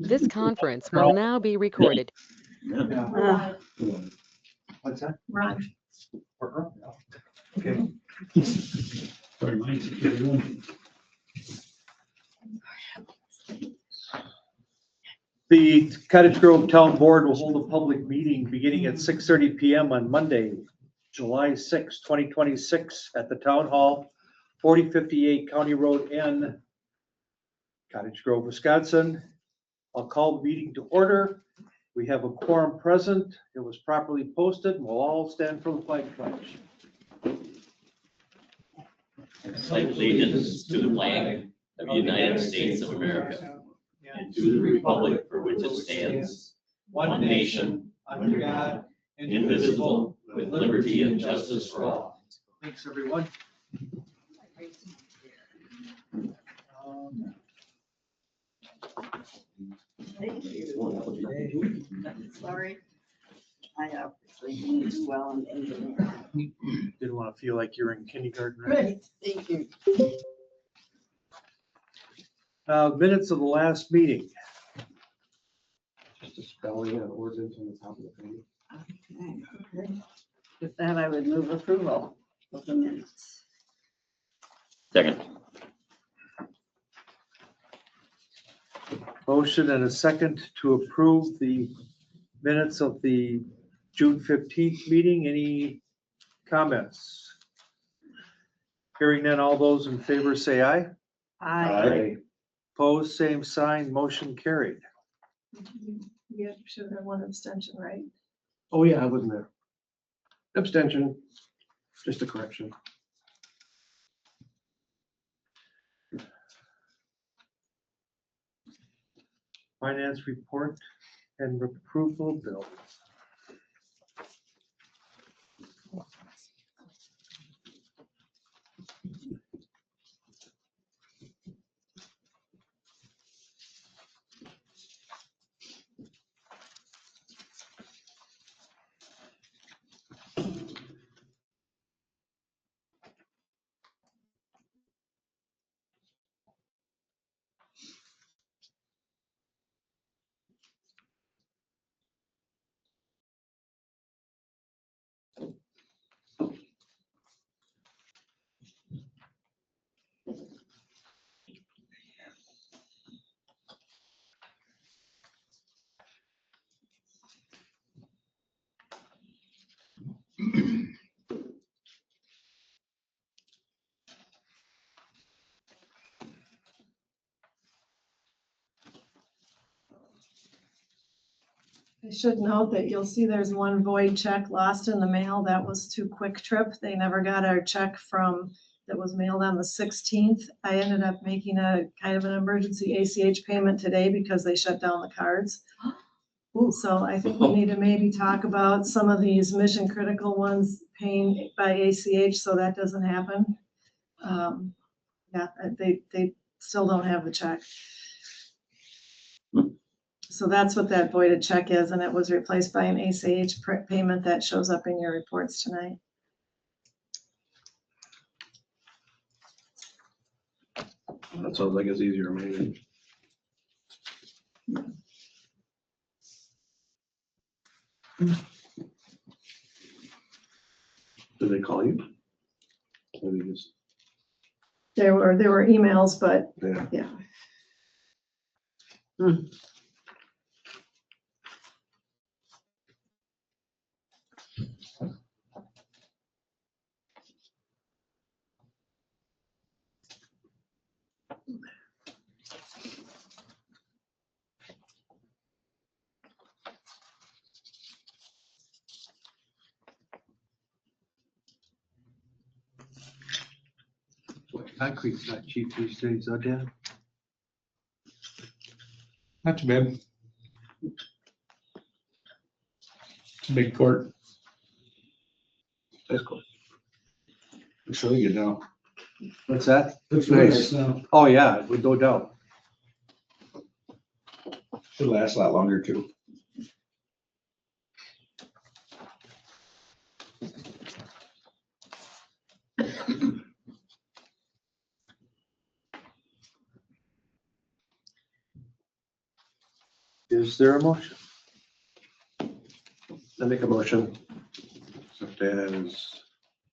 This conference will now be recorded. What's that? Ron. Okay. Sorry, mine's everyone. The Cottage Grove Town Board will hold a public meeting beginning at 6:30 PM on Monday, July 6, 2026 at the Town Hall, 4058 County Road N, Cottage Grove, Wisconsin. I'll call the meeting to order. We have a quorum present. It was properly posted, and we'll all stand for the flag pledge. I pledge allegiance to the flag of the United States of America and to the republic for which it stands, one nation, under God, indivisible, with liberty and justice for all. Thanks, everyone. Sorry. I obviously didn't do well in engineering. Didn't want to feel like you're in kindergarten, right? Right, thank you. Minutes of the last meeting. Just a spelling and ordinance on the top of the page. Okay. With that, I would move approval of the minutes. Second. Motion and a second to approve the minutes of the June 15th meeting. Any comments? Hearing none, all those in favor say aye. Aye. Opposed, same sign, motion carried. You should have one abstention, right? Oh, yeah, I wasn't there. Abstention, just a correction. Finance report and approval of bills. I should note that you'll see there's one void check lost in the mail. That was to Quick Trip. They never got our check that was mailed on the 16th. I ended up making a kind of an emergency ACH payment today because they shut down the cards. So I think we need to maybe talk about some of these mission critical ones paying by ACH so that doesn't happen. Yeah, they still don't have the check. So that's what that voided check is, and it was replaced by an ACH payment that shows up in your reports tonight. That sounds like it's easier, maybe. Did they call you? Or they just, There were emails, but yeah. yeah. Concrete's not cheap these days, huh, Dan? Not too bad. It's a big court. That's cool. I'll show you now. What's that? Looks nice. Oh, yeah, with no doubt. Should last a lot longer too. Is there a motion? I make a motion. Except as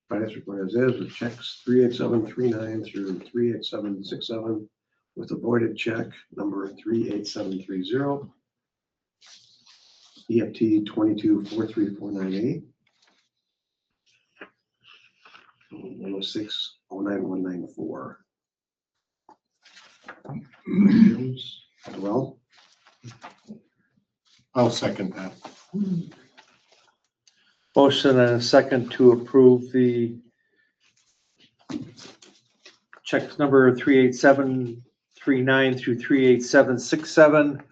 finance report as is with checks 38739 through 38767 with a voided check number 38730. EFT 2243498. 106-09194. Well, I'll second that. Motion and a second to approve the checks number 38739 through 38767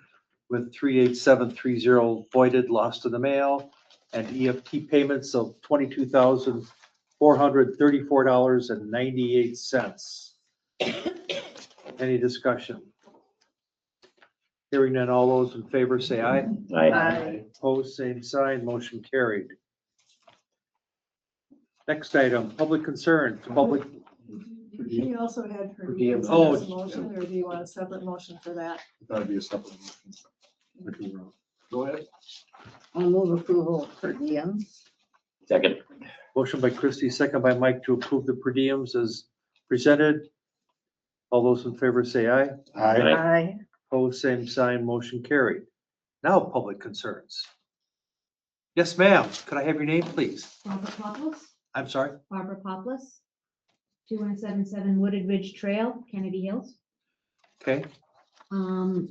with 38730 voided, lost in the mail, and EFT payments of $22,434.98. Any discussion? Hearing none, all those in favor say aye. Aye. Opposed, same sign, motion carried. Next item, public concern, public, He also had per Per diem. diem. Oh. Motion, or do you want a separate motion for that? That'd be a separate motion. go ahead. I'll move approval of per diem. Second. motion by Christie, second by Mike to approve the per diems as presented. All those in favor say aye. Aye. Aye. Opposed, same sign, motion carried. Now, public concerns. Yes, ma'am. Could I have your name, please? Barbara Poplis, I'm sorry. Barbara Poplis, 2177 Wooded Ridge Trail, Kennedy Hills. Okay, The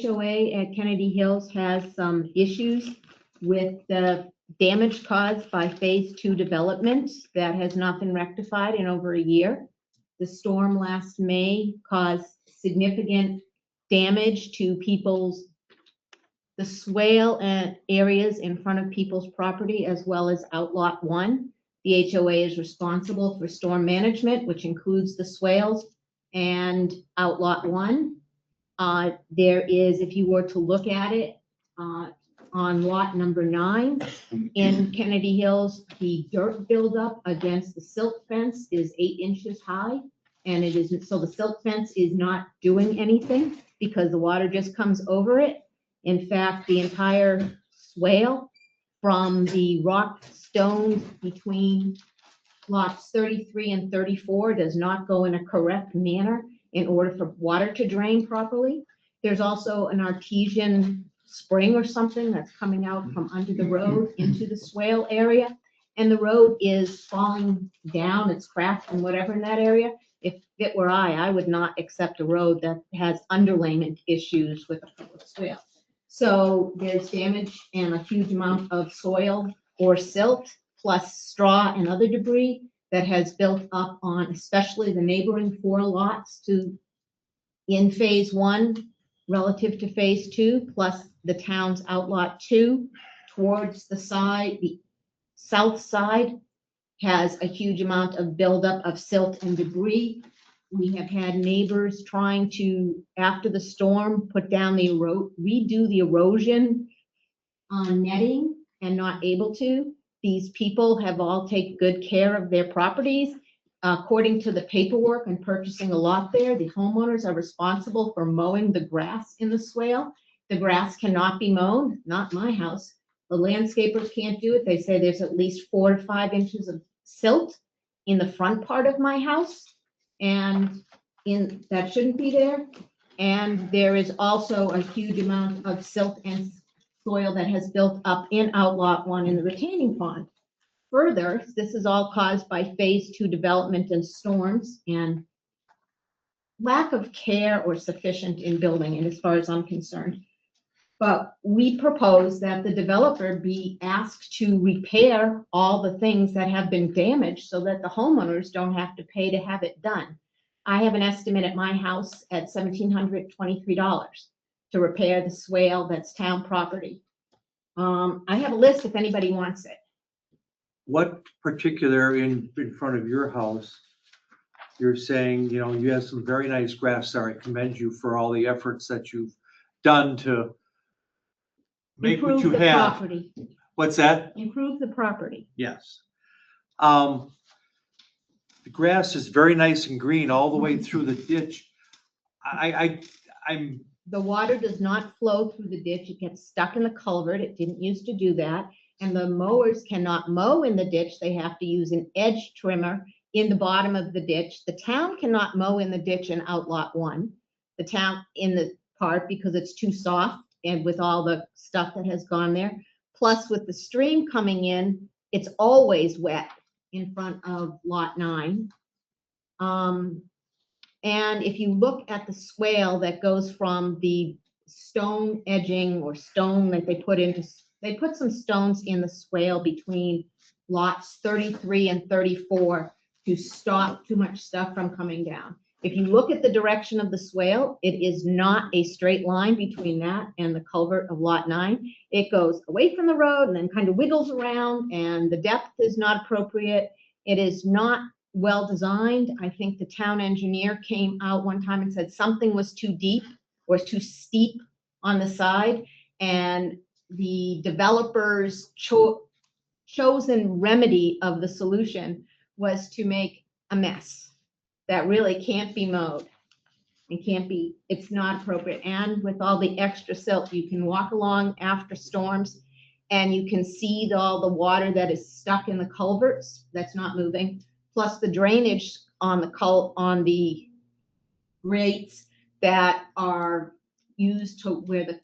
HOA at Kennedy Hills has some issues with the damage caused by Phase 2 development that has not been rectified in over a year. The storm last May caused significant damage to the swale and areas in front of people's property, as well as Outlot 1. The HOA is responsible for storm management, which includes the swales and Outlot 1. There is, if you were to look at it, on lot number 9 in Kennedy Hills, the dirt buildup against the silt fence is 8 inches high. And it isn't, so the silt fence is not doing anything because the water just comes over it. In fact, the entire swale from the rock stones between lots 33 and 34 does not go in a correct manner in order for water to drain properly. There's also an artesian spring or something that's coming out from under the road into the swale area. And the road is falling down, it's cracked and whatever in that area. If it were I would not accept a road that has underlayment issues with a public swale. So there's damage and a huge amount of soil or silt, plus straw and other debris that has built up on especially the neighboring 4 lots in Phase 1 relative to Phase 2, plus the town's Outlot 2 towards the south side has a huge amount of buildup of silt and debris. We have had neighbors trying to, after the storm, redo the erosion netting and not able to. These people have all taken good care of their properties. According to the paperwork and purchasing a lot there, the homeowners are responsible for mowing the grass in the swale. The grass cannot be mown, not my house. The landscapers can't do it. They say there's at least 4 to 5 inches of silt in the front part of my house. And that shouldn't be there. And there is also a huge amount of silt and soil that has built up in Outlot 1 in the retaining pond. Further, this is all caused by Phase 2 development and storms and lack of care or sufficient in building it, as far as I'm concerned. But we propose that the developer be asked to repair all the things that have been damaged so that the homeowners don't have to pay to have it done. I have an estimate at my house at $1,723 to repair the swale that's town property. I have a list if anybody wants it. what particular in front of your house, you're saying, you have some very nice grass there. I commend you for all the efforts that you've done to make what you Improve the have. property. What's that? Improve the property. Yes. The grass is very nice and green all the way through the ditch. I'm, The water does not flow through the ditch. It gets stuck in the culvert. It didn't used to do that. And the mowers cannot mow in the ditch. They have to use an edge trimmer in the bottom of the ditch. The town cannot mow in the ditch in Outlot 1. The town in the part because it's too soft and with all the stuff that has gone there. Plus with the stream coming in, it's always wet in front of Lot 9. And if you look at the swale that goes from the stone edging or stone that they put some stones in the swale between lots 33 and 34 to stop too much stuff from coming down. If you look at the direction of the swale, it is not a straight line between that and the culvert of Lot 9. It goes away from the road and then kind of wiggles around, and the depth is not appropriate. It is not well designed. I think the town engineer came out one time and said something was too deep or too steep on the side, and the developer's chosen remedy of the solution was to make a mess that really can't be mowed. It's not appropriate. And with all the extra silt, you can walk along after storms and you can see all the water that is stuck in the culverts that's not moving. Plus the drainage on the grates that are used to where the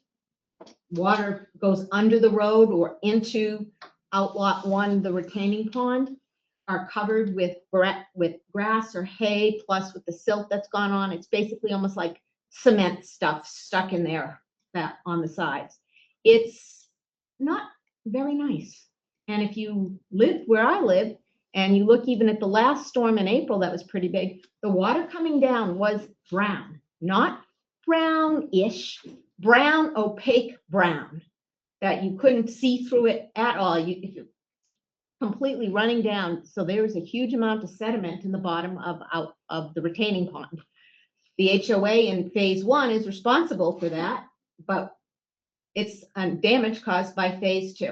water goes under the road or into Outlot 1, the retaining pond, are covered with grass or hay, plus with the silt that's gone on. It's basically almost like cement stuff stuck in there that on the sides. It's not very nice. And if you live where I live, and you look even at the last storm in April that was pretty big, the water coming down was brown, not brownish, brown, opaque brown, that you couldn't see through it at all. If you're completely running down. So there was a huge amount of sediment in the bottom of the retaining pond. The HOA in phase 1 is responsible for that, but it's damage caused by phase 2.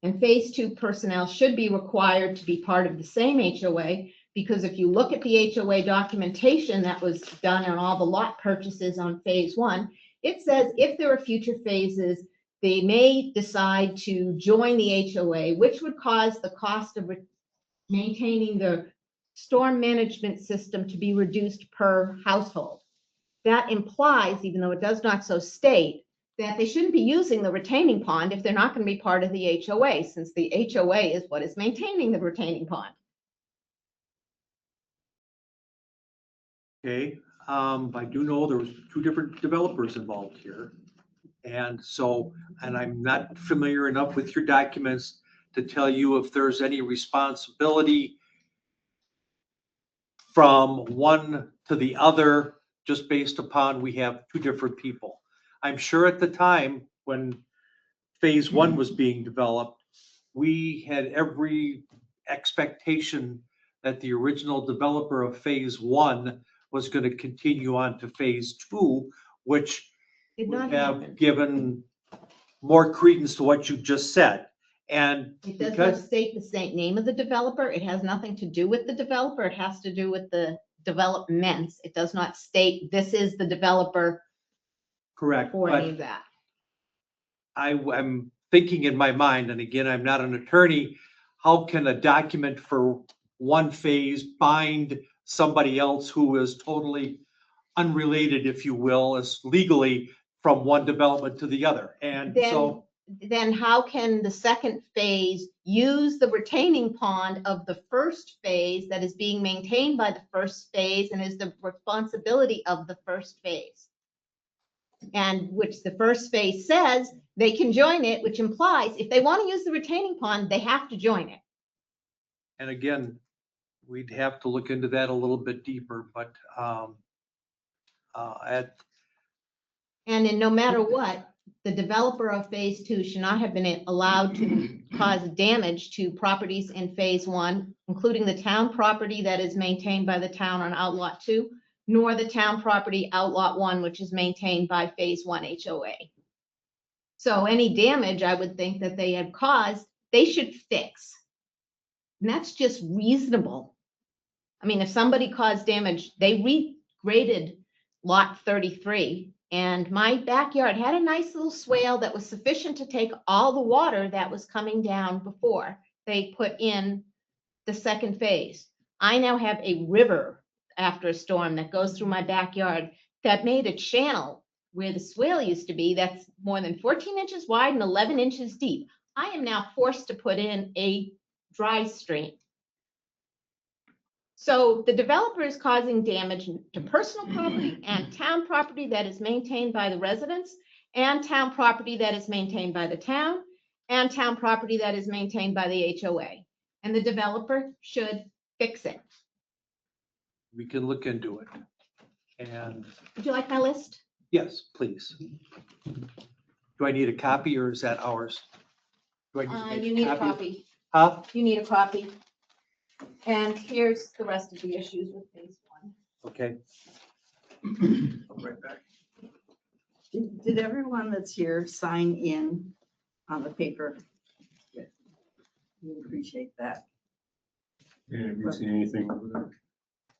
And phase 2 personnel should be required to be part of the same HOA, because if you look at the HOA documentation that was done on all the lot purchases on phase 1, it says if there are future phases, they may decide to join the HOA, which would cause the cost of maintaining the storm management system to be reduced per household. That implies, even though it does not so state, that they shouldn't be using the retaining pond if they're not going to be part of the HOA, since the HOA is what is maintaining the retaining pond. okay, I do know there was 2 different developers involved here. And so, and I'm not familiar enough with your documents to tell you if there's any responsibility from one to the other, just based upon we have 2 different people. I'm sure at the time when phase 1 was being developed, we had every expectation that the original developer of phase 1 was going to continue on to phase 2, which Did would not have happen. given more credence to what you just said. And It does not because, state the same name of the developer. It has nothing to do with the developer. It has to do with the developments. It does not state this is the developer correct, for any but of that. I'm thinking in my mind, and again, I'm not an attorney, how can a document for one phase bind somebody else who is totally unrelated, if you will, as legally from one development to the other? And so, Then how can the second phase use the retaining pond of the first phase that is being maintained by the first phase and is the responsibility of the first phase? And which the first phase says they can join it, which implies if they want to use the retaining pond, they have to join it. and again, we'd have to look into that a little bit deeper, but And then no matter what, the developer of phase 2 should not have been allowed to cause damage to properties in phase 1, including the town property that is maintained by the town on Outlot 2, nor the town property Outlot 1, which is maintained by phase 1 HOA. So any damage I would think that they had caused, they should fix. And that's just reasonable. I mean, if somebody caused damage, they regraded lot 33 And my backyard had a nice little swale that was sufficient to take all the water that was coming down before they put in the second phase. I now have a river after a storm that goes through my backyard that made a channel where the swale used to be that's more than 14 inches wide and 11 inches deep. I am now forced to put in a dry stream. So the developer is causing damage to personal property and town property that is maintained by the residents, and town property that is maintained by the town, and town property that is maintained by the HOA. And the developer should fix it. We can look into it. And Would you like my list? yes, please. Do I need a copy or is that ours? Do I need to make You need a copy. Huh? You need a copy. And here's the rest of the issues with phase one. Okay. Right back. Did everyone that's here sign in on the paper? We appreciate that. Yeah, have you seen anything over there?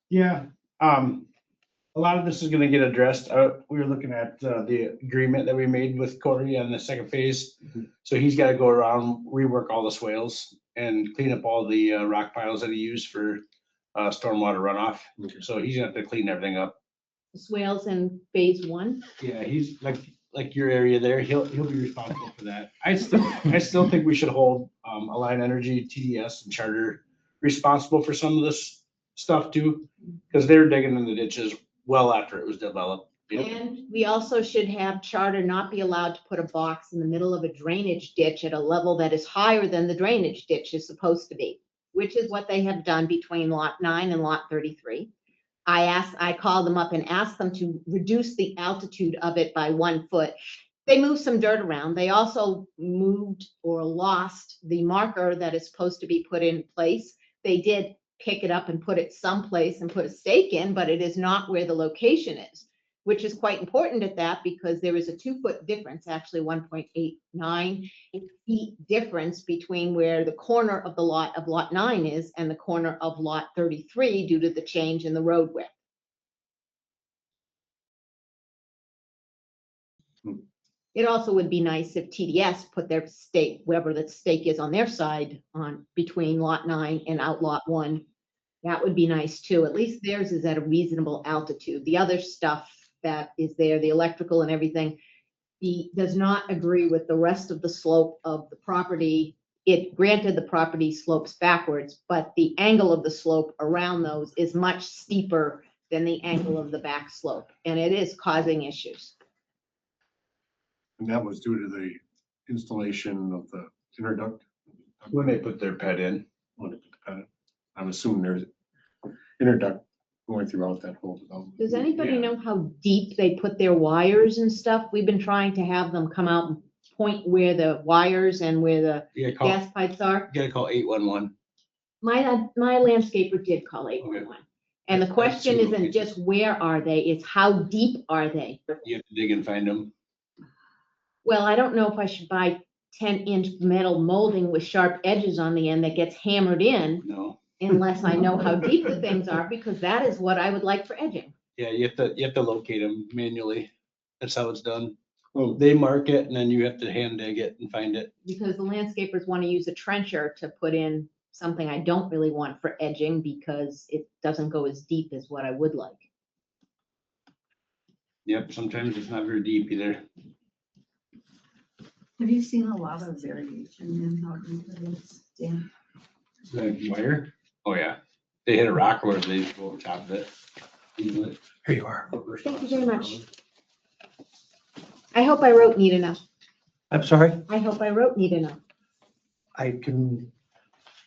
Yeah, a lot of this is gonna get addressed. We were looking at the agreement that we made with Corey on the second phase. So he's gotta go around, rework all the swales and clean up all the rock piles that he used for stormwater runoff. Okay. So he's gonna have to clean everything up. The swales in phase one. Yeah, he's like your area there, he'll be responsible for that. I still think we should hold Alliant Energy, TDS and Charter responsible for some of this stuff too, because they're digging in the ditches well after it was developed. And we also should have Charter not be allowed to put a box in the middle of a drainage ditch at a level that is higher than the drainage ditch is supposed to be, which is what they have done between lot 9 and lot 33. I called them up and asked them to reduce the altitude of it by 1 foot. They moved some dirt around. They also moved or lost the marker that is supposed to be put in place. They did pick it up and put it someplace and put a stake in, but it is not where the location is, which is quite important at that because there is a 2-foot difference, actually 1.89 feet difference between where the corner of the lot of lot 9 is and the corner of lot 33 due to the change in the road width. It also would be nice if TDS put their stake, wherever the stake is on their side, on between lot 9 and out lot 1. That would be nice too. At least theirs is at a reasonable altitude. The other stuff that is there, the electrical and everything, he does not agree with the rest of the slope of the property. It granted the property slopes backwards, but the angle of the slope around those is much steeper than the angle of the back slope, and it is causing issues. And that was due to the installation of the interduct. When they put their pet in. When they put the pad. I'm assuming there's interduct going throughout that whole development. Does anybody Yeah. know how deep they put their wires and stuff? We've been trying to have them come out and point where the wires and where the You gas pipes are. gotta call 811. My landscaper did call 811. And the question two isn't locations. just where are they, it's how deep are they? You have to dig and find them. Well, I don't know if I should buy 10-inch metal molding with sharp edges on the end that gets hammered in No. unless I know how deep the things are, because that is what I would like for edging. Yeah, you have to locate them manually. That's how it's done. Well, they mark it and then you have to hand dig it and find it. Because the landscapers want to use a trencher to put in something I don't really want for edging because it doesn't go as deep as what I would like. Yep, sometimes it's not very deep either. Have you seen a lot of variation in how deep it is? Dan? The wire? Oh, yeah. They hit a rock or they just go over top of it. Easily. Here you are. Thank you very much. I hope I wrote neat enough. I'm sorry. I hope I wrote neat enough. I'm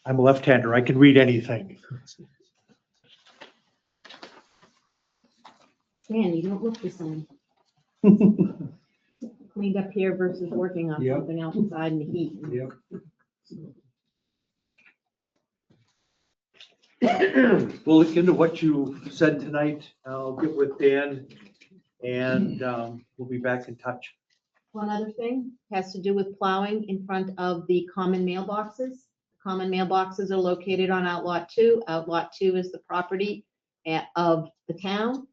a left-hander. I can read anything. Man, you don't look the same. Cleaned up here versus working on Yep. something outside in the heat. Yep. We'll look into what you said tonight. I'll get with Dan and we'll be back in touch. One other thing has to do with plowing in front of the common mailboxes. Common mailboxes are located on Outlot 2. Outlot 2 is the property of the town.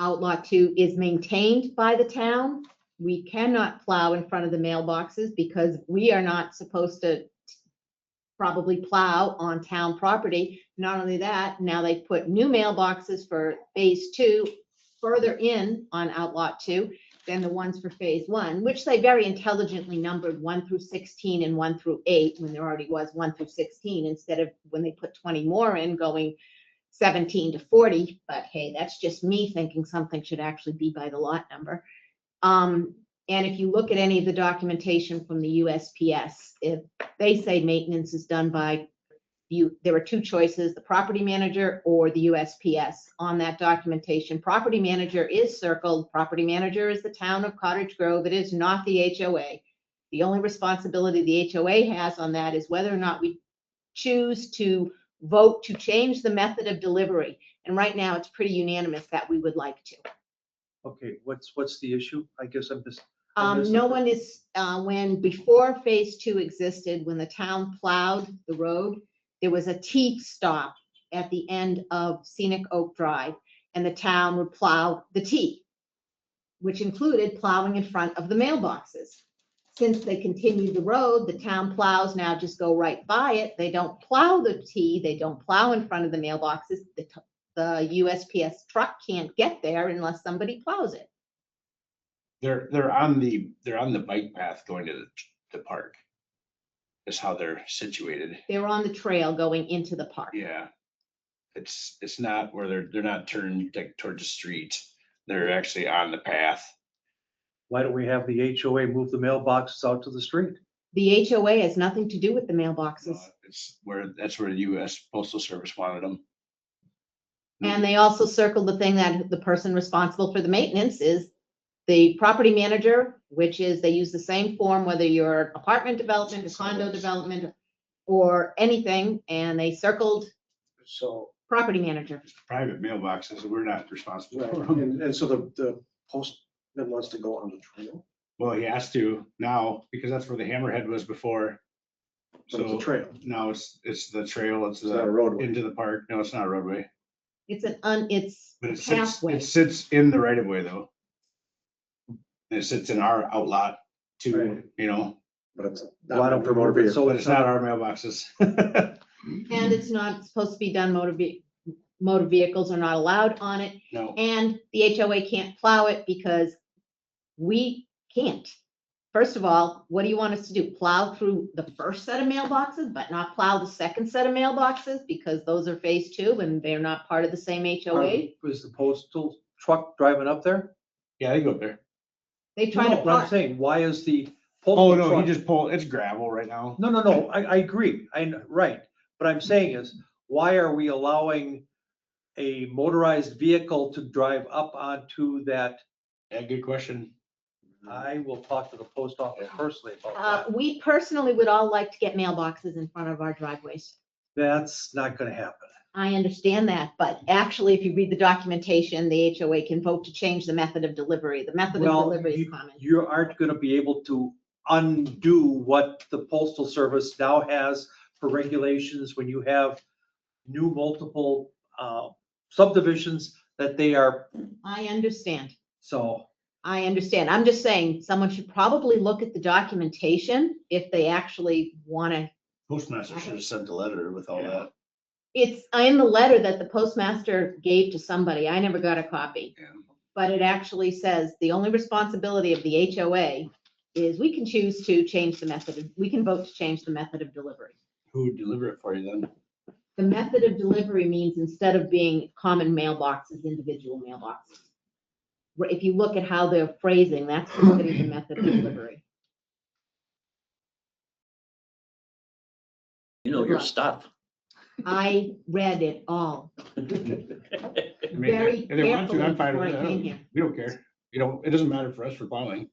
Outlot 2 is maintained by the town. We cannot plow in front of the mailboxes because we are not supposed to probably plow on town property. Not only that, now they put new mailboxes for phase 2 further in on Outlot 2 than the ones for phase 1, which they very intelligently numbered 1 through 16 and 1 through 8 when there already was 1 through 16 instead of when they put 20 more in going 17 to 40. But hey, that's just me thinking something should actually be by the lot number. And if you look at any of the documentation from the USPS, if they say maintenance is done by you, there are two choices, the property manager or the USPS on that documentation. Property manager is circled. Property manager is the town of Cottage Grove. It is not the HOA. The only responsibility the HOA has on that is whether or not we choose to vote to change the method of delivery. And right now it's pretty unanimous that we would like to. Okay, what's the issue? I guess I'm just. No one is, when before phase 2 existed, when the town plowed the road, there was a T stop at the end of Scenic Oak Drive, and the town would plow the T, which included plowing in front of the mailboxes. Since they continued the road, the town plows now just go right by it. They don't plow the T, they don't plow in front of the mailboxes. The USPS truck can't get there unless somebody plows it. They're on the bike path going to the park. Is how they're situated. They're on the trail going into the park. Yeah. It's not where they're not turned like towards the street. They're actually on the path. Why don't we have the HOA move the mailboxes out to the street? The HOA has nothing to do with the mailboxes. That's where the US Postal Service wanted them. And they also circled the thing that the person responsible for the maintenance is the property manager, which is they use the same form, whether you're apartment development, a condo development, or anything, and they circled So, property manager. Private mailboxes, we're not responsible right, for them. and so the postman wants to go on the trail, Well, he has to now because that's where the hammerhead was before. so it's a So trail, now it's the trail, it's it's not a the roadway. into the park. No, it's not a roadway, It's it's but a it pathway. sits in the right of way though. It sits in our outlot too, Right. you know, But it's Why not don't for we motor move it vehicles. so but it's not our mailboxes. And it's not supposed to be done, motor vehicles are not allowed on it. No, And the HOA can't plow it because we can't. First of all, what do you want us to do? Plow through the first set of mailboxes, but not plow the second set of mailboxes because those are phase 2 and they're not part of the same HOA? Is the postal truck driving up there? yeah, they go up there. They try No, to but I'm park. saying, why is the Oh, postal no, truck? he just pulled, it's gravel right now. No, I agree, right. But I'm saying is, why are we allowing a motorized vehicle to drive up onto that? Yeah, good question. I will talk to the post office personally about that. We personally would all like to get mailboxes in front of our driveways. That's not gonna happen. I understand that, but actually, if you read the documentation, the HOA can vote to change the method of delivery. The method of Well, delivery is common. you aren't gonna be able to undo what the postal service now has for regulations when you have new multiple subdivisions that they are, I understand. so. I understand. I'm just saying, someone should probably look at the documentation if they actually want to. Postmaster should have sent a letter with all that. It's in the letter that the postmaster gave to somebody. I never got a copy. Yeah. But it actually says the only responsibility of the HOA is we can choose to change the we can vote to change the method of delivery. Who would deliver it for you then? The method of delivery means instead of being common mailboxes, individual mailboxes. If you look at how they're phrasing, that's considered the method of delivery. You know your stuff. I read it all I mean, very if they want to, carefully I'm fine before with I it. came here. We don't care. You know, it doesn't matter for us for plowing.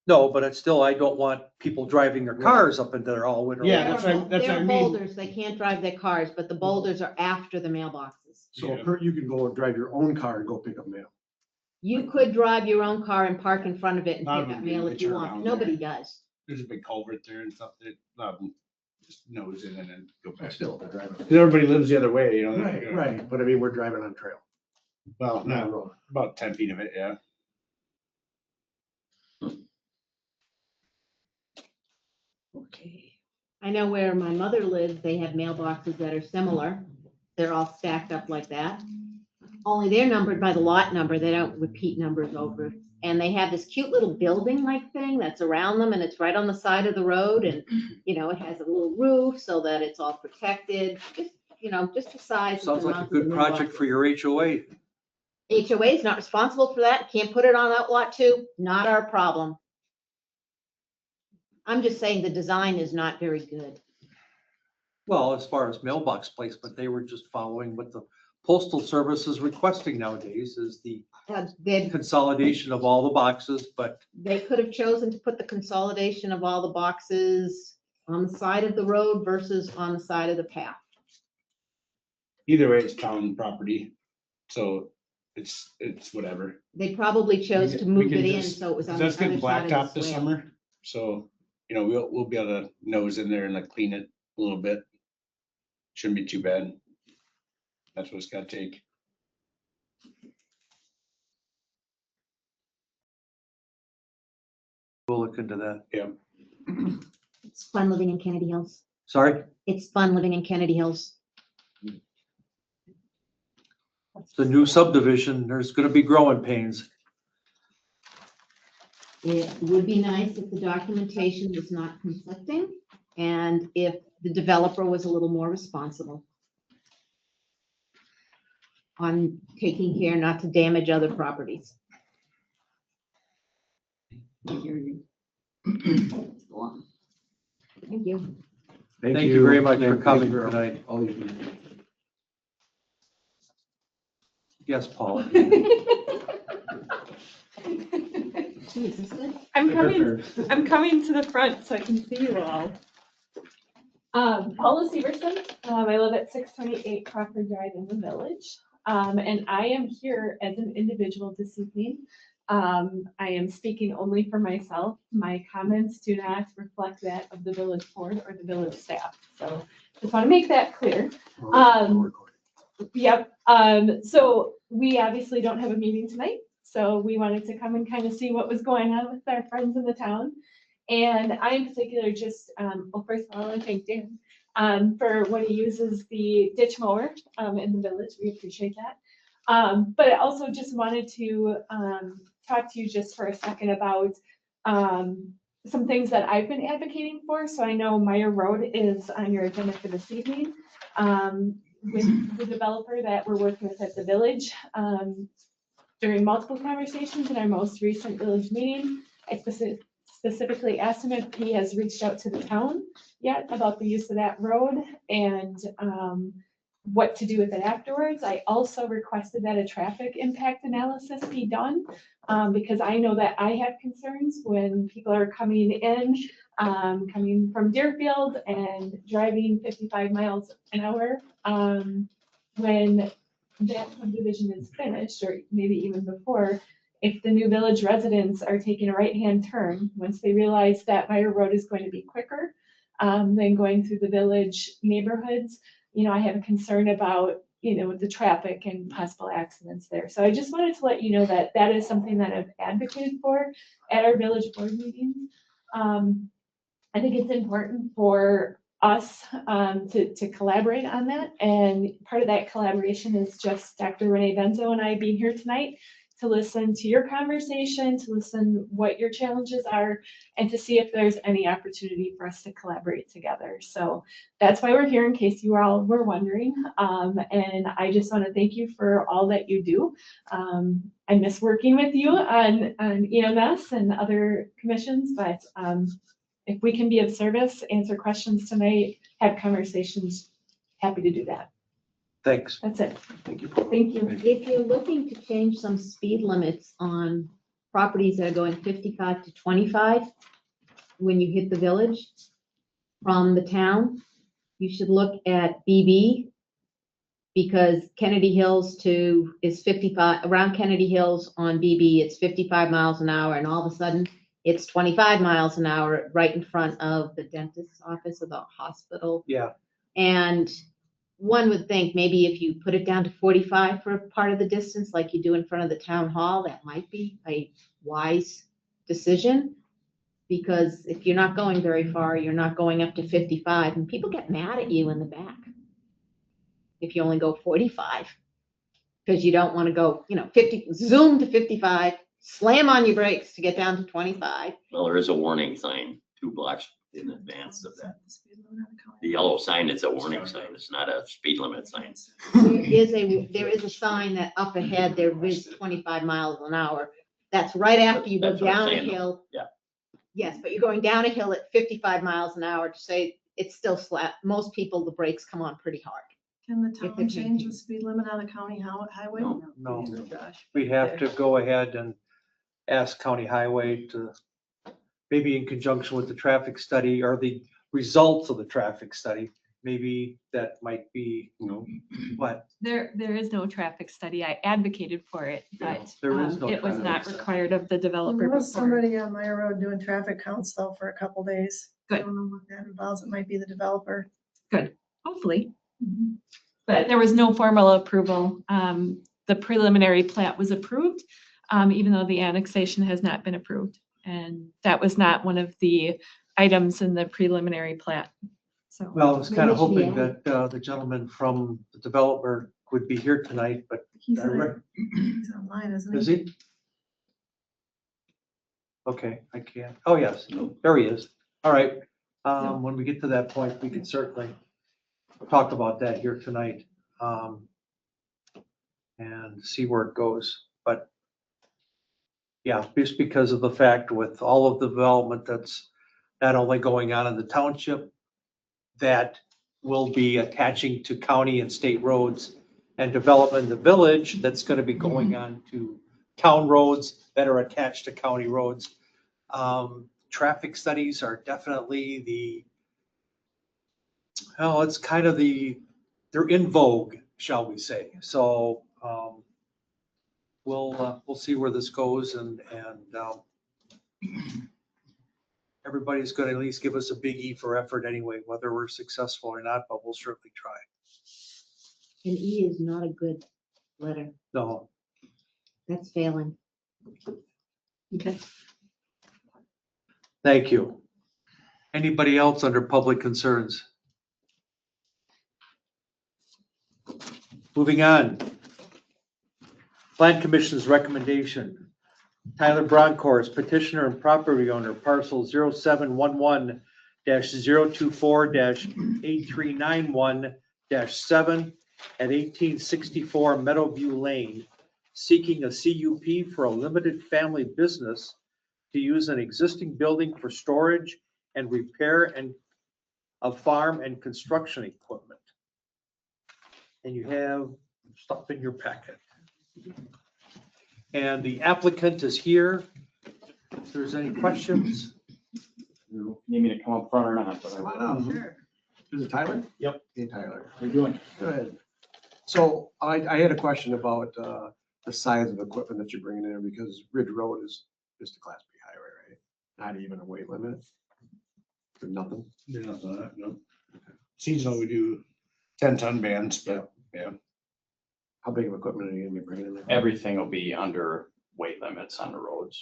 No, but it's still, I don't want people driving their cars up into there all winter. Yeah, long. that's what I They're mean. boulders, they can't drive their cars, but the boulders are after the mailboxes. So Yeah. you can go and drive your own car and go pick up mail. You could drive your own car and park in front of it and Lot of pick up them do. mail They if you turn want. around Nobody there. does. There's a big culvert there and stuff that, just nose in and then go back. Still, they're driving. Because everybody lives the other way, you know. Right, but I mean, we're driving on trail. Well, no, about 10 feet of it, yeah. Okay. I know where my mother lives, they have mailboxes that are similar. They're all stacked up like that. Only they're numbered by the lot number. They don't repeat numbers over. And they have this cute little building-like thing that's around them, and it's right on the side of the road. And, you know, it has a little roof so that it's all protected. Just, you know, just the size. Sounds like a good project for your HOA. HOA is not responsible for that. Can't put it on that lot too. Not our problem. I'm just saying the design is not very good. Well, as far as mailbox placement, they were just following what the postal service is requesting nowadays is the They consolidation of all the boxes, but could have chosen to put the consolidation of all the boxes on the side of the road versus on the side of the path. Either way, it's town property, so it's whatever. They probably chose to We move can it in, just- so it was on the That's other getting side blacktop of the this swale. summer, so, you know, we'll be able to nose in there and like clean it a little bit. Shouldn't be too bad. That's what it's gotta take. we'll look into that. It's fun living in Kennedy Hills. Sorry, It's fun living in Kennedy Hills. it's a new subdivision. There's gonna be growing pains. It would be nice if the documentation was not conflicting and if the developer was a little more responsible on taking care not to damage other properties. I hear you. Thank you. Thank you very much for Thank you coming for tonight. all you do. Yes, Paula. Gee, is this good? I'm coming to the front so I can see you all. Paula Severson, I live at 628 Crawford Drive in the Village. And I am here as an individual this evening. I am speaking only for myself. My comments do not reflect that of the village board or the village staff. So just want to make that clear. Yep. So we obviously don't have a meeting tonight. So we wanted to come and kind of see what was going on with our friends in the town. And I in particular just, well, first of all, I want to thank Dan for when he uses the ditch mower in the village. We appreciate that. But I also just wanted to talk to you just for a second about some things that I've been advocating for. So I know Meyer Road is on your agenda for this evening with the developer that we're working with at the village. During multiple conversations in our most recent village meeting, I specifically asked him if he has reached out to the town yet about the use of that road and what to do with it afterwards. I also requested that a traffic impact analysis be done because I know that I have concerns when people are coming in, coming from Deerfield and driving 55 miles an hour. When that subdivision is finished, or maybe even before, if the new village residents are taking a right-hand turn, once they realize that Meyer Road is going to be quicker than going through the village neighborhoods, you know, I have a concern about, you know, the traffic and possible accidents there. So I just wanted to let you know that that is something that I've advocated for at our village board meetings. I think it's important for us to collaborate on that. And part of that collaboration is just Dr. Renee Benzo and I being here tonight to listen to your conversation, to listen what your challenges are, and to see if there's any opportunity for us to collaborate together. So that's why we're here, in case you all were wondering. And I just want to thank you for all that you do. I miss working with you on EMS and other commissions, but if we can be of service, answer questions tonight, have conversations, happy to do that. Thanks. That's it. Thank you. Thank you. If you're looking to change some speed limits on properties that are going 55 to 25, when you hit the village from the town, you should look at BB, because Kennedy Hills is 55, around Kennedy Hills on BB, it's 55 miles an hour, and all of a sudden it's 25 miles an hour right in front of the dentist's office or the hospital. Yeah. And one would think maybe if you put it down to 45 for a part of the distance, like you do in front of the town hall, that might be a wise decision. Because if you're not going very far, you're not going up to 55, and people get mad at you in the back if you only go 45. Because you don't want to go, 50, zoom to 55, slam on your brakes to get down to 25. Well, there is a warning sign 2 blocks in advance of that. The yellow sign is a warning sign. It's not a speed limit sign. There is a sign that up ahead, there is 25 miles an hour. That's right after you go That's what I'm down a saying, though. hill. Yeah. Yes, but you're going down a hill at 55 miles an hour to say it's still flat. Most people, the brakes come on pretty hard. Can the they're town change changing. the speed limit on the county highway? No, Gosh. we have to go ahead and ask County Highway to, maybe in conjunction with the traffic study or the results of the traffic study, maybe that might be, but There is no traffic study. I advocated for it, but There is no it was traffic not study. required of the developer There was before. somebody on my road doing traffic counts though for a couple days. I Good. don't know what that involves. It might be the developer. Hopefully. But there was no formal approval. The preliminary plat was approved, even though the annexation has not been approved. And that was not one of the items in the preliminary plat. So, well, I was kind of Maybe hoping that the gentleman from the developer would be here tonight, but He's I re- he's online, isn't he? is he? Okay, I can't. Oh, yes, there he is. All right. When we get to that point, we can certainly talk about that here tonight. And see where it goes. But yeah, just because of the fact with all of the development that's not only going on in the township, that will be attaching to county and state roads, and development in the village that's going to be going on to town roads that are attached to county roads. Traffic studies are definitely it's kind of they're in vogue, shall we say. So we'll see where this goes, and everybody's going to at least give us a big E for effort anyway, whether we're successful or not, but we'll certainly try. And E is not a good letter. No, That's failing. okay. thank you. Anybody else under public concerns? Moving on. Plan Commission's recommendation. Tyler Bronkhorst, petitioner and property owner, parcel 0711-024-8391-7 at 1864 Meadowview Lane, seeking a CUP for a limited family business to use an existing building for storage and repair of farm and construction equipment. And you have stuff in your packet. And the applicant is here. If there's any questions. You need me to come up front or not? But I will. Wow, sure. Is it Tyler? Yep. Hey, Tyler. How you doing? Good. So I had a question about the size of equipment that you're bringing in, because Ridge Road is just a Class B highway, right? Not even a weight limit. For nothing. No. Seasonal, we do 10-ton bands, but yeah. How big of equipment are you gonna be bringing in there? Everything will be under weight limits on the roads.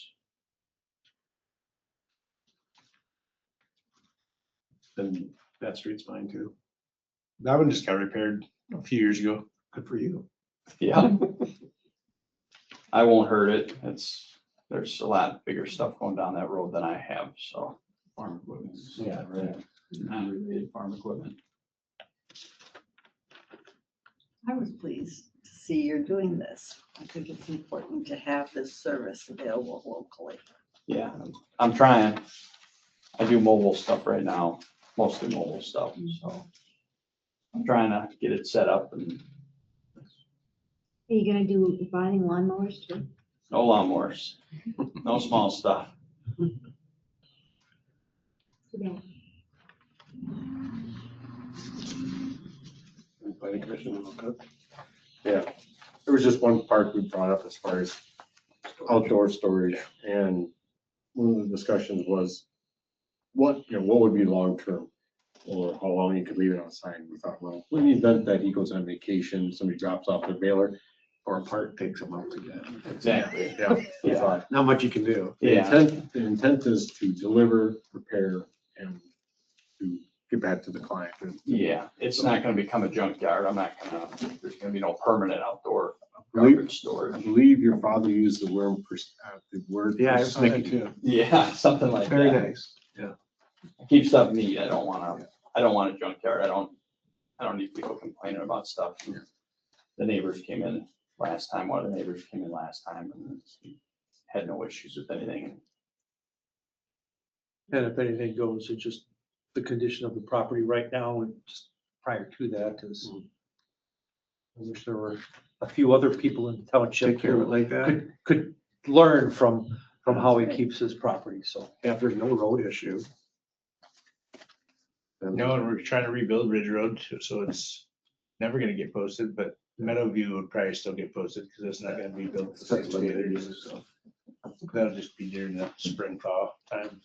Then that street's fine too. That one just got repaired a few years ago. Good for you. Yeah. I won't hurt it. There's a lot bigger stuff going down that road than I have, so. Farm equipment. Yeah, right. Non-related farm equipment. I was pleased to see you're doing this. I think it's important to have this service available locally. Yeah, I'm trying. I do mobile stuff right now, mostly mobile stuff, so. I'm trying to get it set up, and Are you gonna do buying lawnmowers too? no lawnmowers, no small stuff. Yeah. Planning Commission, okay. Yeah, there was just one part we brought up as far as outdoor storage, and one of the discussions was what would be long-term? or how long you could leave it outside. We thought, well, in the event that he goes on vacation, somebody drops off their baler or a part takes a month to get. Exactly. Yeah, we Yeah. thought, Not much you can do. the intent is to deliver, repair, and to get back to the client. Yeah, it's not gonna become a junkyard. I'm not gonna, there's gonna be no permanent outdoor Believe- garbage I storage. believe your father used the word. Yeah, I saw that persnickety. too. Yeah, something like Very that. nice. Yeah. Keep stuff neat. I don't want a junkyard. I don't need people complaining about stuff. The neighbors came in last time, one of the neighbors came in last time and had no issues with anything. And if anything goes, it's just the condition of the property right now and just prior to that is. I wish there were a few other people in the township Take care of it like that. could learn from how he keeps his property, so. If there's no road issue. then- No, and we're trying to rebuild Ridge Road, so it's never gonna get posted, but Meadowview would probably still get posted because it's not gonna be built. for That's 6 limited years, use. so that'll just be during the spring thaw time.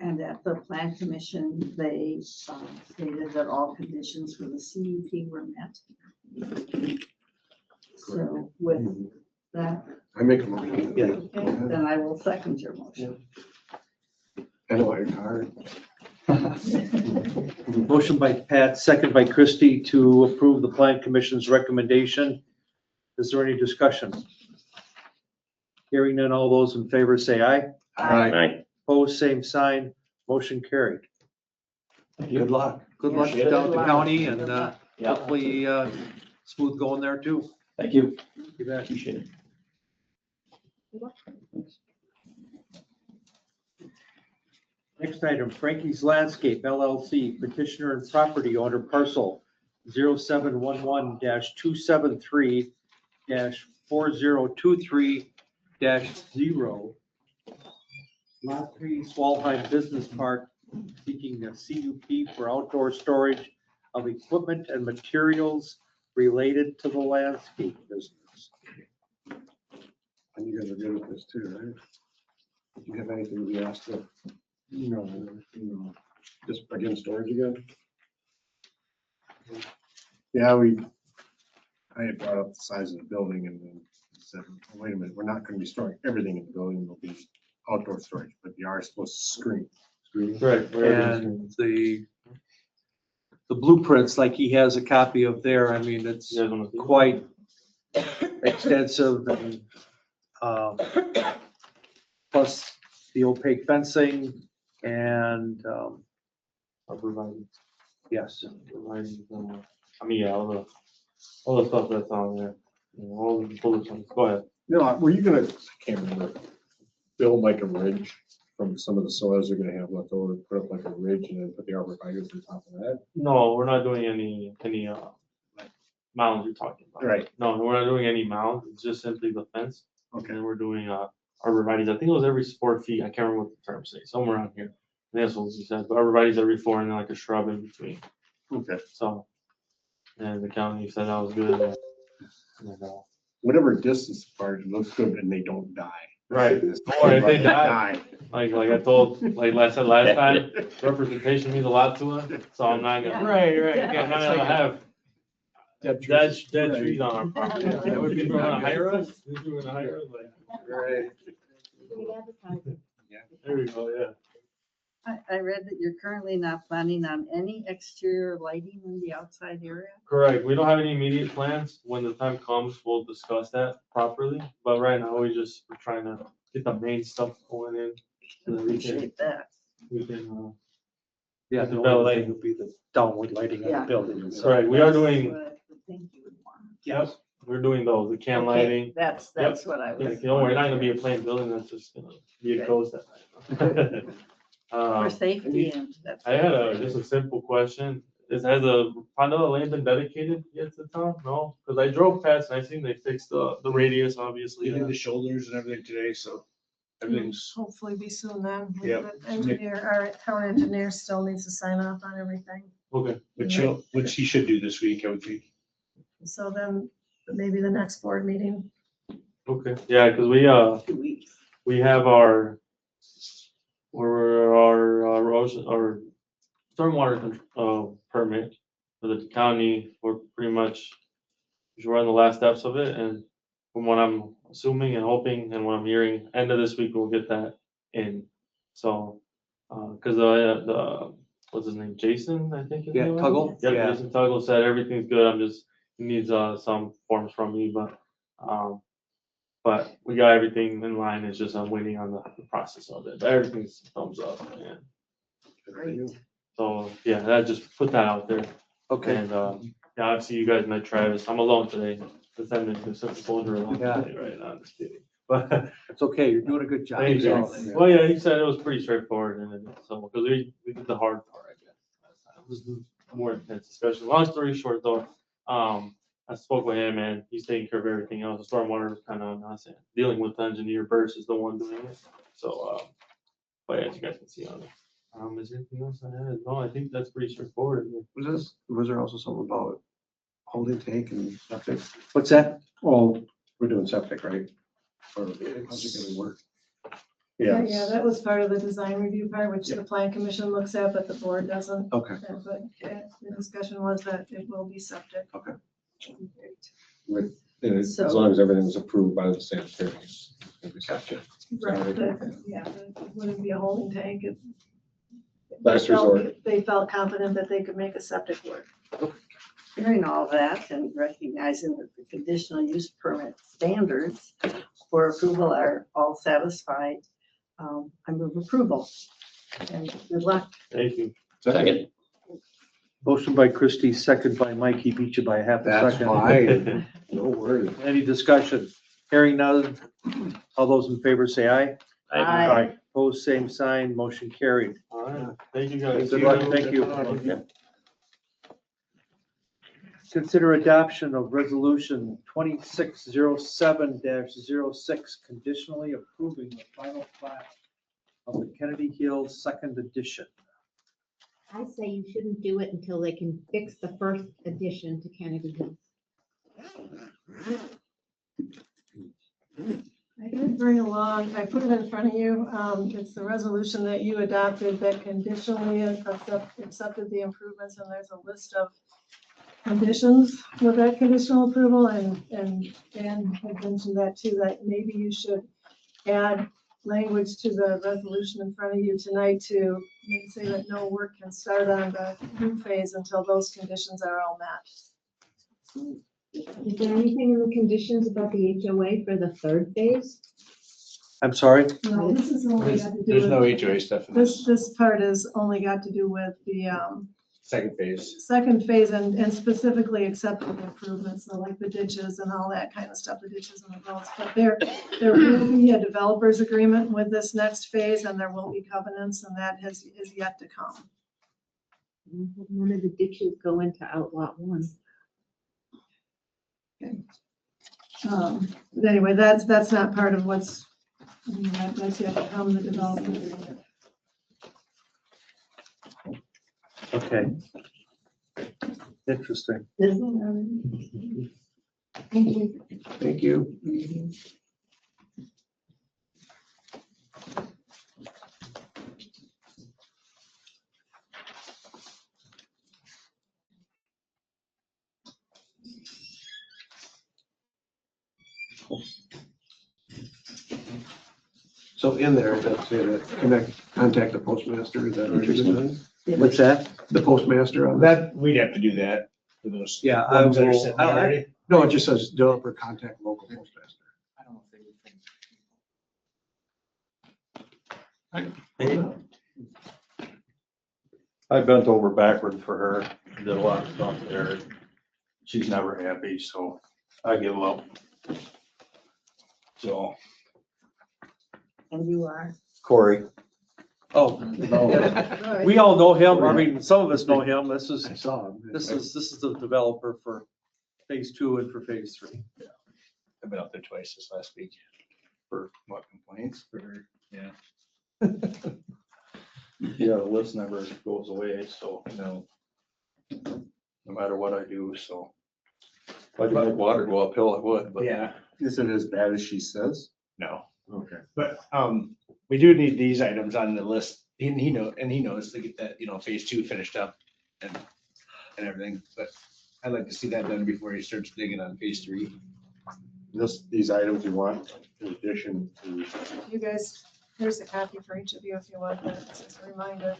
And at the plan commission, they stated that all conditions for the CUP were met. So with that, I make a motion. Yeah. okay, then I will second your motion. I know your card. Motion by Pat, second by Christie to approve the plan commission's recommendation. Is there any discussion? Hearing none, all those in favor say aye. Aye. Opposed, same sign. Motion carried. Good luck. Good luck Yeah, down at good the luck. county Good and luck. Yeah, hopefully smooth going there too. thank you. You bet. Appreciate it. Next item, Frankie's Landscape LLC petitioner and property owner parcel 0711-273-4023-0. Lot 3 Swalheim Business Park seeking a CUP for outdoor storage of equipment and materials related to the landscape business. And you guys are good with this too, right? Do you have anything to be asked of? No, Just again, storage again? yeah, I had brought up the size of the building and then said, wait a minute, we're not gonna be storing everything in the building, there'll be outdoor storage, but you are supposed to screen. Right. And the blueprints, like he has a copy of there, I mean, it's quite extensive and plus the opaque fencing and yes. I mean, yeah, all the stuff that's on there, you know, all the bullet points. Go ahead. No, were you gonna, I can't remember, build like a ridge from some of the soils you're gonna have left over, put up like a ridge and then put the arborvitae on top of that? No, we're not doing any like mounds you're talking about. Right. No, we're not doing any mounds. It's just simply the fence. Okay. And we're doing arborvitaes. I think it was every 4 feet. I can't remember what the term says. Somewhere around here. And that's what he said. But arborvitaes every 4 and then like a shrub in between. Okay. So, and the county said that was good. And, Whatever distance apart, it looks good and they don't die. right. Don't worry, if they die, like I told, like I said last time, representation means a lot to us. So I'm not gonna. Right. I'm not gonna have dead trees on our property. Yeah. That would be gonna hire us. If you were gonna hire us, like. Right. There we go, yeah. I read that you're currently not planning on any exterior lighting in the outside area. Correct. We don't have any immediate plans. When the time comes, we'll discuss that properly. But right now, we're trying to get the main stuff going in. So that Appreciate that. we can, Yeah, The the bell only lighting. thing would be the downward lighting of Yeah. the building. So, correct. We are That's doing, what I would think you would want. yes. we're doing those, the can Okay, lighting. That's what I Yeah, was. don't worry, it's not gonna be a plain building. That's just gonna be a ghost at night. For safety and that's. I had just a simple question. Has a Ponderosa Lane been dedicated yet to the town? No, because I drove past and I seen they fixed the radius, obviously. They did the shoulders and everything today, so everything's, Hopefully be soon then. Yep. The engineer, our town engineer still needs to sign off on everything. Okay, which he should do this week, I would think. So then maybe the next board meeting. okay, yeah, because 2 weeks. we have our stormwater permit for the county. We're pretty much, we're on the last steps of it, and from what I'm assuming and hoping and what I'm hearing, end of this week we'll get that in. So, cause the what's his name, Jason, I think. his Yeah, name was? Tuggle? Yep, Yeah. Jason Tuggle said everything's good. He needs some forms from me, but we got everything in line. It's just I'm waiting on the process of it. But everything's thumbs up, and Great. so yeah, that just put that out there. Okay, And yeah, obviously you guys met Travis. I'm alone today. Just having to set the soldier alone Yeah. today, right? No, I'm just kidding. But it's okay. You're doing a good job. thank you. Well, yeah, he said it was pretty straightforward, and so because we did the hard part, I guess. It was a more intense discussion. Long story short, though, I spoke with him, and he's taking care of everything else. The stormwater is kind of not saying dealing with the engineer. Burst is the one doing it. So, but yeah, as you guys can see on it. Is there anything else I had? No, I think that's pretty straightforward. Was there also something about holding tank and septic? What's that? Oh, we're doing septic, right? Or how's it gonna work? Yeah, that was part of the design review part, which the plan commission looks at, but the board doesn't. Okay. But the discussion was that it will be septic. Okay. With, as So- long as everything's approved by the sanitary. Gotcha. Right, yeah, it wouldn't be a holding tank. Last resort. They felt confident that they could make a septic work. Hearing all that and recognizing that the conditional use permit standards for approval are all satisfied, I move approval. And good luck. Thank you. Second. Motion by Christie, second by Mike. He beat you by half a That's second. fine. No worries. Any discussion? Hearing none. All those in favor say aye. Aye. Opposed, same sign. Motion carried. All right. Thank you guys. Good luck. Thank you. Consider adoption of resolution 2607-06, conditionally approving the final plat of the Kennedy Hills Second Edition. I say you shouldn't do it until they can fix the first addition to Kennedy Hills. I did bring along, I put it in front of you, it's the resolution that you adopted that conditionally accepted the improvements, and there's a list of conditions with that conditional approval, and Dan had mentioned that too, that maybe you should add language to the resolution in front of you tonight to maybe say that no work can start on the roof phase until those conditions are all met. Is there anything in the conditions about the HOA for the third phase? I'm sorry? No, this is only got to do There's with. no HOA stuff in this This part is only got to do with the second phase. second phase and specifically accepting the improvements, so like the ditches and all that kind of stuff, the ditches and the roads. But there will be a developer's agreement with this next phase, and there will be covenants, and that is yet to come. None of the ditches go into outlot one. But anyway, that's not part of what's, that's yet to come, the development agreement. Okay. Interesting. Thank you. Thank you. So in there, that's say that contact the postmaster, is that interesting? What's that? The postmaster on that? That, we'd have to do that for those. Yeah, I ones that are will- sitting there already. No, it just says developer contact local postmaster. I bent over backward for her, did a lot of stuff there. She's never happy, so I give up. So, And you are. Corey, Oh, we all know him. I mean, some of us know him. This is I saw him. This is the developer for phase 2 and for phase 3. I've been up there twice this last week. for what complaints? Yeah. Yeah, the list never goes away, so, no matter what I do, so. If I could make water go uphill, I would, but. Yeah, Is it as bad as she says? no. Okay. But we do need these items on the list he knows to get that, phase 2 finished up and everything, but I'd like to see that done before he starts digging on phase 3. These items you want in addition to, You guys, here's a copy for each of you if you want that, as a reminder.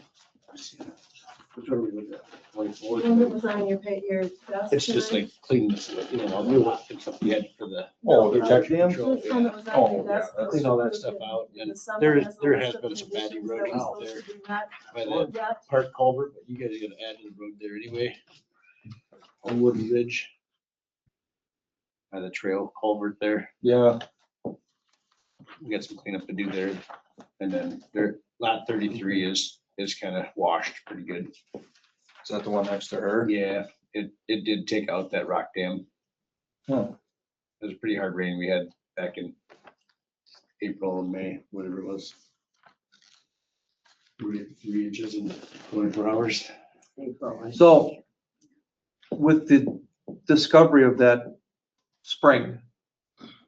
Which one are we looking at? 24? When it was on your desk. It's just tonight. like clean this, all the lock and stuff you had for the. Oh, the check control, This one that was Oh, on your yeah, desk. that's- Clean all that stuff out, and The summary there has a there list has of been some bad conditions that erosion was out supposed there to be met. by the Yep. park culvert, but you guys are gonna add to the road there anyway. On Wooden Ridge. By the trail culvert there, Yeah, we got some cleanup to do there. And then there, lot 33 is kind of washed pretty good. is that the one next to her? Yeah, it did take out that rock dam. Huh. It was a pretty hard rain we had back in April and May, whatever it was. 3 inches in 24 hours. So with the discovery of that spring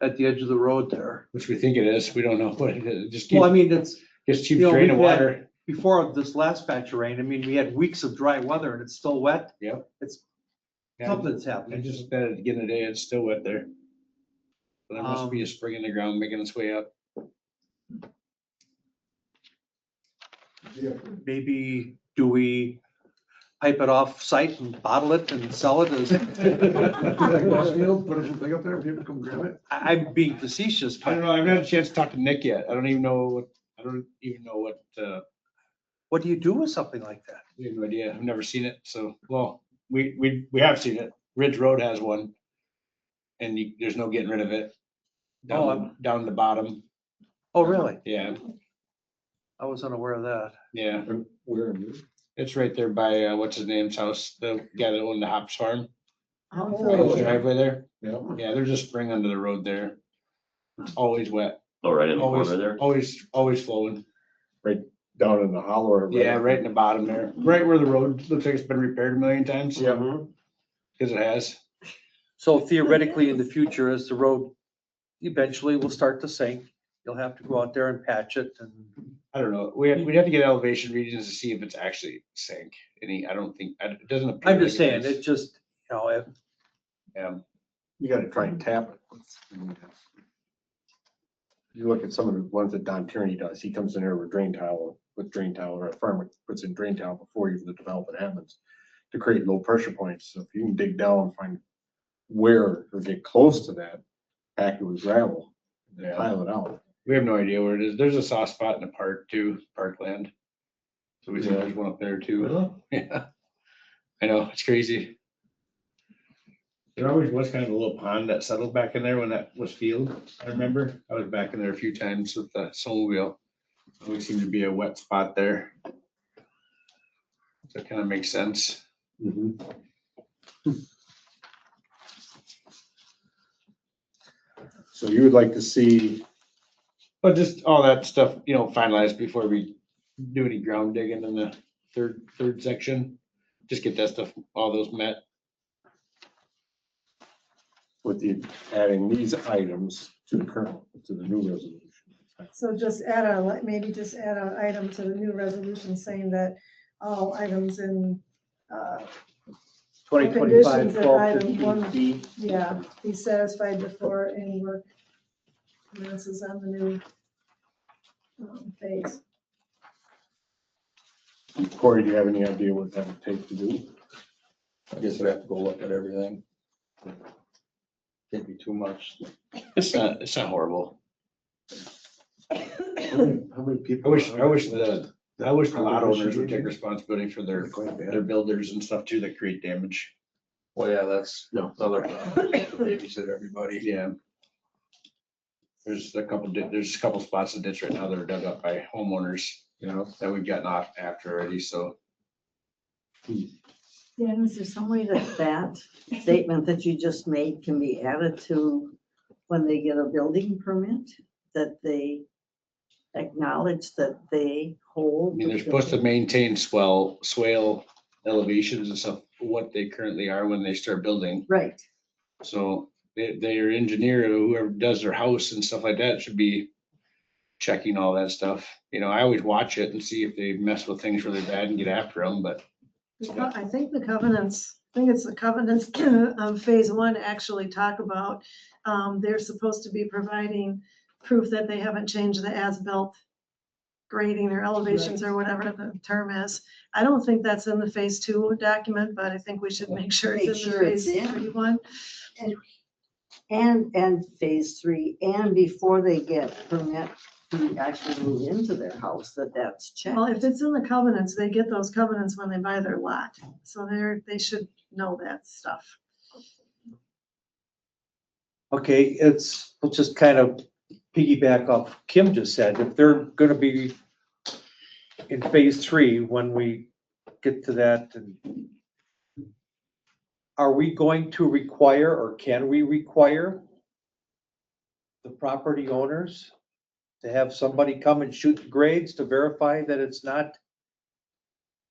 at the edge of the road there. Which we think it is. We don't know what it is. It just Well, I keeps, mean, it's, keeps you know, draining we've had- water. before this last batch of rain, I mean, we had weeks of dry weather and it's still wet. Yep. It's, Yeah, something's I happening. just spent it again today. It's still wet there. But there must be a spring in the ground making its way up. Maybe, do we pipe it off site and bottle it and sell it as? Put a thing up there, people come grab it. I'm being facetious, I don't but know. I've not had a chance to talk to Nick yet. I don't even know what, what do you do with something like that? we have no idea. I've never seen it. So, well, we have seen it. Ridge Road has one. And there's no getting rid of it. Down the bottom. Oh, really? Yeah, I was unaware of that. yeah. And where are you? It's right there by, what's his name's house? The guy that owned the hops farm. Oh, Driveway there. Yeah. Yeah, there's a spring under the road there. It's always wet. Oh, right in the Always, corner there. always flowing. Down in the hollow. or Yeah, right in the bottom there, right where the road looks like it's been repaired a million times. Yeah. Cause it has. So theoretically, in the future, as the road eventually will start to sink, you'll have to go out there and patch it and. I don't know. We'd have to get elevation readings to see if it's actually sank. I don't think, it doesn't appear. I'm just like saying, is. it just, you know, if, You gotta try and tap it. You look at some of the ones that Don Tierney does, he comes in there with drain tile, or a farmer puts in drain tile before even the development happens to create low pressure points. So if you can dig down and find where or get close to that, pack it with gravel, and then pile it out. We have no idea where it is. There's a soft spot in the park too, parkland. So we think there's one up there too. Yeah. I know, it's crazy. There always was kind of a little pond that settled back in there when that was field. I remember I was back in there a few times with the snowmobile. Always seemed to be a wet spot there. So it kind of makes sense. so you would like to see, But just all that stuff, finalized before we do any ground digging in the third section. Just get that stuff, all those met. with the, adding these items to the new resolution. So just maybe just add an item to the new resolution saying that all items in, 2025, Conditions of item 12, 15B. be satisfied before any work commences on the new phase. Corey, do you have any idea what that would take to do? I guess I'd have to go look at everything. Can't be too much. It's not horrible. How many I people? wish the lot owners would take responsibility for their builders and stuff too that create damage. Well, yeah, that's the other problem. Babysit everybody. Yeah. There's a couple spots in the ditch right now that are dug up by homeowners, that we've gotten off after already, so. Dan, is there some way that statement that you just made can be added to when they get a building permit? That they acknowledge that they hold? I mean, they're supposed to maintain swale elevations and stuff, what they currently are when they start building. Right, So their engineer, or whoever does their house and stuff like that should be checking all that stuff. You know, I always watch it and see if they mess with things really bad and get after them, but I think the covenants, I think it's the covenants of phase one actually talk about, they're supposed to be providing proof that they haven't changed the as-built grading or elevations or whatever the term is. I don't think that's in the phase two document, but I think we should make sure Make it's in the sure it's phase in. three one. And phase three, and before they get permit to actually move into their house, that's checked. Well, if it's in the covenants, they get those covenants when they buy their lot. So they should know that stuff. Okay, let's just kind of piggyback off Kim just said, if they're gonna be in phase three, when we get to that, and are we going to require, or can we require the property owners to have somebody come and shoot the grades to verify that it's not,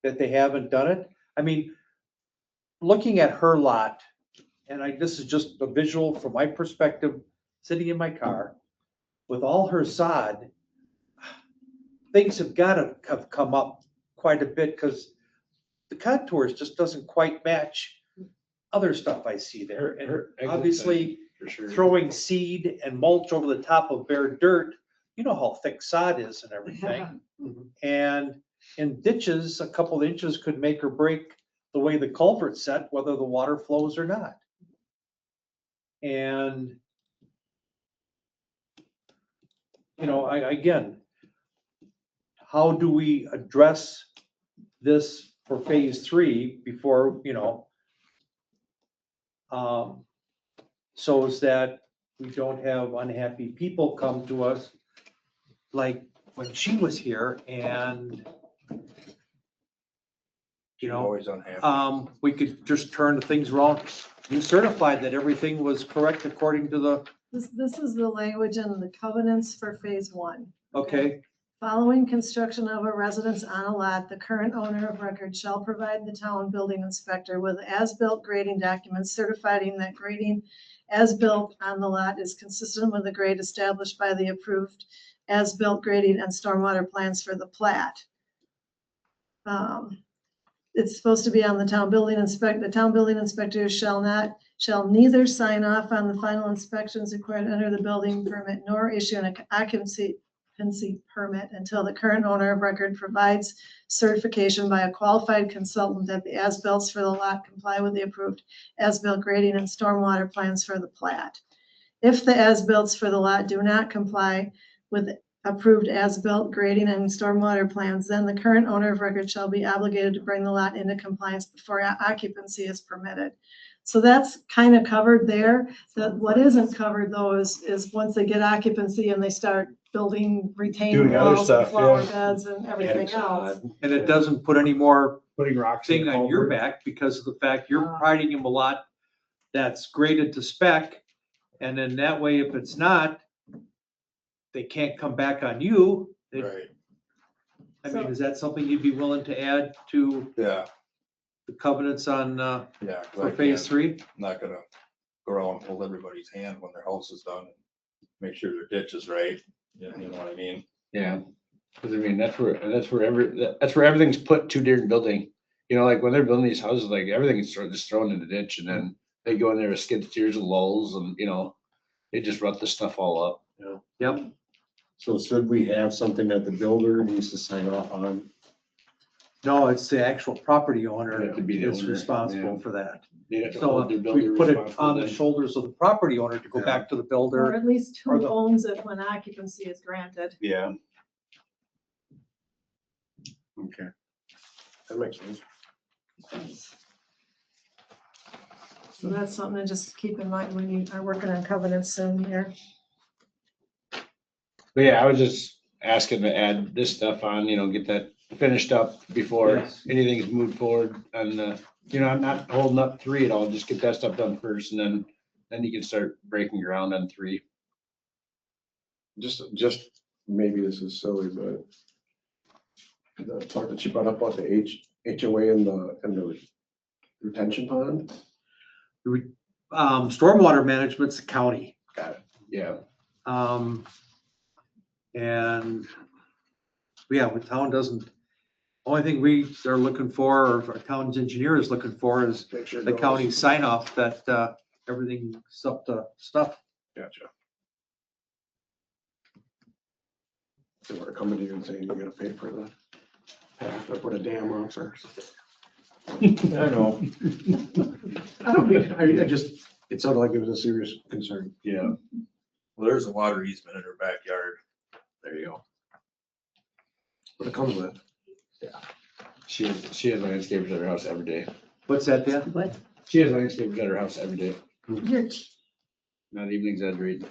that they haven't done it? I mean, looking at her lot, and this is just a visual from my perspective, sitting in my car, with all her sod, things have gotta have come up quite a bit, because the contours just doesn't quite match other stuff I see there. And obviously, for sure. throwing seed and mulch over the top of bare dirt, you know how thick sod is and everything. And in ditches, a couple of inches could make or break the way the culvert's set, whether the water flows or not. And, you know, again, how do we address this for phase three before, you know, so is that we don't have unhappy people come to us like when she was here, and you know, Always unhappy. we could just turn things around. You certified that everything was correct according to the, This is the language in the covenants for phase one. okay, Following construction of a residence on a lot, the current owner of record shall provide the town building inspector with as-built grading documents certifying that grading as built on the lot is consistent with the grade established by the approved as-built grading and stormwater plans for the plat. It's supposed to be on the town building inspector. The town building inspector shall neither sign off on the final inspections required under the building permit nor issue an occupancy permit until the current owner of record provides certification by a qualified consultant that the as-bills for the lot comply with the approved as-built grading and stormwater plans for the plat. If the as-bills for the lot do not comply with approved as-built grading and stormwater plans, then the current owner of record shall be obligated to bring the lot into compliance before occupancy is permitted. So that's kind of covered there. What isn't covered though is once they get occupancy and they start building retaining Doing other walls and stuff, flower yeah. beds and everything else. and it doesn't put any more Putting rocks in thing the on your culvert. back because of the fact you're providing him a lot that's graded to spec. And then that way, if it's not, they can't come back on you. Right, I mean, is that something you'd be willing to add to yeah, the covenants on, yeah. 'cause for I phase can't- three? I'm not gonna go around and hold everybody's hand when their house is done. Make sure their ditch is right, you know what I mean? Yeah, because I mean, that's where everything's put to during building. You know, like when they're building these houses, like everything's sort of just thrown in the ditch and then they go in there with skid steers and lulls and, you know, they just rut the stuff all up. Yep. So should we have something that the builder needs to sign off on? No, it's the actual property owner They have to be the that's owner, responsible yeah. for that. They have to So hold their we builder put it responsible on the then. shoulders of the property owner to go Yeah. back to the Or builder. at least Or who the- owns it when occupancy is granted. Yeah. Okay. That makes sense. So that's something to just keep in mind when you are working on covenants soon here. But yeah, I was just asking to add this stuff on, you know, get that finished up before Yes. anything's moved forward. And, you know, I'm not holding up three at all, just get that stuff done first and then you can start breaking ground on three. Just maybe this is silly, but the talk that you brought up about the HOA and the retention pond. Stormwater management's the county. Yeah. And yeah, the town doesn't, only thing we are looking for, or our town's engineer is looking for is Make sure it the goes. county sign off that, everything's up to stuff. Gotcha. So we're coming to you and saying you gotta pay for the, have to put a dam on first. I know. I don't think, I just, it sounded like it was a serious concern. Yeah. Well, there's a water easement in her backyard. There you go. What it comes with. She has landscapers at her house every day. What's that, Dan? What? She has landscapers at her house every day. You're Not even exaggerating.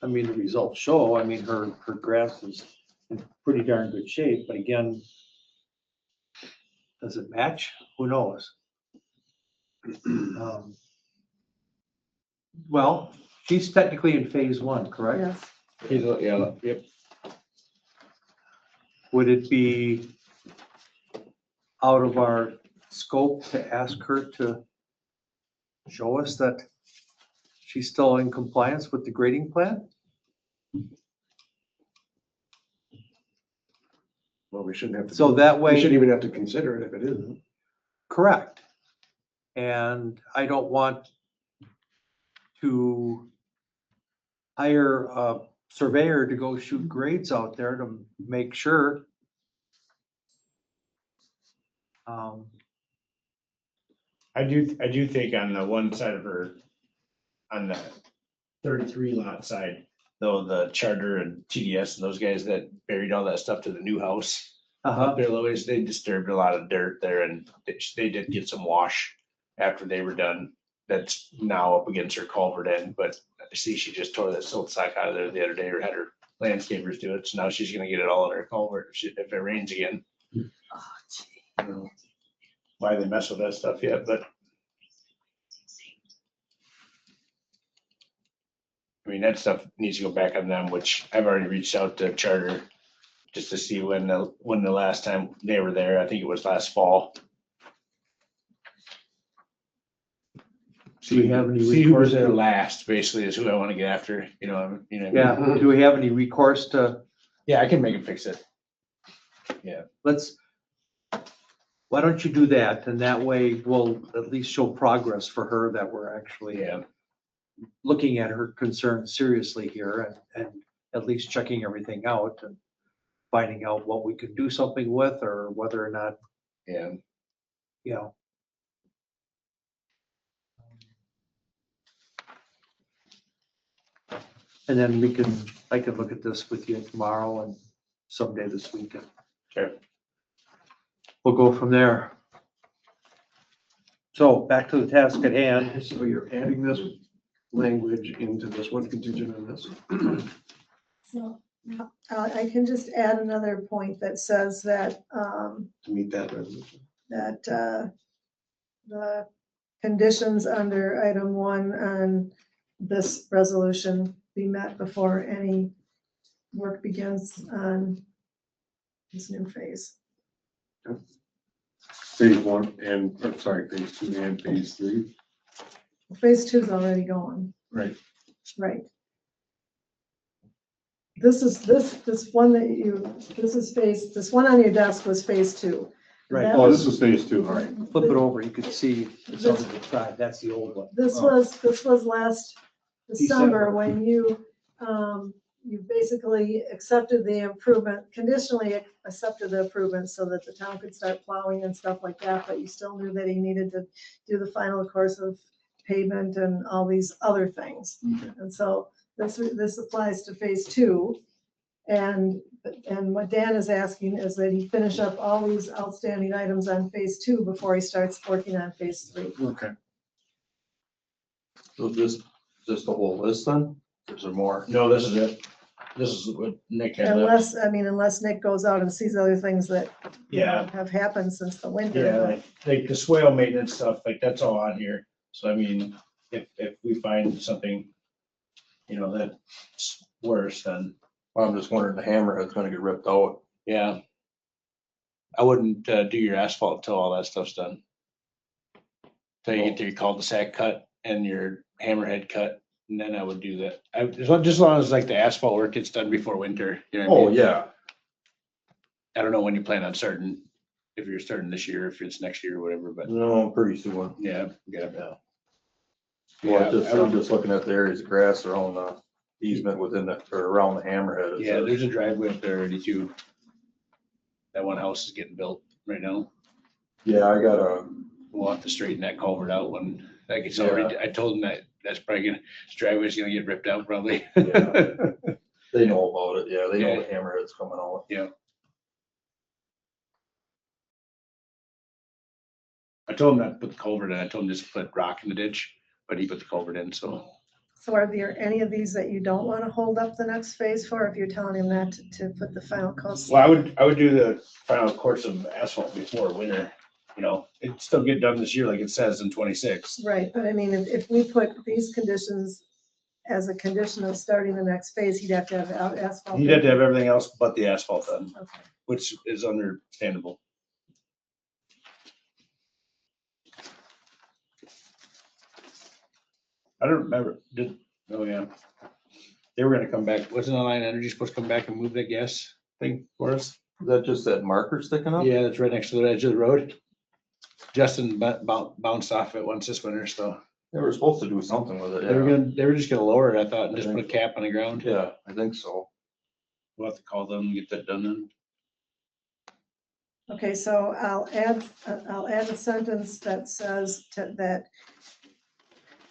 I mean, the results show, I mean, her grass is in pretty darn good shape, but again, does it match? Who knows? Well, she's technically in phase one, correct? Yes. Yeah, yep. Would it be out of our scope to ask her to show us that she's still in compliance with the grading plan? Well, we shouldn't have to. So that way. We shouldn't even have to consider it if it isn't. Correct. And I don't want to hire a surveyor to go shoot grades out there to make sure. I do think on the one side of her, on the 33 lot side, though, the Charter and TDS and those guys that buried all that stuff to the new house up there, Louis, they disturbed a lot of dirt there, and they did get some wash after they were done. That's now up against her culvert end, but I see she just tore that silt sock out of there the other day, or had her landscapers do it, so now she's gonna get it all in her culvert if it rains again. I don't know why they mess with that stuff yet, but I mean, that stuff needs to go back on them, which I've already reached out to Charter just to see when the last time they were there. I think it was last fall. Do we have any See who was recourse there to- last, basically, is who I want to get after, you know. Yeah, do we have any recourse to, Yeah, I can make him fix it. why don't you do that? And that way we'll at least show progress for her that we're actually Yeah. looking at her concerns seriously here and at least checking everything out and finding out what we could do something with or whether or not, Yeah. you know. And then I could look at this with you tomorrow and someday this weekend. Sure. We'll go from there. So back to the task at hand. So you're adding this language into this one contingent on this? So I can just add another point that says that, To meet that resolution. that the conditions under item 1 on this resolution be met before any work begins on this new phase. Phase one and, I'm sorry, phase two and phase three. Phase 2 is already going. Right. Right. This is, this one that this one on your desk was phase 2. Right. That Oh, was- this is phase two, all right. Flip it over, you can see it's on the side, that's the old one. This was last December. December when you basically accepted the improvement, conditionally accepted the improvement so that the town could start plowing and stuff like that, but you still knew that he needed to do the final course of pavement and all these other things. And so this applies to phase 2. And what Dan is asking is that he finish up all these outstanding items on phase 2 before he starts working on phase 3. Okay. So just the whole list then? Or is there more? No, this is it. This is what Nick had left. Unless Nick goes out and sees other things that you know, Yeah. have happened since the winter. Yeah, like the swale maintenance stuff, like that's all on here. So I mean, if we find something, you know, that's worse, then Well, I'm just wondering, the hammerhead's gonna get ripped out. yeah. I wouldn't do your asphalt until all that stuff's done. Till you get your cul-de-sac cut and your hammerhead cut, And then I would do that. Just as long as like the asphalt work gets done before winter, you know what I Oh, mean? yeah. I don't know when you plan on starting, if you're starting this year, if it's next year or whatever, but No, pretty soon. yeah. Yeah. Yeah, Well, just, I would- I'm just looking at the areas of grass around the easement within the, or around the hammerhead. it Yeah, says. there's a driveway up there already too. That one house is getting built right now. Yeah, I got a, We'll have to straighten that culvert out when that gets Yeah. already, I told him that that's probably gonna, this driveway's gonna get ripped out probably. Yeah. they know about it. Yeah, they know Yeah. the hammerhead's coming out. I told him not to put the culvert in. I told him just to put rock in the ditch, but he put the culvert in, so. So are there any of these that you don't want to hold up the next phase for, if you're telling him that to put the final cost? Well, I would do the final course of asphalt before winter, you know, it'd still get done this year like it says in 26. Right, but I mean, if we put these conditions as a condition of starting the next phase, he'd have to have asphalt. You'd have to have everything else but the asphalt done, Okay. which is understandable. I don't remember, oh yeah. They were gonna come back, wasn't Alliant Energy supposed to come back and move that gas thing for us? Is that just that marker sticking up? Yeah, that's right next to the edge of the road. Justin bounced off it once this winter, so They were supposed to do something with it. they were just gonna lower it, I thought, and just put a cap on the ground. Yeah, I think so. We'll have to call them and get that done then. Okay, so I'll add a sentence that says that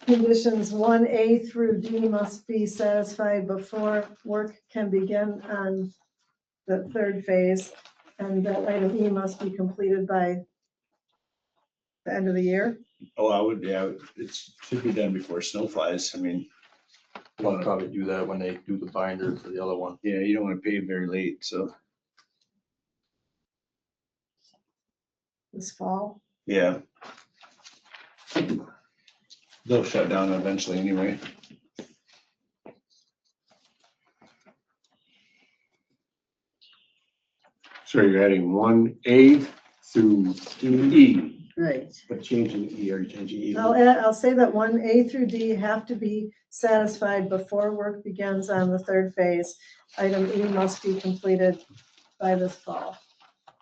conditions 1A through D must be satisfied before work can begin on the third phase, and that item E must be completed by the end of the year. Oh, I would, yeah, it should be done before snow flies. I mean, They'll probably do that when they do the binder for the other one. yeah, you don't want to pay very late, so, This fall. yeah. They'll shut down eventually anyway. So you're adding 1A through E, Right. but changing E, are you changing E? I'll say that 1A through D have to be satisfied before work begins on the third phase. Item E must be completed by this fall.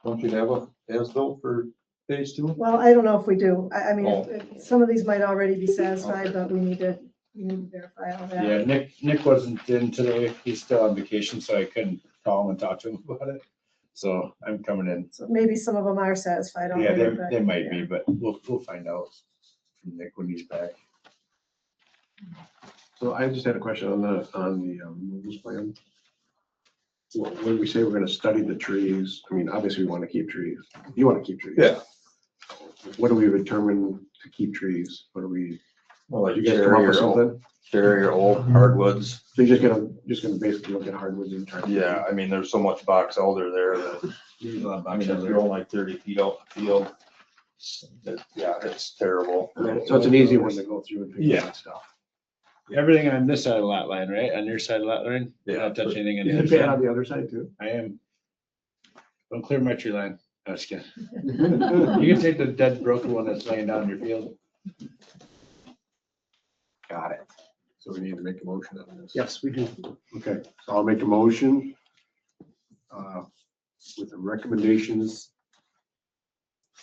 Don't you have a as-built for phase two? Well, I don't know if we do. I mean, Oh. some of these might already be satisfied, but we need to verify all that. Yeah, Nick wasn't in today. He's still on vacation, so I couldn't call him and talk to him about it. So I'm coming in. So maybe some of them are satisfied Yeah, already. but- they might be, but we'll find out from Nick when he's back. So I just had a question on the removals plan. When we say we're gonna study the trees, I mean, obviously we want to keep trees. You want to keep trees. Yeah. What do we determine to keep trees? What do we, Well, like you guys come up with something? Cherry or old hardwoods. So you're just gonna basically look at hardwoods and try. Yeah, I mean, there's so much box elder there that, There's a lot of I mean, box it's elder. growing like 30 feet out in the field. Yeah, it's terrible. So it's an easy one to go through and pick Yeah. that stuff. Everything on this side of the lot line, right? On your side of the lot line? Yeah. Don't touch anything on You the can other pay it side. on the other side too. I am. Don't clear my tree line. No, just kidding. You can take the dead broken one that's laying down in your field. Got it. So we need to make a motion on this. Yes, we do. Okay, so I'll make a motion with the recommendations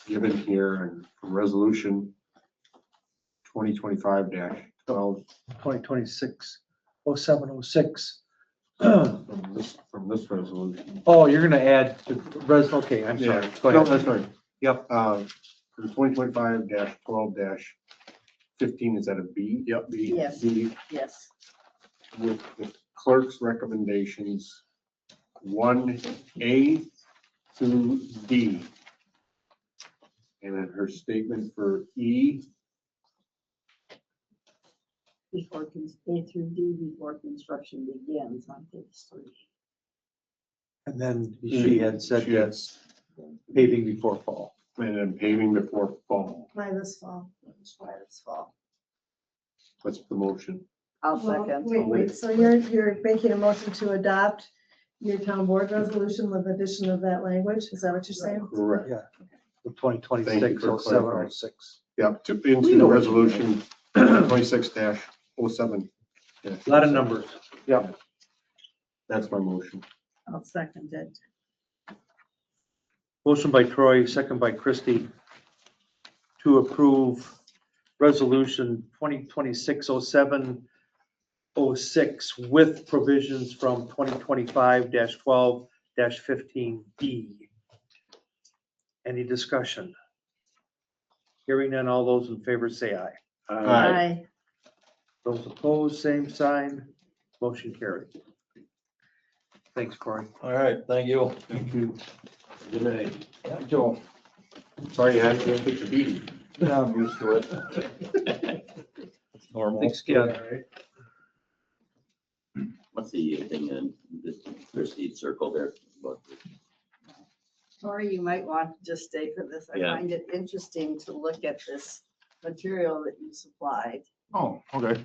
given here and from resolution 2025-12 2026-0706. from this resolution. Oh, you're gonna add to okay, I'm sorry. Go No, ahead. that's fine. Yep, from 2025-12-15, is that a B? Yep. B. Yes. B, Yes. with the clerk's recommendations, 1A through D. And then her statement for E, Before, A through D, before construction begins on phase 3. And then she had said yes, paving before fall. and then paving before fall. By this fall. By this fall. What's the motion? I'll Well, second. wait, so you're making a motion to adopt your town board resolution with addition of that language? Is that what you're saying? Correct. Yeah. Thank you for 2026-0706. Yep, into the resolution 26-0706. A lot of numbers. That's my motion. I'll second it. Motion by Troy, second by Christie to approve resolution 2026-07-06 with provisions from 2025-12-15B. Any discussion? Hearing none, all those in favor say aye. Aye. Those opposed, same sign. Motion carried. Thanks, Corey. All right, thank you. Thank you. Good night. Joe. Sorry you had to take the beating. Yeah, I'm used to it. It's normal. Thanks, Ken. What's the thing in this Christie circle there? About the- Or you might want to just stay for this. I Yeah. find it interesting to look at this material that you supplied. Oh, okay.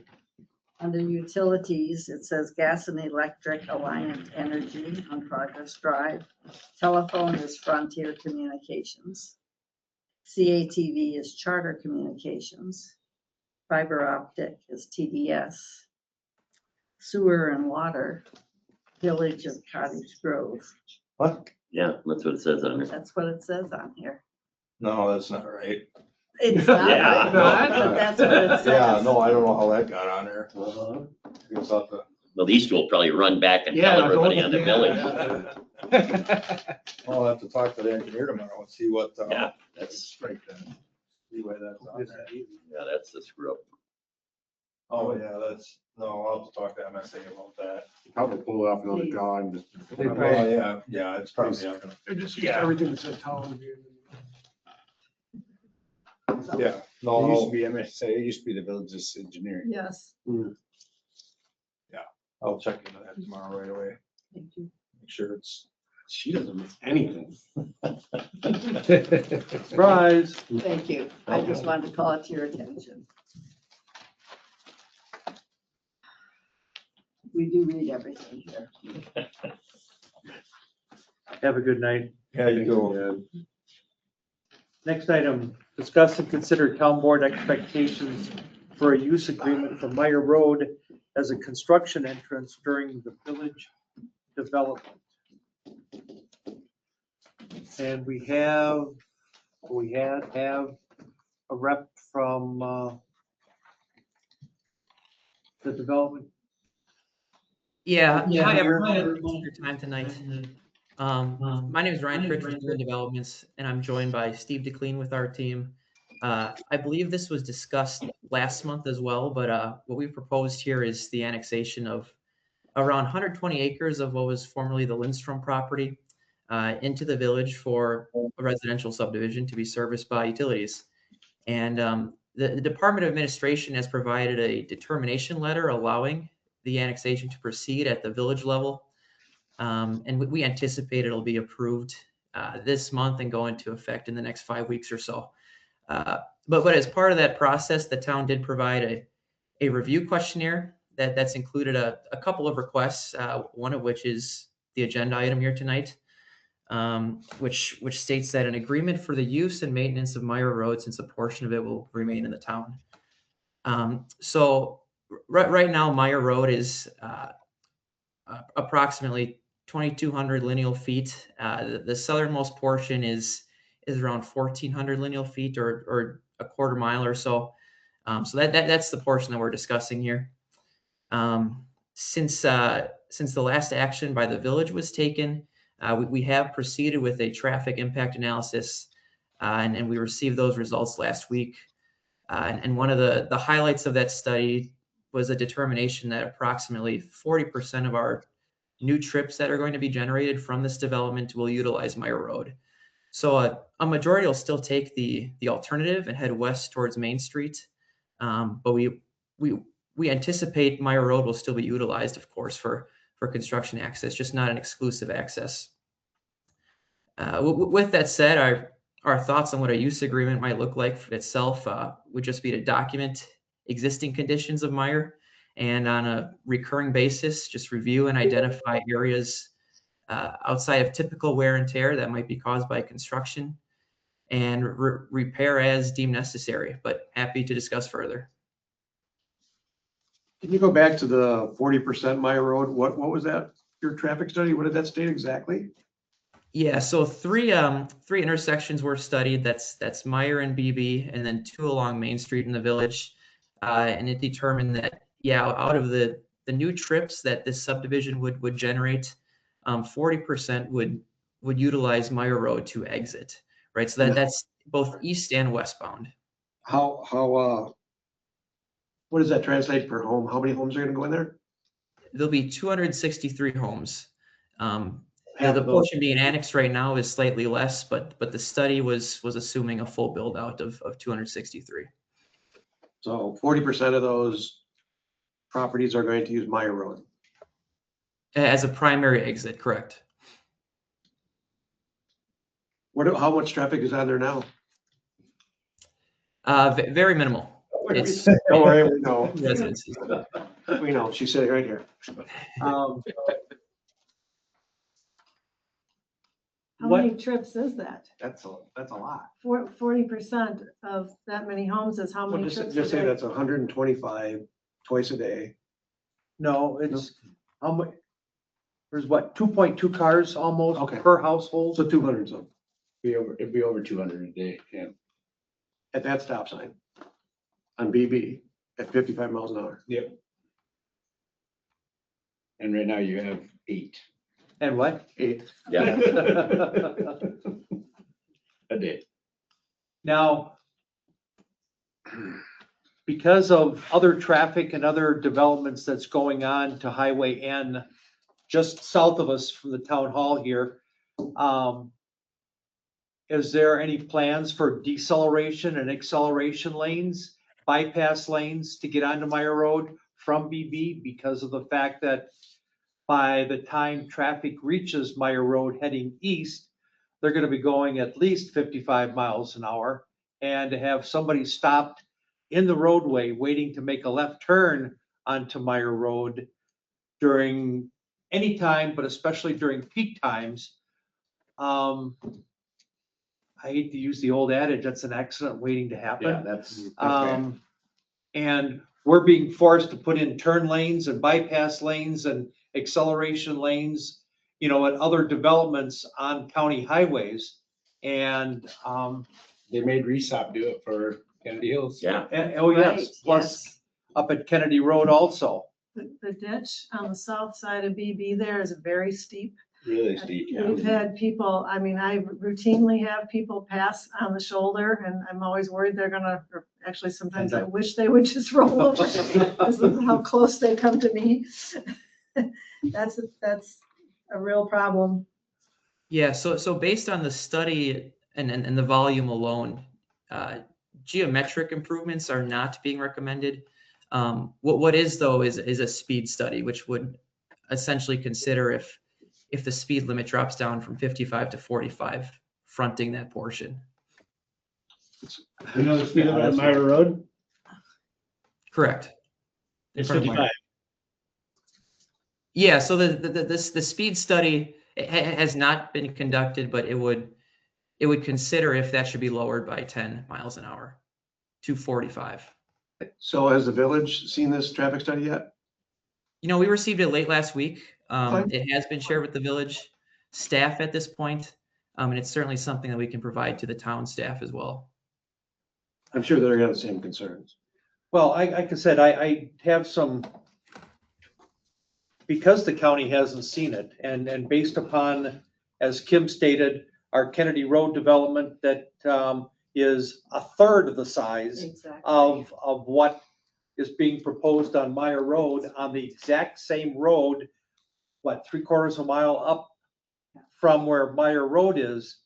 Under utilities, it says gas and electric, Alliant Energy on Progress Drive. Telephone is Frontier Communications. CATV is Charter Communications. Fiber optic is TDS. Sewer and water, Village of Cottage Grove. What? Yeah, that's what it says on it. That's what it says on here. No, that's not right. It's not, Yeah. but that's what it says. Yeah, no, I don't know how that got on there. Uh-huh. I thought the- Well, these two will probably run back and Yeah, tell I everybody don't- on the yeah. village. I'll have to talk to the engineer tomorrow and see what. Yeah, that's, Right then. See why that's on there. yeah, that's the screw up. Oh, yeah, no, I'll have to talk to MSA about that. Probably pull it off another drawing. Just. Oh, yeah, it's probably, Yeah. Everything that's in town. yeah. It used to No, be MSA, it used to be the village's engineering. Yes. I'll check into that tomorrow right away. Thank you. Make sure it's. She doesn't miss anything. Surprise. Thank you. I just wanted to call it to your attention. We do read everything here. Have a good night. Yeah, you go. Next item, discuss and consider town board expectations for a use agreement for Meyer Road as a construction entrance during the village development. And we have a rep from the development. Yeah, Yeah. hi everyone, thanks for your time tonight. My name is Ryan Fritz with Human Developments, and I'm joined by Steve DeClean with our team. I believe this was discussed last month as well, but what we proposed here is the annexation of around 120 acres of what was formerly the Lindstrom property into the village for a residential subdivision to be serviced by utilities. And the Department of Administration has provided a determination letter allowing the annexation to proceed at the village level. And we anticipate it'll be approved this month and go into effect in the next 5 weeks or so. But as part of that process, the town did provide a review questionnaire that's included a couple of requests, one of which is the agenda item here tonight, which states that an agreement for the use and maintenance of Meyer Road, since a portion of it will remain in the town. So right now, Meyer Road is approximately 2,200 lineal feet. The southernmost portion is around 1,400 lineal feet, or a quarter mile or so. So that's the portion that we're discussing here. Since the last action by the village was taken, we have proceeded with a traffic impact analysis, and we received those results last week. And one of the highlights of that study was a determination that approximately 40% of our new trips that are going to be generated from this development will utilize Meyer Road. So a majority will still take the alternative and head west towards Main Street. But we anticipate Meyer Road will still be utilized, of course, for construction access, just not an exclusive access. With that said, our thoughts on what a use agreement might look like for itself would just be to document existing conditions of Meyer, and on a recurring basis, just review and identify areas outside of typical wear and tear that might be caused by construction, and repair as deemed necessary, but happy to discuss further. Can you go back to the 40% Meyer Road? What was that? Your traffic study? What did that state exactly? Yeah, so three intersections were studied. That's Meyer and BB, and then 2 along Main Street in the village. And it determined that, yeah, out of the new trips that this subdivision would generate, 40% would utilize Meyer Road to exit, right? So that's both east and westbound. What does that translate per home? How many homes are gonna go in there? There'll be 263 homes. Half The of those- portion being annexed right now is slightly less, but the study was assuming a full build out of 263. So 40% of those properties are going to use Meyer Road. As a primary exit, correct? How much traffic is on there now? Very minimal. It's Don't worry, we know. residences. We know, she's sitting right here. Um, How What- many trips is that? That's a lot. 40% of that many homes is how Well, many just trips? just a say day? that's 125 twice a day. No, it's, how much, there's what, 2.2 cars almost Okay. per household? So 200 some It'd be over 200 a day, yeah. at that stop sign on BB at 55 miles an hour. Yep. And right now you have 8 And what? 8. a day. Now, because of other traffic and other developments that's going on to Highway N, just south of us from the town hall here, is there any plans for deceleration and acceleration lanes, bypass lanes to get onto Meyer Road from BB because of the fact that by the time traffic reaches Meyer Road heading east, they're gonna be going at least 55 miles an hour. And to have somebody stopped in the roadway waiting to make a left turn onto Meyer Road during any time, but especially during peak times. I hate to use the old adage, that's an accident waiting to happen. That's. And we're being forced to put in turn lanes and bypass lanes and acceleration lanes, you know, at other developments on county highways. And, They made Resop do it for Kennedy Hills. Yeah. oh Right, yes, plus yes. up at Kennedy Road also. The ditch on the south side of BB there is very steep. Really steep, yeah. We've had people, I mean, I routinely have people pass on the shoulder and I'm always worried they're gonna, or actually sometimes I wish they would just roll over because of how close they come to me. That's a real problem. Yeah, so based on the study and the volume alone, geometric improvements are not being recommended. What is though is a speed study, which would essentially consider if the speed limit drops down from 55 to 45, fronting that portion. You know the speed limit on Meyer Road? Correct. It's 55. Yeah, so the speed study has not been conducted, but it would consider if that should be lowered by 10 miles an hour to 45. So has the village seen this traffic study yet? You know, we received it late last week. Fine. It has been shared with the village staff at this point, and it's certainly something that we can provide to the town staff as well. I'm sure they're gonna have the same concerns. Well, like I said, I have some, because the county hasn't seen it, and based upon, as Kim stated, our Kennedy Road development that is a third of the size Exactly. of what is being proposed on Meyer Road, on the exact same road, what, 3/4 of a mile up from where Meyer Road is.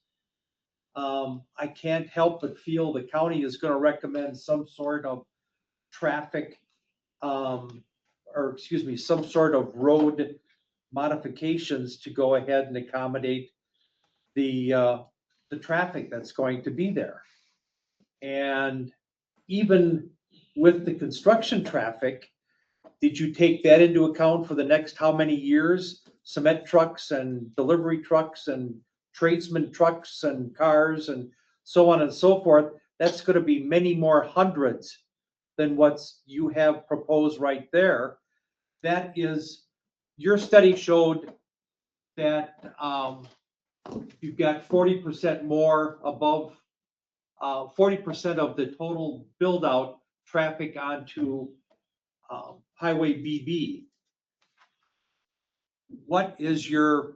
I can't help but feel the county is gonna recommend some sort of traffic, or excuse me, some sort of road modifications to go ahead and accommodate the traffic that's going to be there. And even with the construction traffic, did you take that into account for the next how many years? Cement trucks and delivery trucks and tradesman trucks and cars and so on and so forth. That's gonna be many more hundreds than what's you have proposed right there. That is, your study showed that you've got 40% more above, 40% of the total build out traffic onto Highway BB. What is your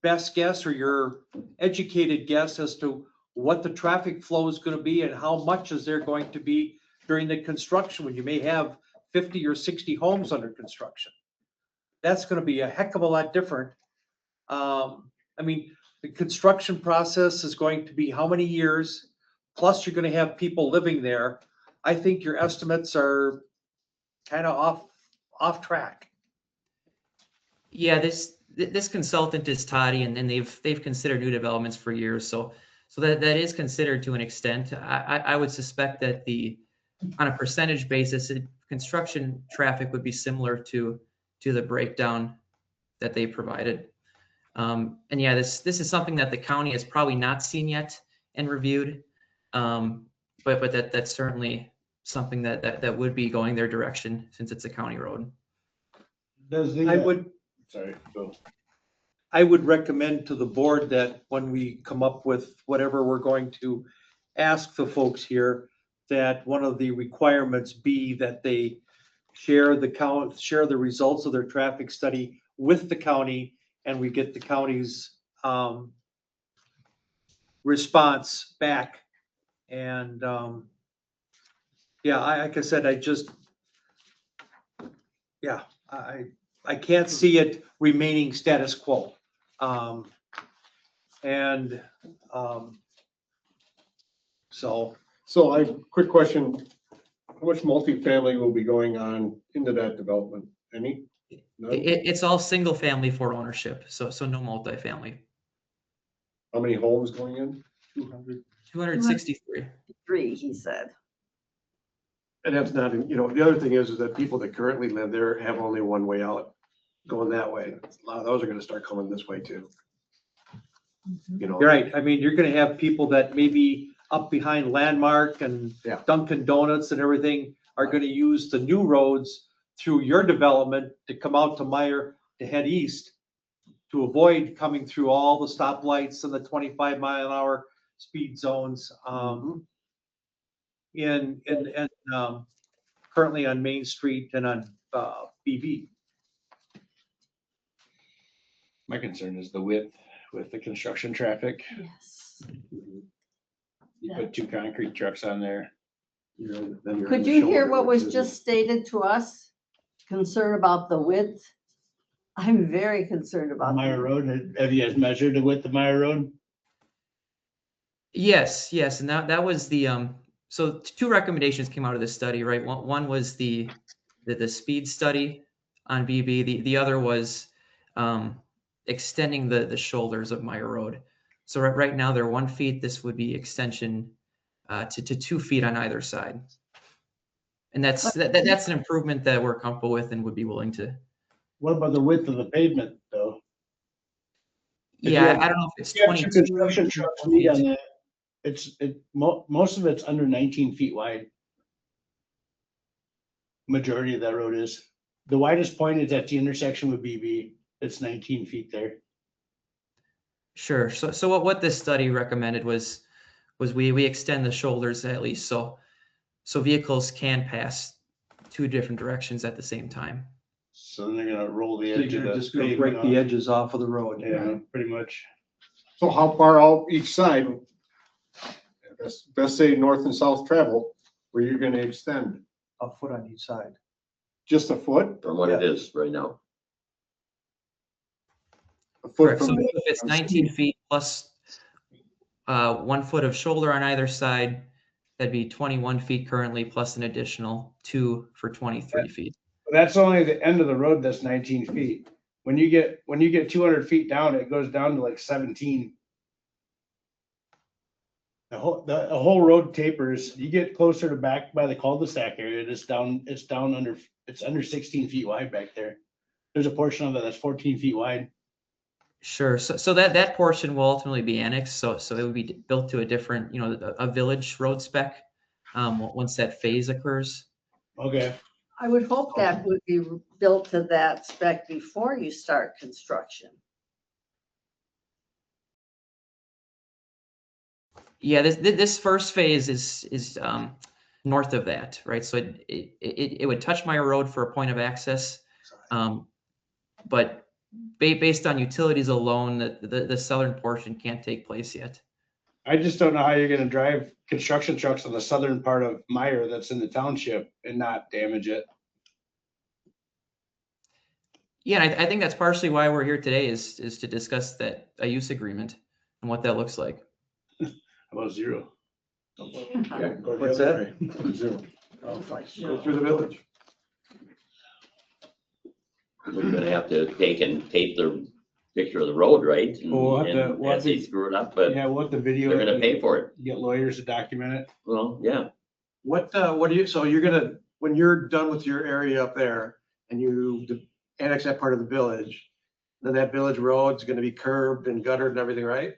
best guess or your educated guess as to what the traffic flow is going to be and how much is there going to be during the construction when you may have 50 or 60 homes under construction? That's going to be a heck of a lot different. I mean, the construction process is going to be how many years? Plus you're going to have people living there. I think your estimates are kind of off track. Yeah, this consultant is Toddy, and they've considered new developments for years. So that is considered to an extent. I would suspect that on a percentage basis, construction traffic would be similar to the breakdown that they provided. And yeah, this is something that the county has probably not seen yet and reviewed. But that's certainly something that would be going their direction since it's a county road. I would recommend to the board that when we come up with whatever we're going to ask the folks here, that one of the requirements be that they share the results of their traffic study with the county, and we get the county's response back. And yeah, like I said, I can't see it remaining status quo. So I, quick question, how much multifamily will be going on into that development? Any? None? It's all single family for ownership, so no multifamily. How many homes going in? 263. Three, he said. And that's not, the other thing is that people that currently live there have only one way out, going that way. A lot of those are gonna start coming this way too. You're right. I mean, you're gonna have people that maybe up behind Landmark and Dunkin' Donuts and everything are gonna use the new roads through your development to come out to Meyer to head east, to avoid coming through all the stoplights and the 25-mile-an-hour speed zones. Currently on Main Street and on BB. My concern is the width with the construction traffic. Yes. You put two concrete trucks on there. Could you hear what was just stated to us? Concern about the width? I'm very concerned about. Meyer Road, have you guys measured the width of Meyer Road? Yes, and that was the so two recommendations came out of this study, right? One was the speed study on BB. The other was extending the shoulders of Meyer Road. So right now they're 1 feet. This would be extension to 2 feet on either side. And that's an improvement that we're comfortable with and would be willing to. What about the width of the pavement though? Yeah, I don't know if it's 22. Construction trucks lead on that. Most of it's under 19 feet wide. Majority of that road is. The widest point is at the intersection with BB. It's 19 feet there. Sure. So what this study recommended was we extend the shoulders at least so vehicles can pass two different directions at the same time. So then they're gonna roll the So edge of you're the just gonna pavement break the off. edges off of the road. Yeah, pretty much. So how far out each side? Let's say north and south travel, where you're gonna extend? A foot on each side. Just a foot? From what it is right now. A foot Correct. So from. if it's 19 feet plus 1 foot of shoulder on either side, that'd be 21 feet currently plus an additional 2 for 23 feet. That's only the end of the road. That's 19 feet. When you get 200 feet down, it goes down to like 17. The whole road tapers. You get closer to back by the cul-de-sac area, it's under 16 feet wide back there. There's a portion of it that's 14 feet wide. Sure. So that portion will ultimately be annexed. So it would be built to a different, a village road spec. once that phase occurs. Okay. I would hope that would be built to that spec before you start construction. Yeah, this first phase is north of that, right? So it would touch my road for a point of access. But based on utilities alone, the southern portion can't take place yet. I just don't know how you're gonna drive construction trucks on the southern part of Meyer that's in the township and not damage it. Yeah, and I think that's partially why we're here today is to discuss a use agreement and what that looks like. How about zero? Yeah, go the What's other that? way. Zero. Oh, fine. Go through the village. We're gonna have to take and tape the picture of the road, right? And- We'll have to- and we'll have as they to- screw it up, but Yeah, we'll have the video. they're gonna pay for it. Get lawyers to document it. Well, yeah. What do you, so you're gonna, when you're done with your area up there and you annex that part of the village, then that village road's gonna be curbed and guttered and everything, right?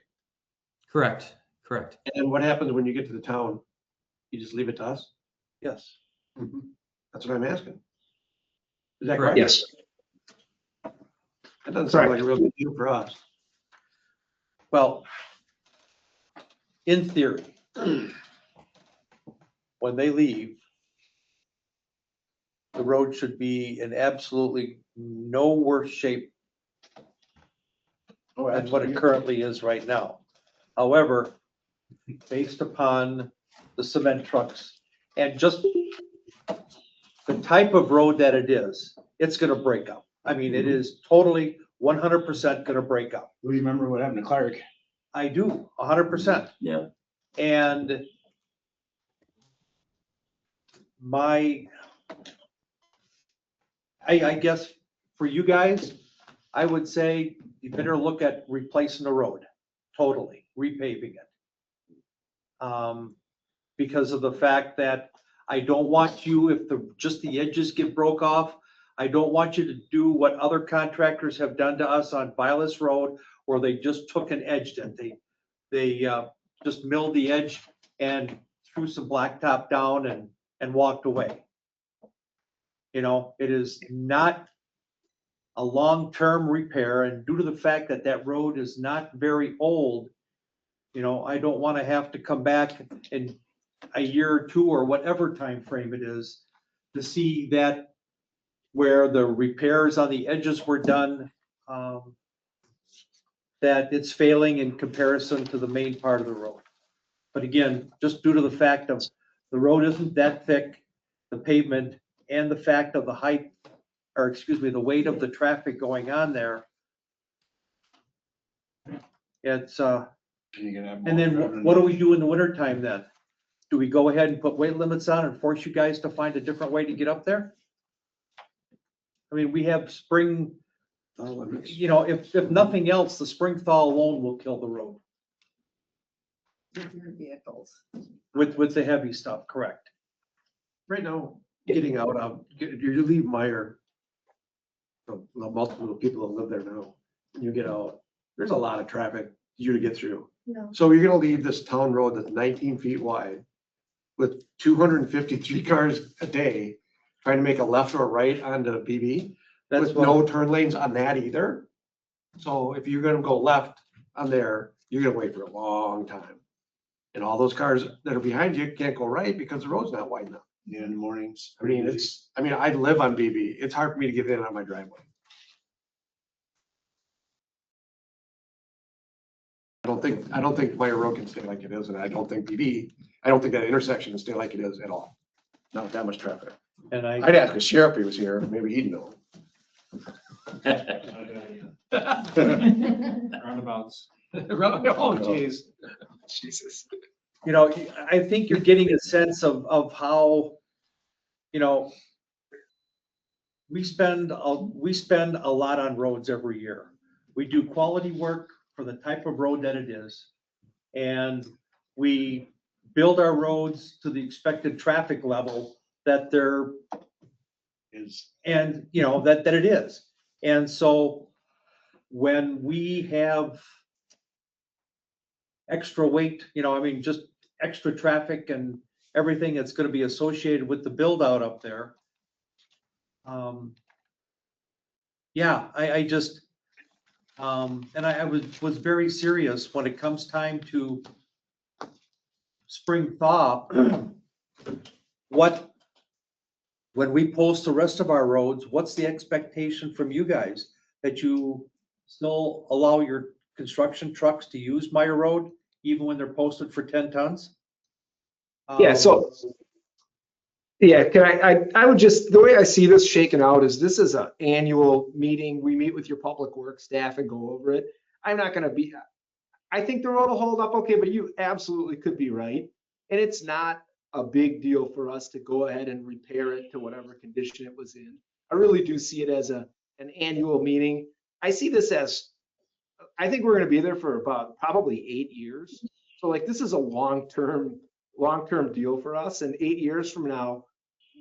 Correct. And then what happens when you get to the town? You just leave it to us? Yes. That's what I'm asking. Is that Correct. correct? Yes. That doesn't sound like a real big deal for us. Well, in theory, when they leave, the road should be in absolutely no worse shape Oh, than what it currently is right now. However, based upon the cement trucks and just the type of road that it is, it's gonna break up. I mean, it is totally 100% gonna break up. We remember what happened to Clark. I do, 100%. Yeah. And I guess for you guys, I would say you better look at replacing the road, totally, repaving it. Because of the fact that I don't want you, if just the edges get broke off, I don't want you to do what other contractors have done to us on Vilas Road, where they just took and edged it. They just milled the edge and threw some blacktop down and walked away. You know, it is not a long-term repair, and due to the fact that that road is not very old, you know, I don't want to have to come back in a year or two or whatever time frame it is to see that where the repairs on the edges were done, that it's failing in comparison to the main part of the road. But again, just due to the fact of the road isn't that thick, the pavement, and the fact of the height, or excuse me, the weight of the traffic going on there, it's, and then what do we do in the wintertime then? Do we go ahead and put weight limits on and force you guys to find a different way to get up there? I mean, we have spring, you know, if nothing else, the spring thaw alone will kill the road Your vehicles. with the heavy stuff, correct? Right now, getting out of, you leave Meyer, the multiple people that live there now, and you get out, there's a lot of traffic you to get through. No. So you're gonna leave this town road that's 19 feet wide with 253 cars a day trying to make a left or right onto BB That's with what, no turn lanes on that either. So if you're gonna go left on there, you're gonna wait for a long time. And all those cars that are behind you can't go right because the road's not wide enough. Yeah, in the mornings. I mean, I live on BB. It's hard for me to get in on my driveway. I don't think my road can stay like it is, and I don't think that intersection can stay like it is at all. Not with that much traffic. and I'd ask the sheriff if he was here, maybe he'd know. Roundabouts. Oh, geez. Jesus. you know, I think you're getting a sense of how, you know, we spend a lot on roads every year. We do quality work for the type of road that it is. And we build our roads to the expected traffic level that there is, and, you know, that it is. And so when we have extra weight, you know, I mean, just extra traffic and everything that's gonna be associated with the build out up there. Yeah, I just, and I was very serious when it comes time to spring thaw. When we post the rest of our roads, what's the expectation from you guys? That you still allow your construction trucks to use Meyer Road even when they're posted for 10 tons? Yeah, so, yeah, I would just, the way I see this shaken out is this is an annual meeting. We meet with your public works staff and go over it. I'm not gonna be, I think the road will hold up okay, but you absolutely could be right. And it's not a big deal for us to go ahead and repair it to whatever condition it was in. I really do see it as an annual meeting. I see this as, I think we're gonna be there for about probably 8 years. So like, this is a long-term deal for us. And 8 years from now,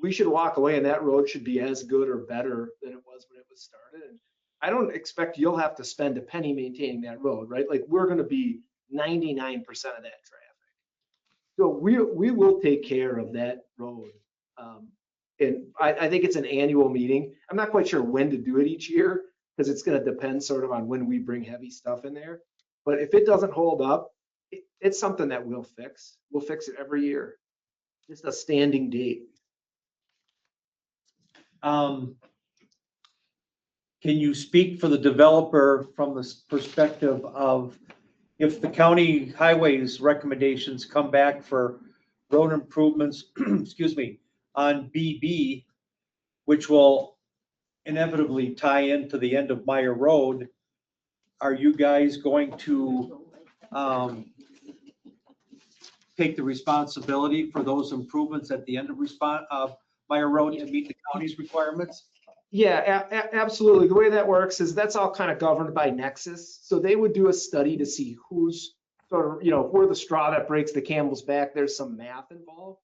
we should walk away and that road should be as good or better than it was when it was started. And I don't expect you'll have to spend a penny maintaining that road, right? Like, we're gonna be 99% of that traffic. So we will take care of that road. And I think it's an annual meeting. I'm not quite sure when to do it each year, because it's gonna depend sort of on when we bring heavy stuff in there. But if it doesn't hold up, it's something that we'll fix. We'll fix it every year. Just a standing date. Can you speak for the developer from the perspective of if the county highways recommendations come back for road improvements, excuse me, on BB, which will inevitably tie into the end of Meyer Road, are you guys going to take the responsibility for those improvements at the end of Meyer Road to meet the county's requirements? Yeah, absolutely. The way that works is that's all kind of governed by Nexus. So they would do a study to see who's sort of, if we're the straw that breaks the camel's back, there's some math involved.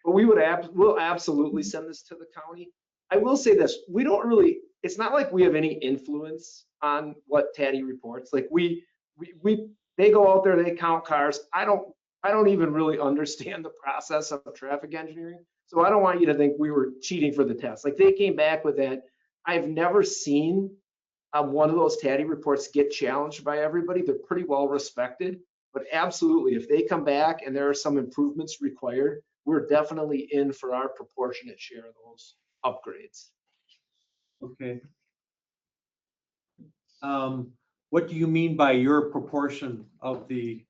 But we'll absolutely send this to the county. I will say this, we don't really, it's not like we have any influence on what TADI reports. Like they go out there, they count cars. I don't even really understand the process of traffic engineering. So I don't want you to think we were cheating for the test. Like, they came back with that. I've never seen one of those TADI reports get challenged by everybody. They're pretty well respected, but absolutely, if they come back and there are some improvements required, we're definitely in for our proportionate share of those upgrades. Okay. What do you mean by your proportion of the?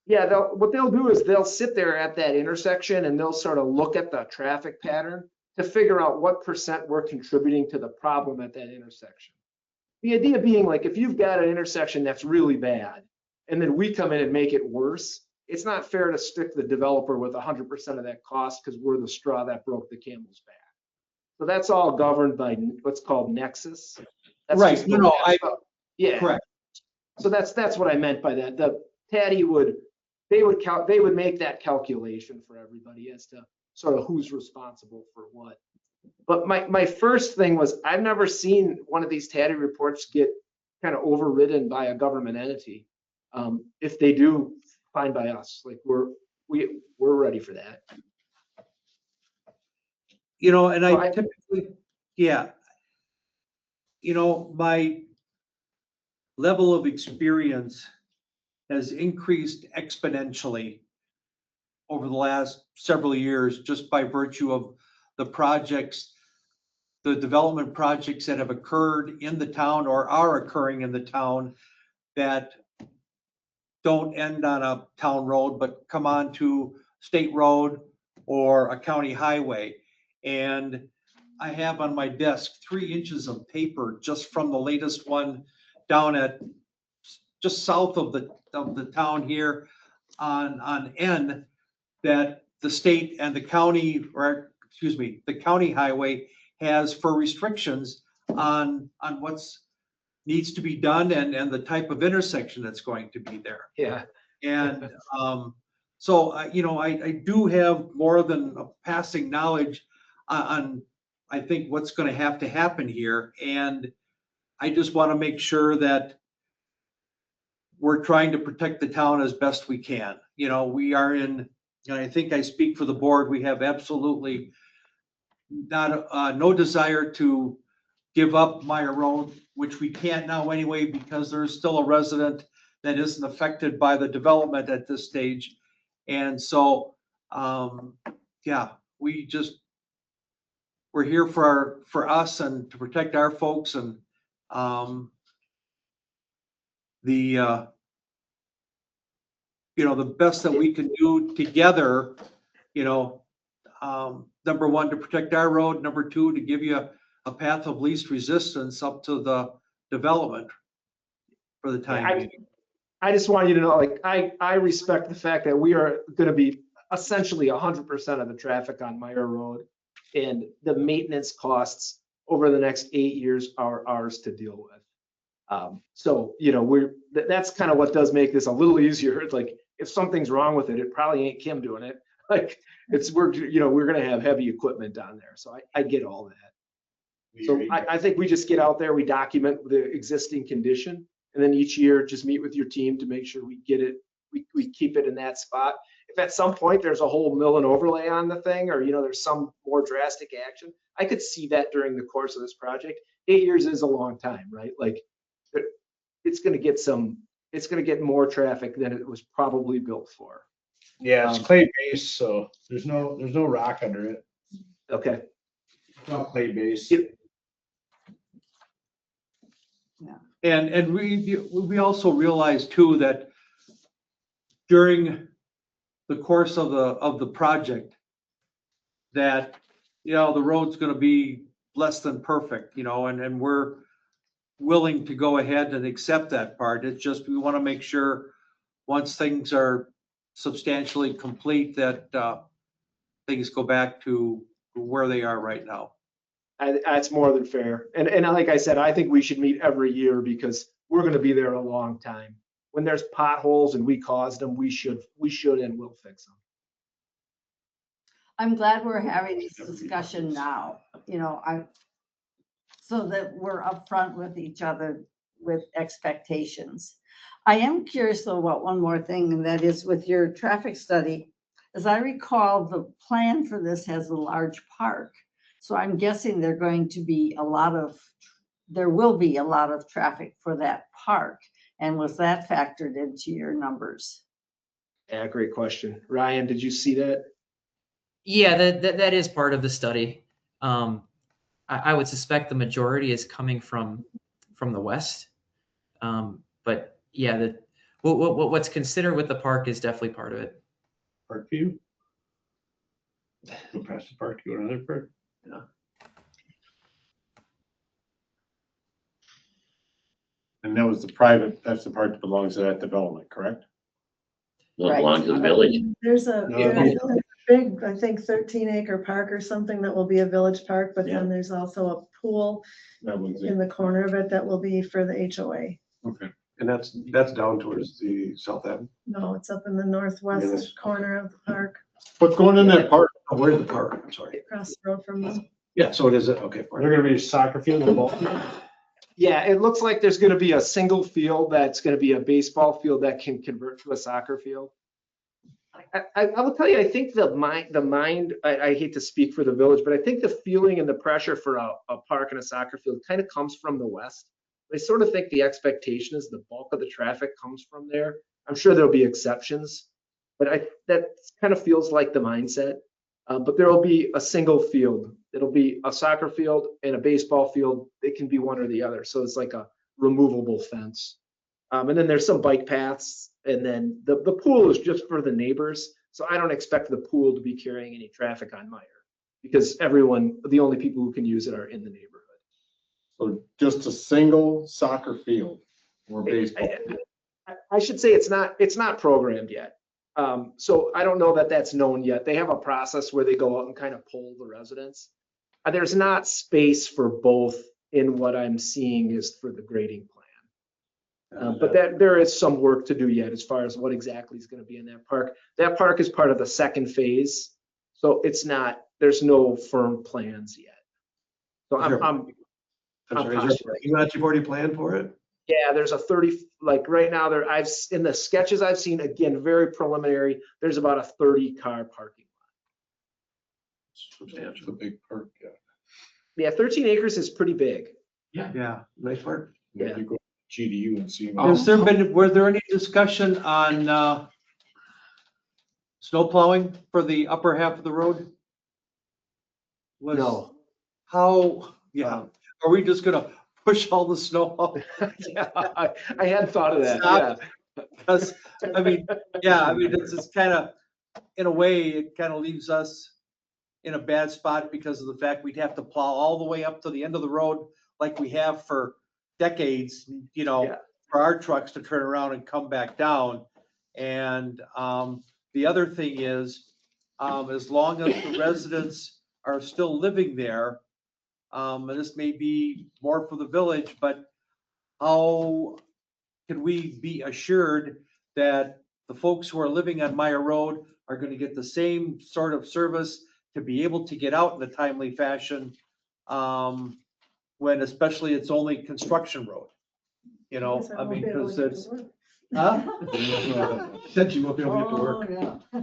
Yeah, what they'll do is they'll sit there at that intersection and they'll sort of look at the traffic pattern to figure out what % we're contributing to the problem at that intersection. The idea being, like, if you've got an intersection that's really bad and then we come in and make it worse, it's not fair to stick the developer with 100% of that cost because we're the straw that broke the camel's back. So that's all governed by what's called Nexus. That's right. Yeah. Correct. So that's what I meant by that. The TADI would make that calculation for everybody as to sort of who's responsible for what. But my first thing was, I've never seen one of these TADI reports get kind of overridden by a government entity. If they do, fine by us. Like, we're ready for that. And I typically, yeah. My level of experience has increased exponentially over the last several years, just by virtue of the development projects that have occurred in the town or are occurring in the town that don't end on a town road, but come on to state road or a county highway. And I have on my desk 3 inches of paper just from the latest one down at just south of the town here on N, that the state and the county, or excuse me, the county highway has for restrictions on what's needs to be done and the type of intersection that's going to be there. Yeah. And so I do have more than a passing knowledge on I think what's going to happen here, and I just want to make sure that we're trying to protect the town as best we can. We are in and I think I speak for the board, we have absolutely no desire to give up Meyer Road, which we can't now anyway, because there's still a resident that isn't affected by the development at this stage. And so, yeah, we're here for us and to protect our folks, and the best that we can do together, number one, to protect our road, number two, to give you a path of least resistance up to the development for the time being. I just want you to know, like, I respect the fact that we are gonna be essentially 100% of the traffic on Meyer Road, and the maintenance costs over the next 8 years are ours to deal with. So, that's kind of what does make this a little easier. It's like, if something's wrong with it, it probably ain't Kim doing it. Like, we're gonna have heavy equipment on there, so I get all that. So I think we just get out there, we document the existing condition, and then each year just meet with your team to make sure we get it, we keep it in that spot. If at some point there's a whole mill and overlay on the thing, or there's some more drastic action, I could see that during the course of this project. 8 years is a long time, right? Like, it's gonna get more traffic than it was probably built for. Yeah, it's clay base, so there's no rock under it. Okay. It's all clay base. And we also realize too that during the course of the project, that the road's going to be less than perfect, and we're willing to go ahead and accept that part. It's just we want to make sure once things are substantially complete that things go back to where they are right now. That's more than fair. And like I said, I think we should meet every year because we're going to be there a long time. When there's potholes and we caused them, we should and will fix them. I'm glad we're having this discussion now, so that we're upfront with each other with expectations. I am curious though about one more thing, and that is with your traffic study. As I recall, the plan for this has a large park. So I'm guessing there will be a lot of traffic for that park. And was that factored into your numbers? Yeah, great question. Ryan, did you see that? Yeah, that is part of the study. I would suspect the majority is coming from the west. But yeah, what's considered with the park is definitely part of it. Parkview? Go past the park, go to another park. Yeah. And that's the part that belongs to that development, correct? What belongs to the village? There's a No. big, I think 13-acre park or something that will be a village park, but then there's also a pool That one's in the corner of it that will be for the HOA. Okay. And that's down towards the south end. No, it's up in the northwest corner of the park, What's going in that park? Oh, where's the park? I'm sorry. across the road from them. Yeah, so it is, okay. They're gonna be a soccer field and ball field? Yeah, it looks like there's going to be a single field that's going to be a baseball field that can convert to a soccer field. I will tell you, I think the mind, I hate to speak for the village, but I think the feeling and the pressure for a park and a soccer field kind of comes from the west. I sort of think the expectation is the bulk of the traffic comes from there. I'm sure there'll be exceptions, but that kind of feels like the mindset. But there will be a single field. It'll be a soccer field and a baseball field. It can be one or the other. So it's like a removable fence. And then there's some bike paths. And then the pool is just for the neighbors. So I don't expect the pool to be carrying any traffic on Meyer because the only people who can use it are in the neighborhood. So just a single soccer field or baseball? I should say it's not programmed yet. So I don't know that that's known yet. They have a process where they go out and kind of poll the residents. There's not space for both in what I'm seeing is for the grading plan. But there is some work to do yet as far as what exactly is going to be in that park. That park is part of the second phase. So there's no firm plans yet. So I'm sorry, is there a parking lot you've already planned for it? Yeah, there's a 30, like right now there, in the sketches I've seen, again, very preliminary, there's about a 30-car parking. Substantial. The big perk, yeah. Yeah, 13 acres is pretty big. Yeah. Nice park. Yeah. You go to GDU and see. Has there been, were there any discussion on snow plowing for the upper half of the road? Was- No. How, yeah, are we just gonna push all the snow off? Yeah, I hadn't thought of that, Stop. yeah. Because, I mean, yeah, I mean, it's just kind of, in a way, it kind of leaves us in a bad spot because of the fact we'd have to plow all the way up to the end of the road like we have for decades, you know, Yeah. for our trucks to turn around and come back down. And the other thing is, as long as the residents are still living there, and this may be more for the village, but how can we be assured that the folks who are living on Meyer Road are going to get the same sort of service to be able to get out in a timely fashion, when especially it's only construction road? You know, I mean, because it's, huh? Said you won't be able to get to Oh, work. yeah.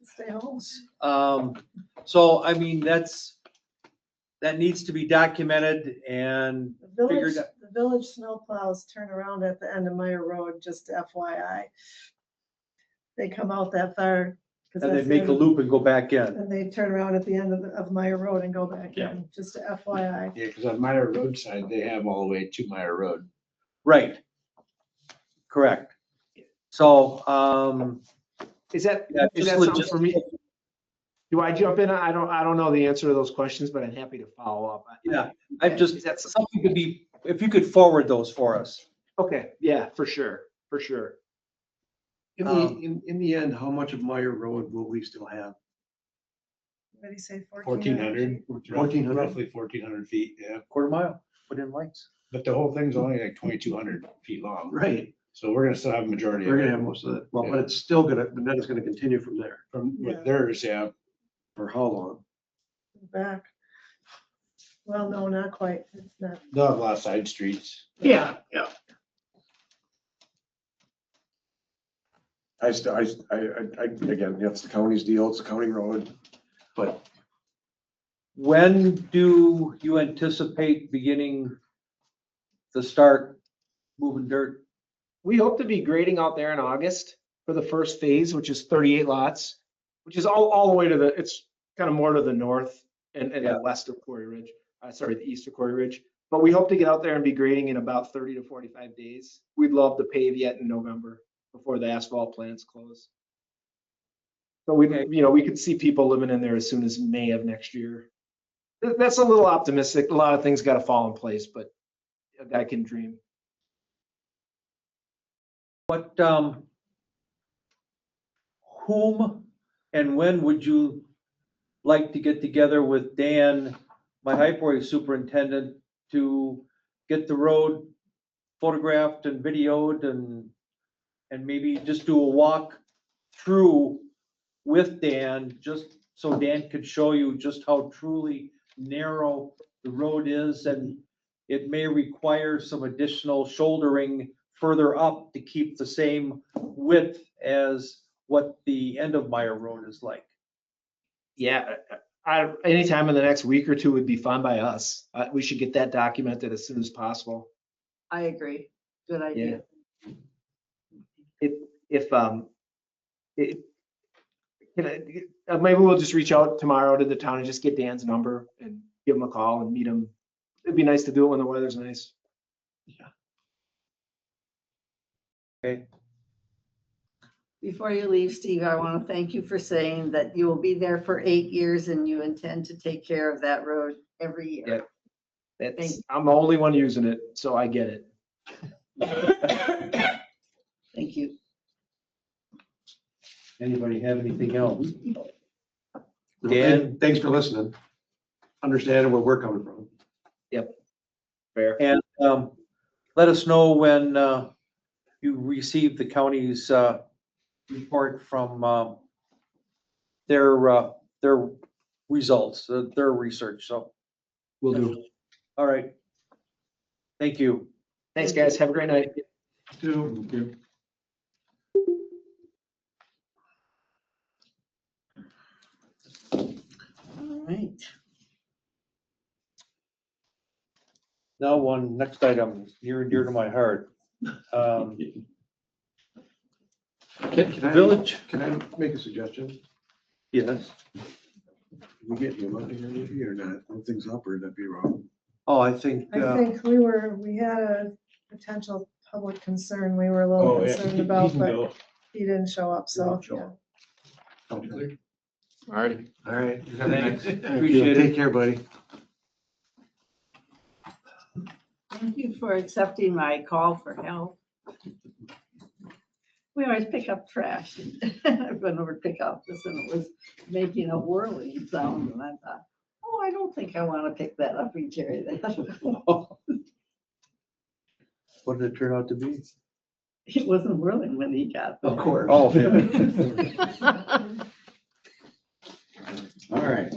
Stay home. So, I mean, that needs to be documented and The figured village, out. the village snowplows turn around at the end of Meyer Road, just FYI. They come out that far. 'cause And they that's the make end a of- loop and go back in. And they turn around at the end of Meyer Road and go back Yeah. in, just FYI. Yeah, because on Meyer roadside, they have all the way to Meyer Road. Right. Correct. So, Is that, yeah, is just that something for me? Do I jump in? I don't know the answer to those questions, but I'm happy to follow up. Yeah, I've just, Is that something could be, if you could forward those for us. Okay, yeah, for sure, for sure. In the end, how much of Meyer Road will we still have? What do you say, 1,400, 1,400? roughly 1,400 feet, yeah. Quarter mile, put in lights. But the whole thing's only like 2,200 feet long. Right, So we're gonna still have a majority we're of gonna it have most of it. Well, but it's still gonna, but then it's gonna continue from there. from Yeah. with theirs, yeah. For how long? Back. Well, no, not quite. It's not. They'll have a lot of side streets. Yeah. I still, again, it's the county's deal, it's the county road, but When do you anticipate beginning to start moving dirt? We hope to be grading out there in August for the first phase, which is 38 lots, which is all the way to it's kind of more to the north and Yeah. the west of Quarry Ridge, the east of Quarry Ridge. But we hope to get out there and be grading in about 30 to 45 days. We'd love to pave yet in November before the asphalt plants close. But we could see people living in there as soon as May of next year. That's a little optimistic. A lot of things got to fall in place, but a guy can dream. What, whom and when would you like to get together with Dan, my highway superintendent, to get the road photographed and videoed and maybe just do a walk through with Dan, just so Dan could show you just how truly narrow the road is, and it may require some additional shouldering further up to keep the same width as what the end of Meyer Road is like. Yeah, anytime in the next week or two would be fine by us. We should get that documented as soon as possible. I agree. Good idea. Maybe we'll just reach out tomorrow to the town and just get Dan's number and give him a call and meet him. It'd be nice to do it when the weather's nice. Okay. Before you leave, Steve, I want to thank you for saying that you will be there for 8 years and you intend to take care of that road every year. I'm the only one using it, so I get it. Thank you. Anybody have anything else? Dan? Thanks for listening. Understanding where we're coming from. Yep. Fair. And let us know when you receive the county's report from their results, their research. So Will do. all right. Thank you. Thanks, guys. Have a great night. All right. Now, next item, near and dear to my heart. Village. Can I make a suggestion? Yes. We get him up here maybe or not? Something's up or that'd be wrong. Oh, I think, I think we had a potential public concern we were a little concerned about, but he didn't show up, so. yeah. Okay. Alrighty. All right. Thanks. Thank you. Appreciate it. Take care, buddy. Thank you for accepting my call for help. We always pick up trash. I've been over to pick up this and it was making a whirling sound and I thought, oh, I don't think I want to pick that up and carry that. What did it turn out to be? It wasn't whirling when he got there. Of course. Oh. All right.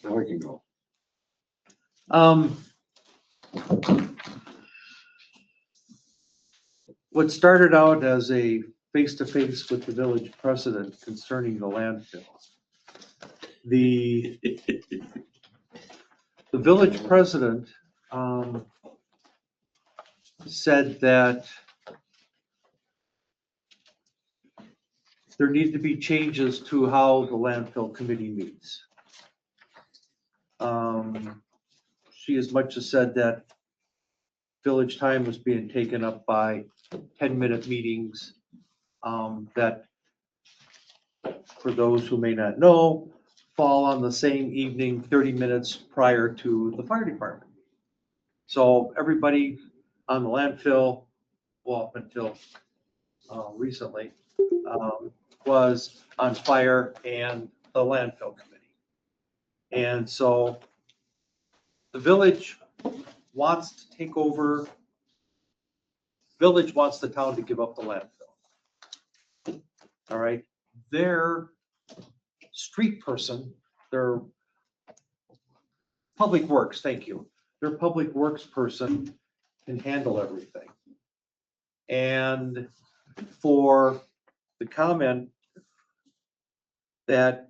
Now we can go. What started out as a face-to-face with the village president concerning the landfill. The village president said that there need to be changes to how the landfill committee meets. She as much as said that village time was being taken up by 10-minute meetings that, for those who may not know, fall on the same evening, 30 minutes prior to the fire department. So everybody on the landfill, well, up until recently, was on fire and the landfill committee. And so the village wants to take over, village wants the town to give up the landfill. All right, their street person, their public works, thank you. Their public works person can handle everything. And for the comment that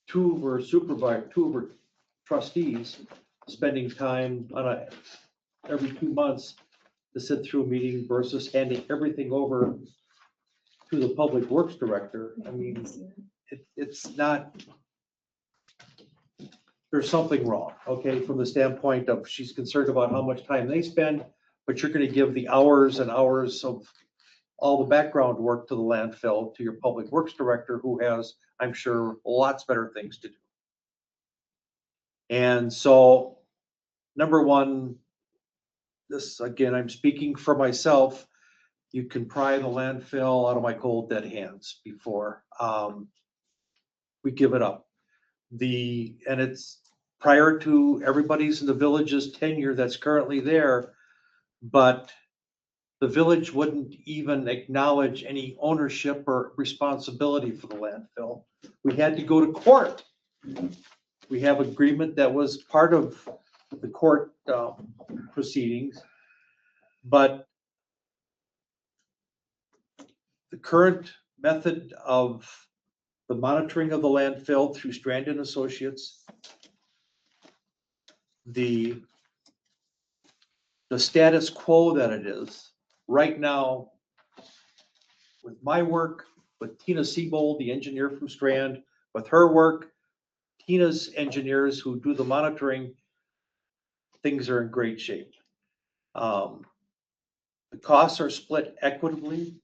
two of our trustees spending time on every 2 months to sit through a meeting versus handing everything over to the public works director. I mean, it's not, there's something wrong, okay, from the standpoint of she's concerned about how much time they spend, but you're going to give the hours and hours of all the background work to the landfill, to your public works director, who has, I'm sure, lots better things to do. And so, number one, this, again, I'm speaking for myself, you can pry the landfill out of my cold dead hands before we give it up. And it's prior to everybody's in the village's tenure that's currently there, but the village wouldn't even acknowledge any ownership or responsibility for the landfill. We had to go to court. We have agreement that was part of the court proceedings, but the current method of the monitoring of the landfill through Strand and Associates, the status quo that it is right now, with my work, with Tina Siebold, the engineer from Strand, with her work, Tina's engineers who do the monitoring, things are in great shape. The costs are split equitably.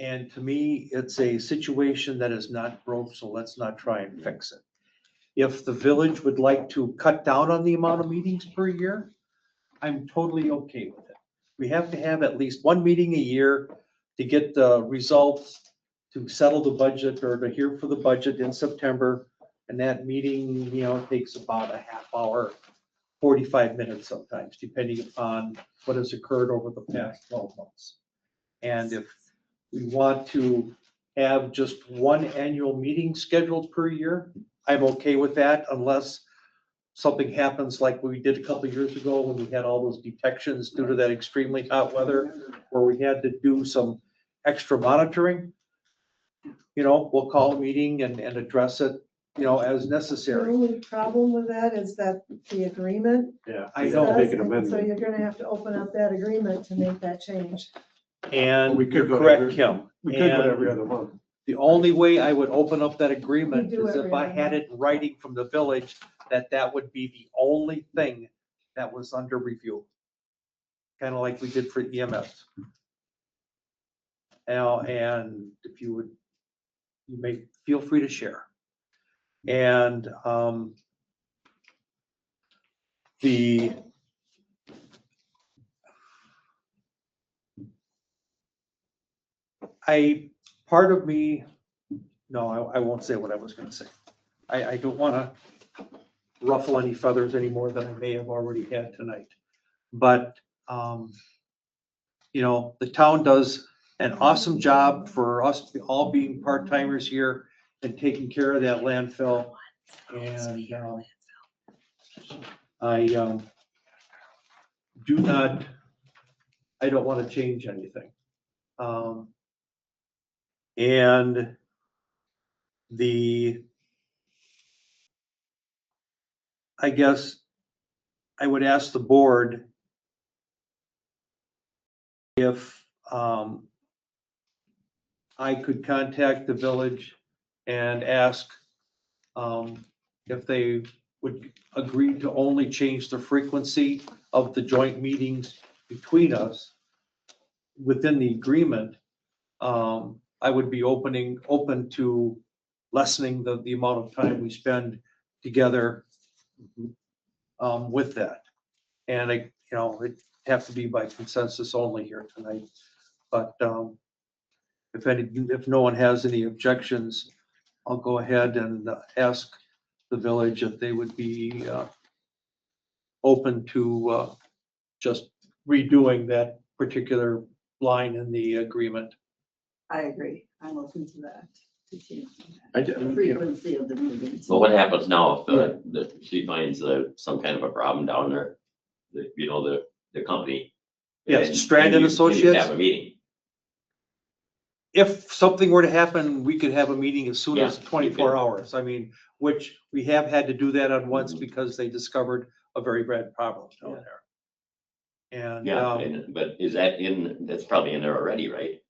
And to me, it's a situation that is not broke, so let's not try and fix it. If the village would like to cut down on the amount of meetings per year, I'm totally okay with it. We have to have at least one meeting a year to get the results, to settle the budget or to hear for the budget in September. And that meeting, takes about a half hour, 45 minutes sometimes, depending upon what has occurred over the past 12 months. And if we want to have just one annual meeting scheduled per year, I'm okay with that unless something happens like we did a couple of years ago when we had all those detections due to that extremely hot weather, where we had to do some extra monitoring, we'll call a meeting and address it, as The necessary. only problem with that is that the agreement. Yeah. I you have to know. Make an So amendment. you're gonna have to open up that agreement to make that change. And We could you're go correct, every- Kim. We could go And every other month. the only way I would open up that agreement We do is if every I other had month. it in writing from the village that would be the only thing that was under review. Kind of like we did for EMS. Now, and if you would, you may feel free to share. And part of me, no, I won't say what I was gonna say. I don't wanna ruffle any feathers any more than I may have already had tonight. But, the town does an awesome job for us all being part-timers here and taking care of that landfill. And I don't want to change anything. And I guess I would ask the board if I could contact the village and ask if they would agree to only change the frequency of the joint meetings between us within the agreement. I would be open to lessening the amount of time we spend together with that. And it'd have to be by consensus only here tonight. But if no one has any objections, I'll go ahead and ask the village if they would be open to just redoing that particular line in the agreement. I agree. I'm open to that. To change I the did- frequency of the meetings. So what happens now if she finds some kind of a problem down there? The company. Yes, and Strand and you Associates. Have a meeting. If something were to happen, we could have a meeting as soon as Yeah, you 24 could. hours. I mean, which we have had to do that on once because they discovered a very bad problem down there. And, Yeah, but is that's probably in there already, right?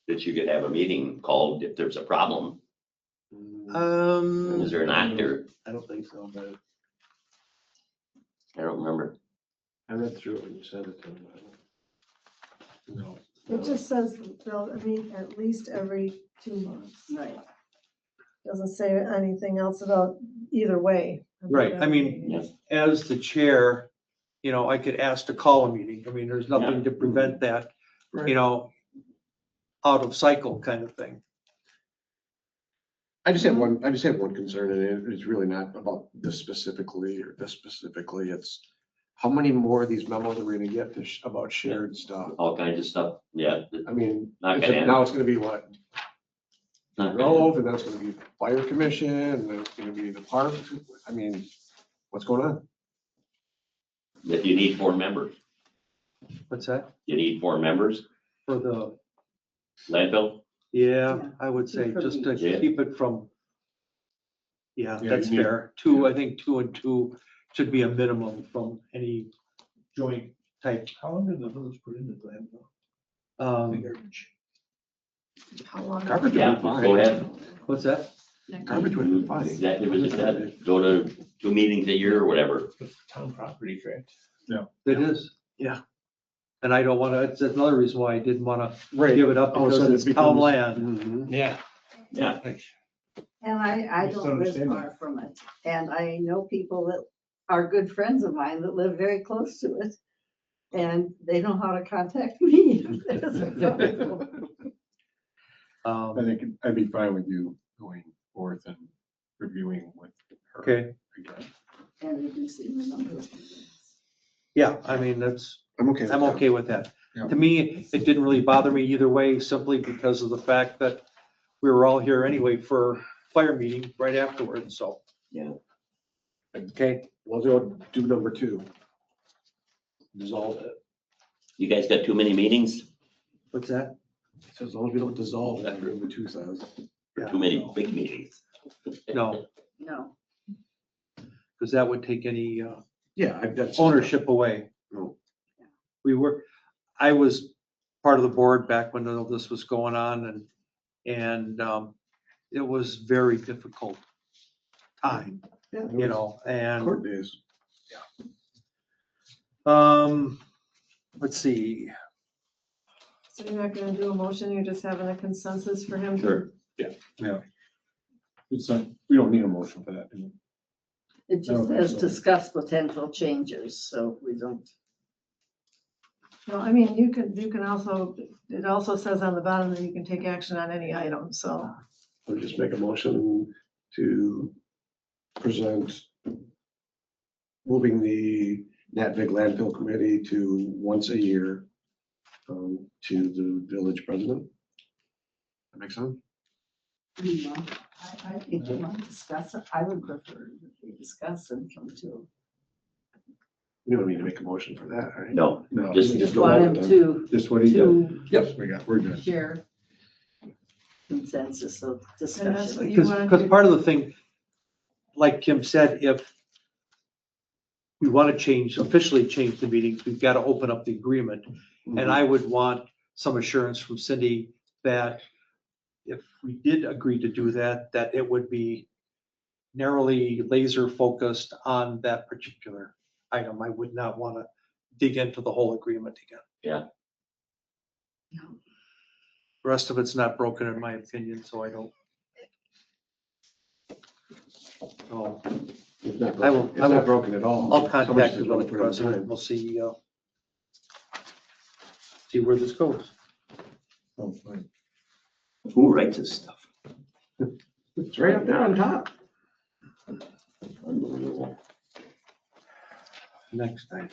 That you could have a meeting called if there's a problem. Is there not there? I don't think so, but I don't remember. I read through it when you said it. No. It just says they'll meet at least every 2 months. Right. Doesn't say anything else about either way. right, I mean, as the chair, I could ask to call a meeting. I mean, there's nothing to prevent that, Right. out of cycle kind of thing. I just have one concern, and it's really not about this specifically or this specifically. It's how many more of these memos are we gonna get about shared stuff? All kinds of stuff, yeah. I mean, Not it's- gonna happen. now it's gonna be what? Not gonna Grove, and then it's gonna be fire commission, and then it's gonna be the park. I mean, what's going on? If you need 4 members, What's that? you need 4 members, For the, landfill. yeah, I would say just to Yeah. keep it from, yeah, Yeah, that's you need- fair. 2, I think 2 and 2 should be a minimum from any joint type. How long did the village put into the landfill? How long? Garbage would Yeah, be fine. go ahead. What's that? Garbage would be fine. That, it was just that, go to 2 meetings a year or whatever. Town property, correct? It is. Yeah. And I don't want to, it's another reason why I didn't want to Right. give it up All of a because sudden it's it town becomes- land. Mhm. Yeah. Yeah. And I Just don't live understand far from it. And I know people that are good friends of mine that live very close to it. And they know how to contact me. if there's a problem. I think I'd be fine with you going forth and reviewing with her. Okay, again. And reducing the number of meetings. yeah, I mean, that's, I'm okay. with I'm that. okay with that. Yeah. To me, it didn't really bother me either way, simply because of the fact that we were all here anyway for fire meeting right afterwards, so. Yeah. Okay, We'll go do number 2. Dissolve it. You guys got too many meetings, what's that? So as long as we don't dissolve that, number 2 says. or too many big meetings? No, No. because that would take any Yeah, that's. ownership away. No. I was part of the board back when all this was going on and it was very difficult time, Yeah, it you was know, and Court days. let's see. So you're not gonna do a motion, you're just having a consensus for him? to- Sure. It's not, we don't need a motion for that. do we? It I just don't think says so. discuss potential changes, so we don't. Well, I mean, you can also, it also says on the bottom that you can take action on any item, so. We'll just make a motion to present moving the Natvig landfill committee to once a year to the village president. That makes sense? I think you want to discuss it. I would prefer that we discuss and come to. We don't need to make a motion for that, right? No, No, just- we Just go want on him with to, Just what he did. to We're good. share consensus of And that's discussion. what you Because, want because to part of the thing, like Kim said, if we want to officially change the meetings, we've got to open up the agreement. And I would want some assurance from Cindy that if we did agree to do that, that it would be narrowly laser focused on that particular item. I would not want to dig into the whole agreement again. Yeah. The rest of it's not broken in my opinion, so I don't. So It's not I will- broken, it's not broken at all. I'll Somebody's contact just the gonna village put it on president. time. We'll see where this goes. Oh, fine. Who writes this stuff? It's right up there on top. Unbelievable. Next item.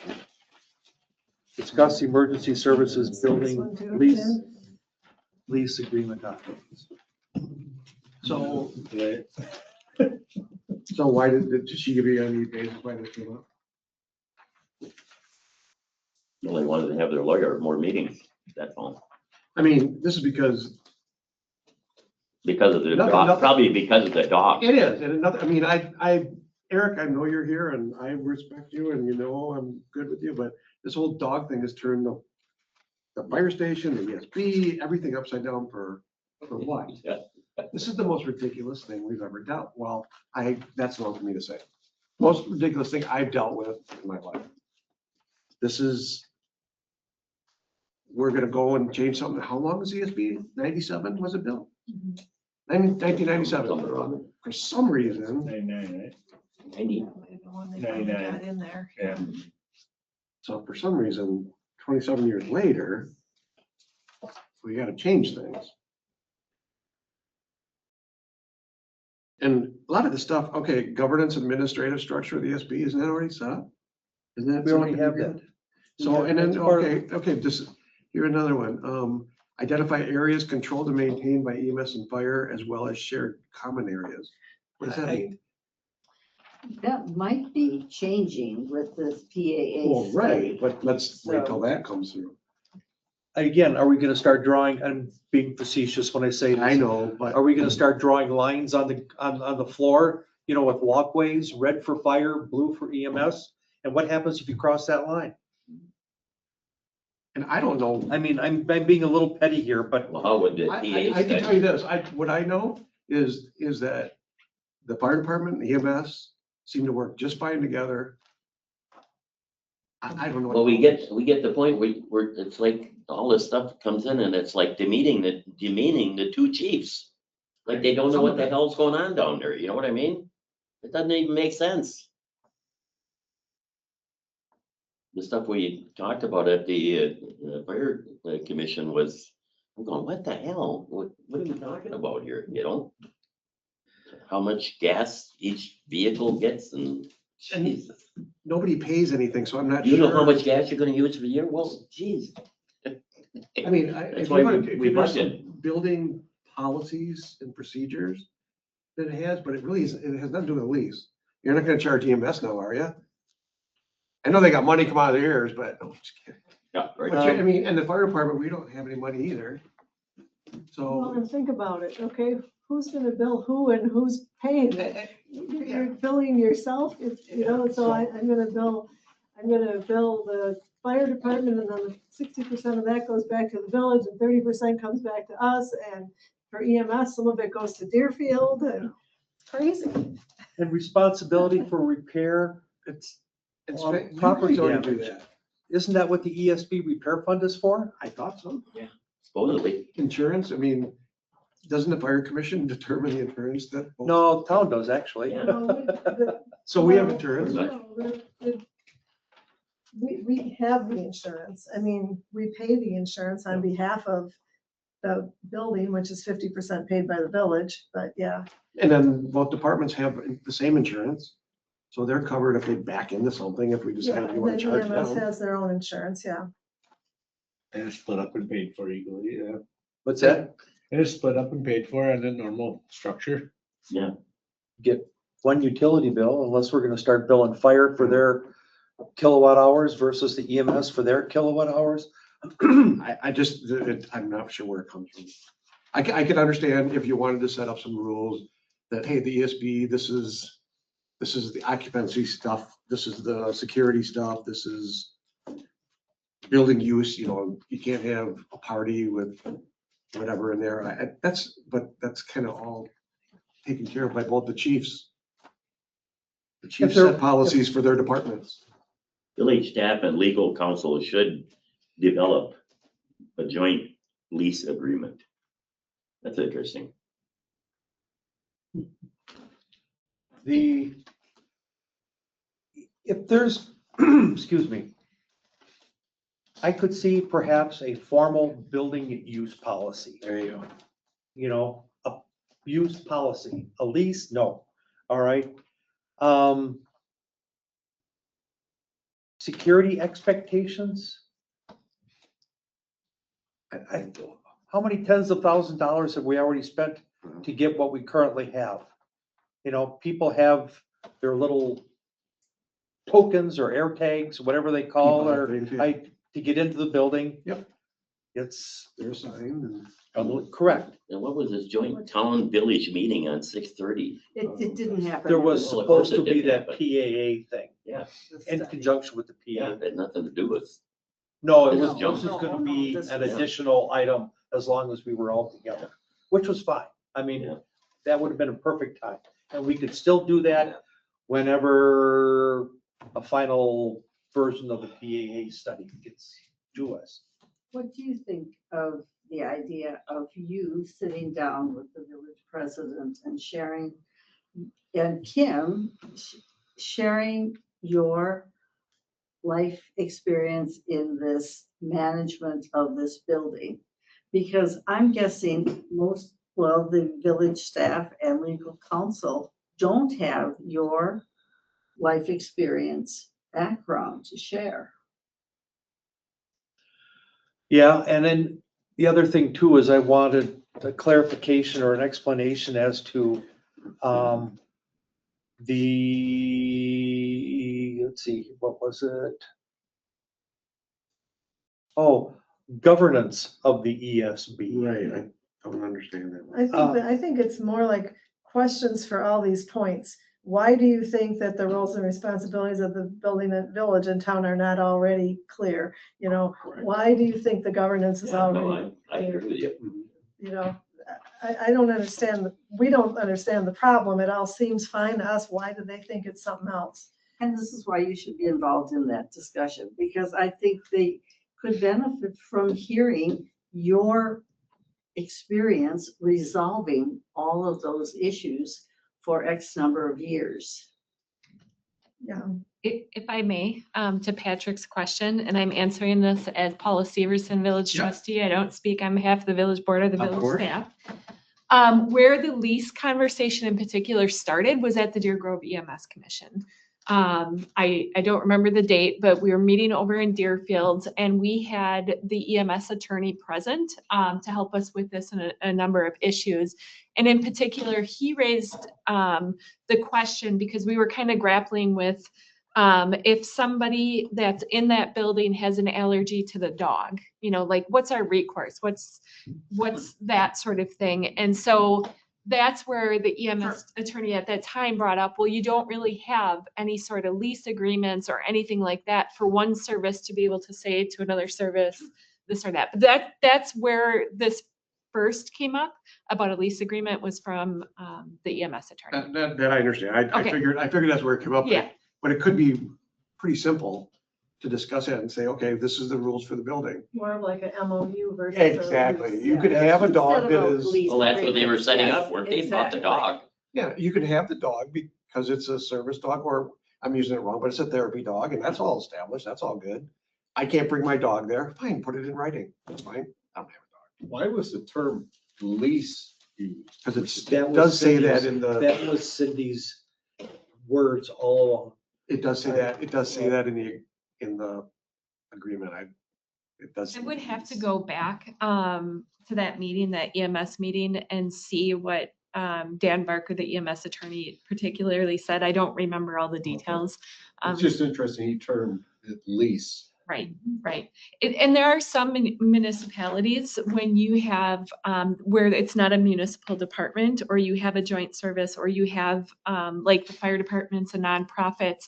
Discuss emergency services building This one too, lease, Tim? lease agreement documents. So, so why did she give you any basis why this came up? They only wanted to have their lawyer more meetings, that's all. I mean, this is because Because of the Nothing- dog, nothing- probably because of the dog. it is, and another, I mean, Eric, I know you're here and I respect you and you know I'm good with you, but this whole dog thing has turned the fire station, the ESP, everything upside down for what? Yeah. This is the most ridiculous thing we've ever dealt. Well, that's not for me to say. Most ridiculous thing I've dealt with in my life. This is, we're gonna go and change something. How long is ESP? 97 was it built? 1997. Somewhere around For some reason, 99, right? 90. The one they finally 99. got in there. Yeah. so for some reason, 27 years later, we gotta change things. And a lot of the stuff, okay, governance administrative structure of the ESP, isn't that already set up? Isn't that? We already have that. So, and then, That's part of okay, just, here another one. Identify areas controlled and maintained by EMS and fire as well as shared common areas. What does that mean? That might be changing with this PAA. Well, right, study. but let's wait till So- that comes through. Again, are we gonna start drawing, I'm being facetious when I say this. I know, but. Are we gonna start drawing lines on the floor, you know, with walkways, red for fire, blue for EMS? And what happens if you cross that line? And I don't know. I mean, I'm being a little petty here, but Well, how would the I PA can tell you study? this, what I know is that the fire department, and EMS seem to work just fine together. I don't know. Well, we get the point where it's like all this stuff comes in and it's like demeaning the two chiefs. Like they don't know what the hell's going on down there, you know what I mean? It doesn't even make sense. The stuff we talked about at the fire commission was, I'm going, what the hell? What are we talking about here, you know? How much gas each vehicle gets and Jesus. Nobody pays anything, so I'm not You know how sure. much gas you're gonna use for the year? Well, geez. I mean, That's if why you're we gonna, if you're budget. some building policies and procedures that it has, but it really is, it has nothing to do with a lease. You're not gonna charge EMS now, are you? I know they got money come out of their ears, but, no, just kidding. Yeah, right. But, I mean, and the fire department, we don't have any money either. Well, So, and think about it, okay, who's gonna bill who and who's paying it? You're billing yourself, so I'm gonna bill the fire department, and then 60% of that goes back to the village, and 30% comes back to us, and for EMS, some of it goes to Deerfield, and it's crazy. And responsibility for repair, it's, property you already do damage. that. Isn't that what the ESB repair fund is for? I thought so. Supposedly. Insurance, I mean, doesn't the fire commission determine the insurance that? No, town does actually. So we have insurance. We have the insurance. I mean, we pay the insurance on behalf of the building, which is 50% paid by the village, but yeah. And then both departments have the same insurance. So they're covered if they back into something, if we Yeah, decide we and want to then charge EMS them. has their own insurance, yeah. And it's split up and paid for equally, yeah. What's that? And it's split up and paid for in a normal structure. Yeah. Get one utility bill unless we're gonna start billing fire for their kilowatt hours versus the EMS for their kilowatt hours. I just, I'm not sure where it comes from. I could understand if you wanted to set up some rules that, hey, the ESB, this is the occupancy stuff, this is the security stuff, this is building use, you can't have a party with whatever in there. But that's kind of all taken care of by both the chiefs. The chiefs set policies for their departments. Village staff and legal counsel should develop a joint lease agreement. That's interesting. If there's, excuse me, I could see perhaps a formal building use policy. There you go. A use policy, a lease, no, all right. Security expectations. How many tens of thousands of dollars have we already spent to get what we currently have? People have their little tokens or air tags, whatever they call, or to get into the building. Yep. It's. They're signed Correct. And what was this joint town village meeting on 6:30? It didn't happen. There was Well, of course supposed to it be did that happen. PAA thing Yeah, in conjunction with the yeah, PAA. it had nothing to do with. No, This this is junk. was gonna be No, this an was- additional item as long as we were all together, which was fine. I mean, Yeah. that would have been a perfect time. And we could still do that whenever a final version of the PAA study gets to us. What do you think of the idea of you sitting down with the village president and sharing, and Kim sharing your life experience in this management of this building? Because I'm guessing the village staff and legal counsel don't have your life experience background to share. Yeah, and then the other thing too is I wanted a clarification or an explanation as to let's see, what was it? Oh, governance of the ESB. Right, I don't understand that. I think it's more like questions for all these points. Why do you think that the roles and responsibilities of the building and village and town are not already clear? Why do you think the governance is Yeah, no, already I agree with you. I don't understand, we don't understand the problem. It all seems fine to us. Why do they think it's something else? And this is why you should be involved in that discussion, because I think they could benefit from hearing your experience resolving all of those issues for X number of years. Yeah. If I may, to Patrick's question, and I'm answering this as Paula Severson, village trustee. I don't speak on behalf of the village board or the Of village course. staff. Where the lease conversation in particular started was at the Deer Grove EMS Commission. I don't remember the date, but we were meeting over in Deerfield and we had the EMS attorney present to help us with this and a number of issues. And in particular, he raised the question because we were kind of grappling with if somebody that's in that building has an allergy to the dog, you know, like what's our recourse? What's that sort of thing? And so that's where the EMS attorney at that time brought up, well, you don't really have any sort of lease agreements or anything like that for one service to be able to say to another service this or that. But that's where this first came up about a lease agreement was from the EMS attorney. That I understand. I Okay. figured that's where it came up. Yeah. But it could be pretty simple to discuss it and say, okay, this is the rules for the building. More of like a MOU versus. Exactly. You could have a dog that is. Well, that's what they were setting up, weren't they? Bought the dog. Yeah, you can have the dog because it's a service dog, or I'm using it wrong, but it's a therapy dog, and that's all established. That's all good. I can't bring my dog there. Fine, put it in writing. That's fine. I don't have a dog. Why was the term lease used? Because That it was does say Cindy's- that in the, That was Cindy's words all along. it does say that, in the agreement. It does. I would have to go back to that meeting, that EMS meeting, and see what Dan Barker, the EMS attorney, particularly said. I don't remember all the details. It's just interesting, he termed it lease. Right, right. And there are some municipalities when you have, where it's not a municipal department, or you have a joint service, or you have, like the fire department's a nonprofit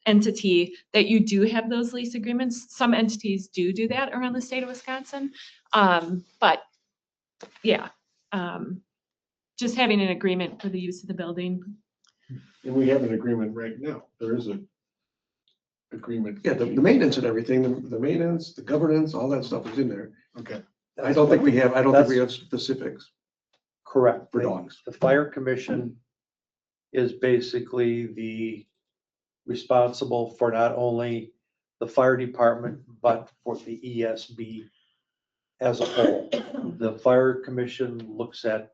entity, that you do have those lease agreements. Some entities do that around the state of Wisconsin. But yeah, just having an agreement for the use of the building. And we have an agreement right now. There is a agreement. Yeah, the maintenance and everything, the maintenance, the governance, all that stuff is in there. Okay. I don't think we have specifics Correct. for dogs. The fire commission is basically the responsible for not only the fire department, but for the ESB as a whole. The fire commission looks at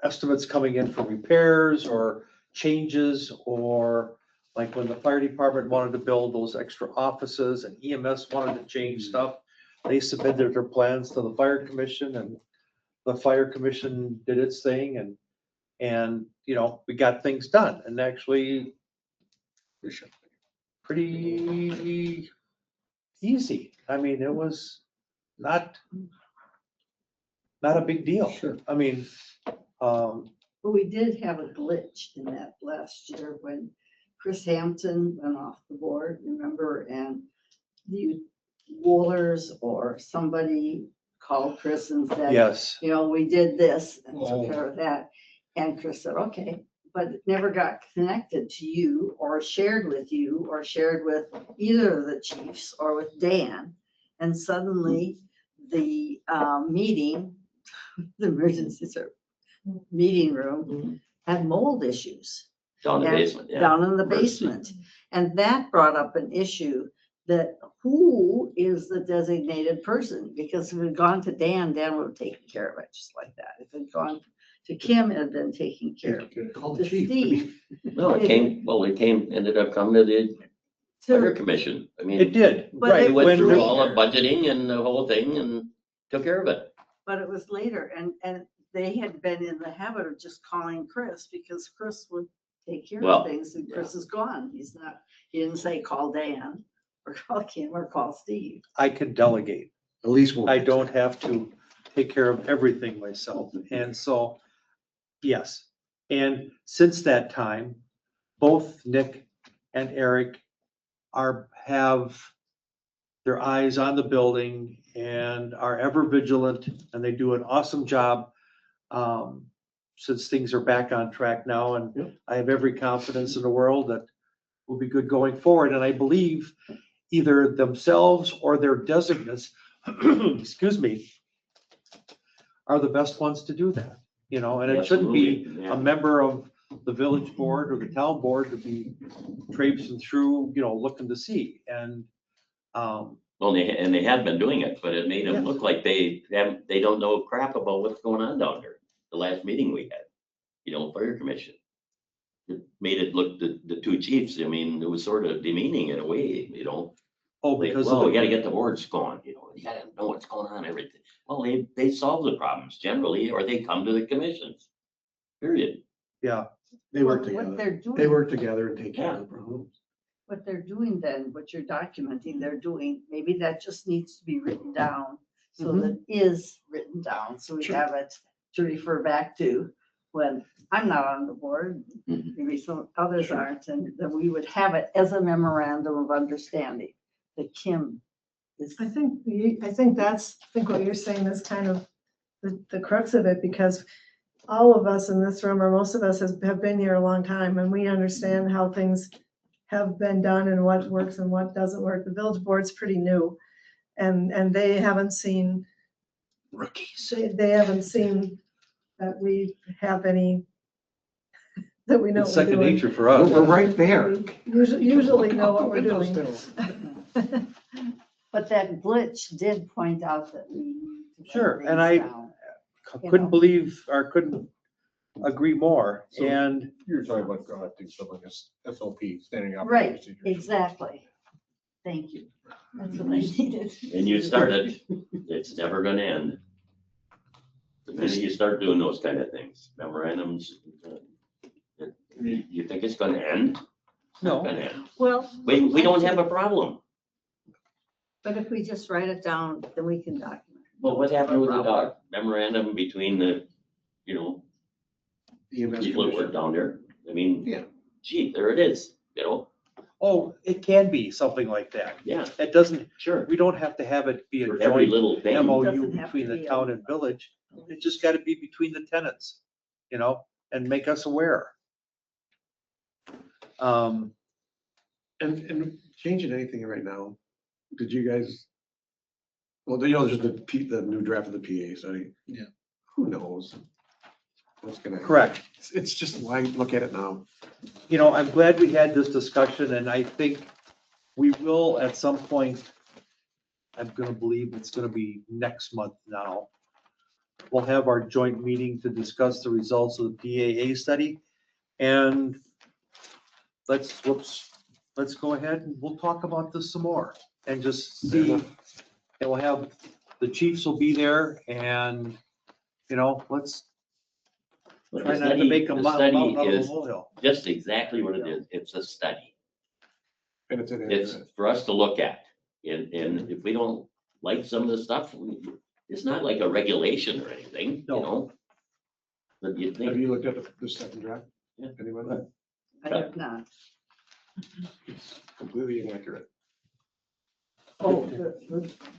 estimates coming in for repairs or changes, or like when the fire department wanted to build those extra offices and EMS wanted to change stuff, they submitted their plans to the fire commission, and the fire commission did its thing, and you know, we got things done, and actually pretty easy. I mean, it was not a big deal. Sure. I mean, But we did have a glitch in that last year when Chris Hampton went off the board, remember? And the Woolers or somebody called Chris and said, yes, you know, we did this and Oh. took care of that. And Chris said, okay, but it never got connected to you or shared with you or shared with either of the chiefs or with Dan. And suddenly the meeting, the emergency service meeting room had mold issues. Down the And basement, yeah. Down in the basement. And that brought up an issue that who is the designated person? Because if it had gone to Dan, Dan would have taken care of it just like that. If it had gone to Kim, it had been taken care of. Call To the chief. Steve, No, ended up coming to the fire commission. I mean. it did, But right. They went when through we- all the budgeting and the whole thing and took care of it. but it was later and they had been in the habit of just calling Chris because Chris would take care Well, of things and Chris is gone. He didn't say call Dan or call Kim or call Steve. I can delegate. At least one. I don't have to take care of everything myself. And so, yes. And since that time, both Nick and Eric have their eyes on the building and are ever vigilant, and they do an awesome job since things are back on track now. And I have every confidence in the world that will be good going forward. And I believe either themselves or their designates, excuse me, are the best ones to do that, you know, and it shouldn't be Absolutely, yeah. a member of the village board or the town board to be traipsing through, you know, looking to see. And, Well, they had been doing it, but it made them Yes. look like they don't know crap about what's going on down there. The last meeting we had, fire commission. It made it look, the two chiefs, I mean, it was sort of demeaning in a way, oh, like, because well, of we gotta the, get the boards going, you gotta know what's going on, everything. Well, they solve the problems generally, or they come to the commissions. Period. Yeah, They work What together. they're They doing, work together and take care of the problems. what they're doing then, what you're documenting, they're doing, maybe that just needs to be written down. So that it is written down, so we have it to refer back to when I'm not on the board, maybe some others aren't, and then we would have it as a memorandum of understanding that Kim is. I think I think what you're saying is kind of the crux of it, because all of us in this room, or most of us have been here a long time, and we understand how things have been done and what works and what doesn't work. The village board's pretty new, and they haven't seen, Rookies. they haven't seen that we have any, that we know it's what we're second doing. nature for us. We're right there. We Usually know what we're doing. But that glitch did point out that we. need to write Sure, things and I down. couldn't believe, or couldn't agree more. So- And You're talking about drafting something as SOP, standing up. Right, exactly. Thank you. That's what I needed. And you started, it's never gonna end. The minute you start doing those kind of things, memorandums, you think it's gonna end? It's not No. gonna end. Well. We don't have a problem. But if we just write it down, then we can document. Well, what happened with the dog memorandum between the, people that work down there? I mean, Yeah. gee, there it is, oh, it can be something like that. yeah, It doesn't, sure. we don't have to have it be a For every joint little thing. MOU Doesn't have between to the be a- town and village. It just gotta be between the tenants, and make us aware. And changing anything right now, did you guys? Well, there's the new draft of the PA study. Yeah. Who knows? What's gonna. Correct. It's just why look at it now. I'm glad we had this discussion, and I think we will at some point, I'm gonna believe it's gonna be next month now. We'll have our joint meeting to discuss the results of the PAA study. And let's go ahead and we'll talk about this some more and just see. And we'll have, the chiefs will be there and, let's But try the not to study, make a the mountain study out of a is molehill. just exactly what it is. It's a study. And it's It's for us to look at. And if we don't like some of the stuff, it's not like a regulation or anything, No. But you Have think, you looked at the second draft? Yeah. Anyone? I have not. It's completely inaccurate. Oh,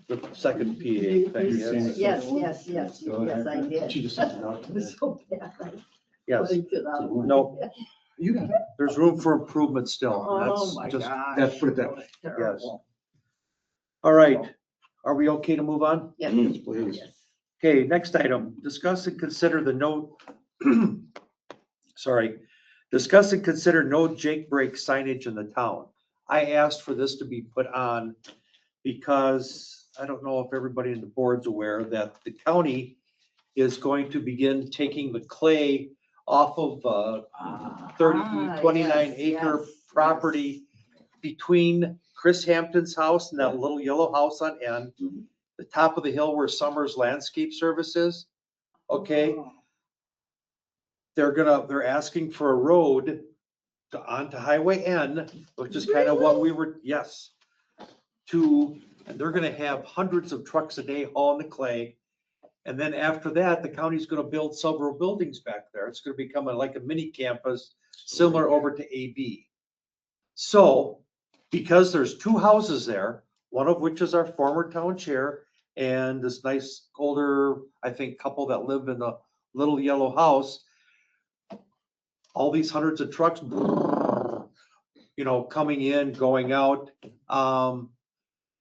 The second PA thing, yes. yes, I did. She just sent it out. It was so bad. Yes. Putting it out. No, You got it. there's room for improvement still. Oh, That's my just- gosh. That's put it that way. Terrible. All right. Are we okay to move on? Yes. Please. Yes. Okay, next item, discuss and consider the no, discuss and consider no Jake break signage in the town. I asked for this to be put on because I don't know if everybody in the board's aware that the county is going to begin taking the clay off of 29 yes, acre yes, property between Chris Hampton's house and that little yellow house on end, the top of the hill where Summers Landscape Service is. Okay, Oh, they're asking for a road onto Highway N, which is kind of what we were, yes. And they're gonna have hundreds of trucks a day hauling the clay. And then after that, the county's gonna build several buildings back there. It's gonna become like a mini campus, similar over to AB. So, because there's two houses there, one of which is our former town chair and this nice older, I think, couple that live in the little yellow house, all these hundreds of trucks, coming in, going out,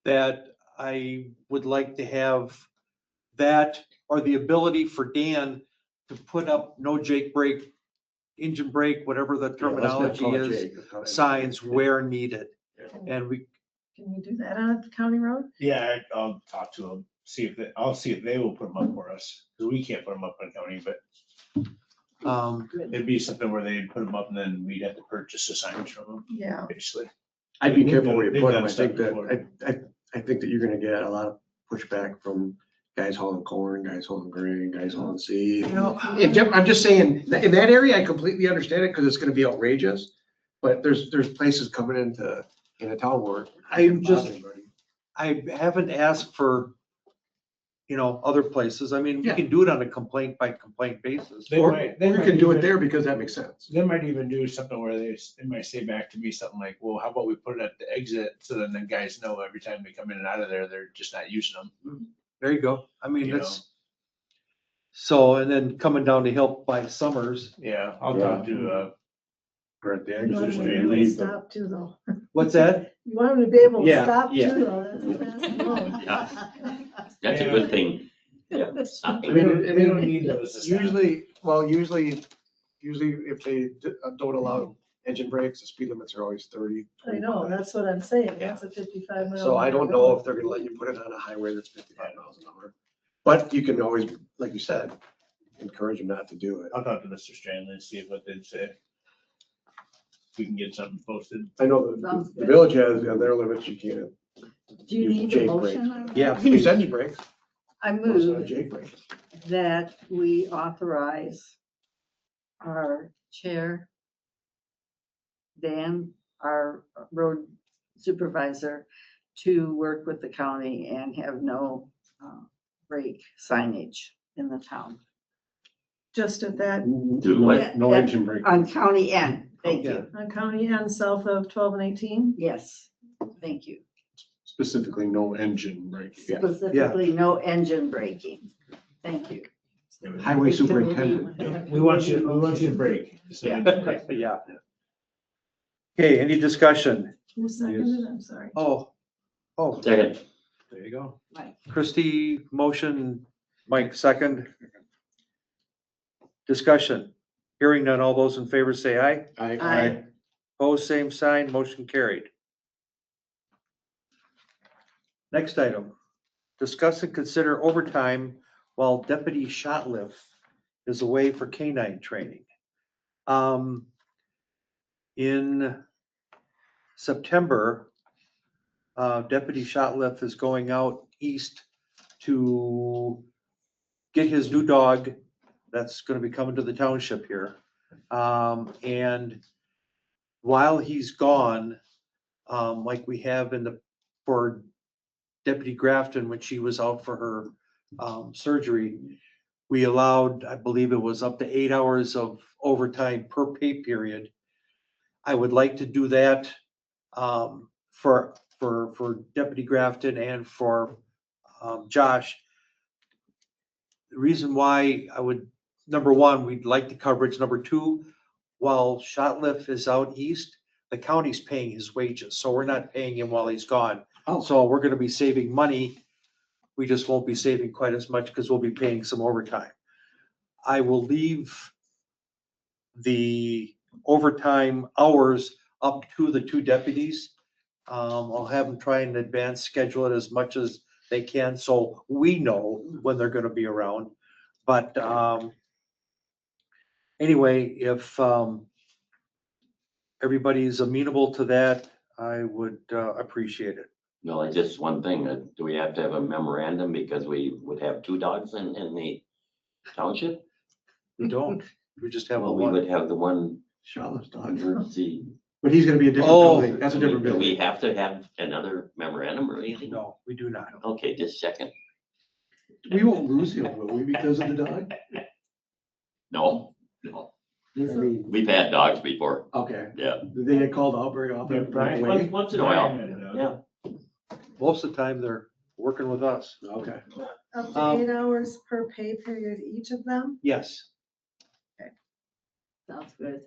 that I would like to have that, or the ability for Dan to put up no Jake brake, engine brake, whatever the terminology is, signs where needed. And Can we do that on a county road? Yeah, I'll talk to them, I'll see if they will put them up for us, because we can't put them up on county, but it'd be something where they'd put them up and then we'd have to purchase the signage from them, Yeah. basically. I'd be careful where you They've put done them. stuff before. I think that you're gonna get a lot of pushback from guys hauling corn, guys hauling grain, guys hauling seed. You know, I'm just saying, in that area, I completely understand it because it's gonna be outrageous. But there's places coming in a town where. I'm just, I haven't asked for, other places. I mean, we Yeah. can do it on a complaint by complaint basis. They Or might- or they you might can do it even- there because that makes sense. They might even do something where they might say back to me something like, well, how about we put it at the exit so then the guys know every time they come in and out of there, they're just not using them. There you go. I mean, You that's, so, and then coming down to help by Summers. Yeah, I'll talk to, Or at the You want exit, them they to be able to leave the stop too, though. What's that? You want them to be able to Yeah, stop yeah. too, though. That's a fast flow. That's a good thing. I mean, they don't need those. to stop. Usually if they don't allow engine brakes, the speed limits are always 30. I know, that's what I'm saying. That's a 55 mile. So I don't know if they're gonna let you put it on a highway that's 55 miles an hour. But you can always, like you said, encourage them not to do it. I'll talk to Mr. Strandley and see what they'd say. We can get something posted. I know Sounds the good. village has, their limits, you can't. Do you use need a Jake motion brakes. on that? Yeah. You can use engine brakes. I Those are move Jake brakes. that we authorize our chair, Dan, our road supervisor, to work with the county and have no brake signage in the town. Just at that, Do what? No engine brake. On county end, thank Yeah. you. on County end south of 12 and 18. Yes, thank you. Specifically, no engine brake. Specifically, no engine braking. Thank you. Highway superintendent. We want you to break. So we can break. Yeah. Okay, any discussion? Who seconded it? I'm sorry. Oh, Second. there you go. Mike. Christie, motion, Mike, second. Discussion. Hearing none, all those in favor say aye. Aye. Opposed, same sign, motion carried. Next item, discuss and consider overtime while Deputy Shotliff is away for canine training. In September, Deputy Shotliff is going out east to get his new dog that's gonna be coming to the township here. And while he's gone, like we have for Deputy Grafton, when she was out for her surgery, we allowed, I believe it was up to 8 hours of overtime per pay period. I would like to do that for Deputy Grafton and for Josh. The reason why I would, number one, we'd like the coverage. Number two, while Shotliff is out east, the county's paying his wages, so we're not paying him while he's gone. So we're gonna be saving money. We just won't be saving quite as much because we'll be paying some overtime. I will leave the overtime hours up to the two deputies. I'll have them try and advance schedule it as much as they can, so we know when they're gonna be around. But, anyway, if, everybody's amenable to that, I would, appreciate it. No, it's just one thing. Do we have to have a memorandum because we would have two dogs in the township? We don't, we just have a Well, we one. would have the one Shotliff's dog. emergency. But he's gonna be a different Oh. building. That's a different Do we building. have to have another memorandum or anything? No, we do not. Okay, just checking. We won't lose him, will we, because of the dog? No. I mean, We've had dogs before. okay. Yeah. Did they get called out very often? Brian, Away? Once in a while. Yeah. Most of the time, they're working with us. Okay. Up to 8 hours per pay period, each of them. Yes. Sounds good.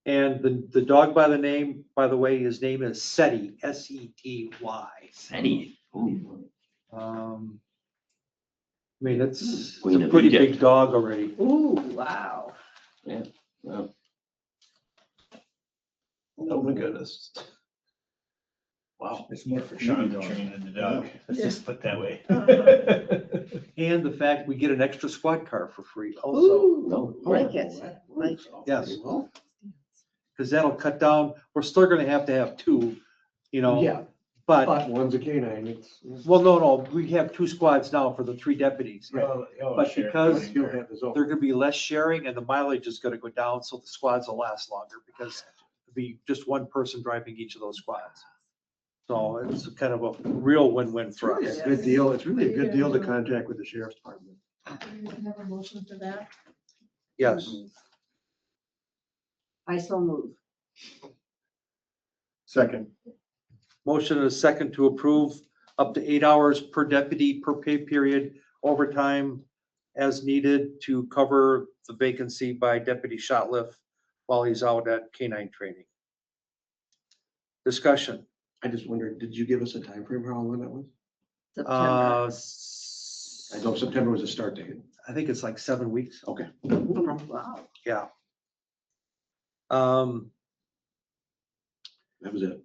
And the dog by the way, his name is Seti, S-E-T-Y. Eddie. Ooh. I mean, it's Queen a of pretty Egypt. big dog already. Ooh, wow. Yeah. Well, Oh my goodness. Wow, it's more for Sean to train than the dog. Let's just put it that way. And the fact we get an extra squad car for free also, Ooh, no. like it, like it. yes. Because that'll cut down, we're still gonna have to have two, Yeah. But, One's a canine, it's. well, no, we have 2 squads now for the 3 deputies. But because You'll have his own. there could be less sharing and the mileage is gonna go down, so the squads will last longer because it'll be just 1 person driving each of those squads. So it's kind of a real win-win It's for really us. a good deal. It's really a good deal to contact with the sheriff's department. We can have a motion for that. Yes. I so move. Second. Motion and a second to approve up to 8 hours per deputy per pay period, overtime as needed to cover the vacancy by Deputy Shotliff while he's out at K-9 training. Discussion. I just wondered, did you give us a time frame how long that was? September. I know September was the start date. I think it's like 7 weeks. Okay. Wow. Yeah. That was it.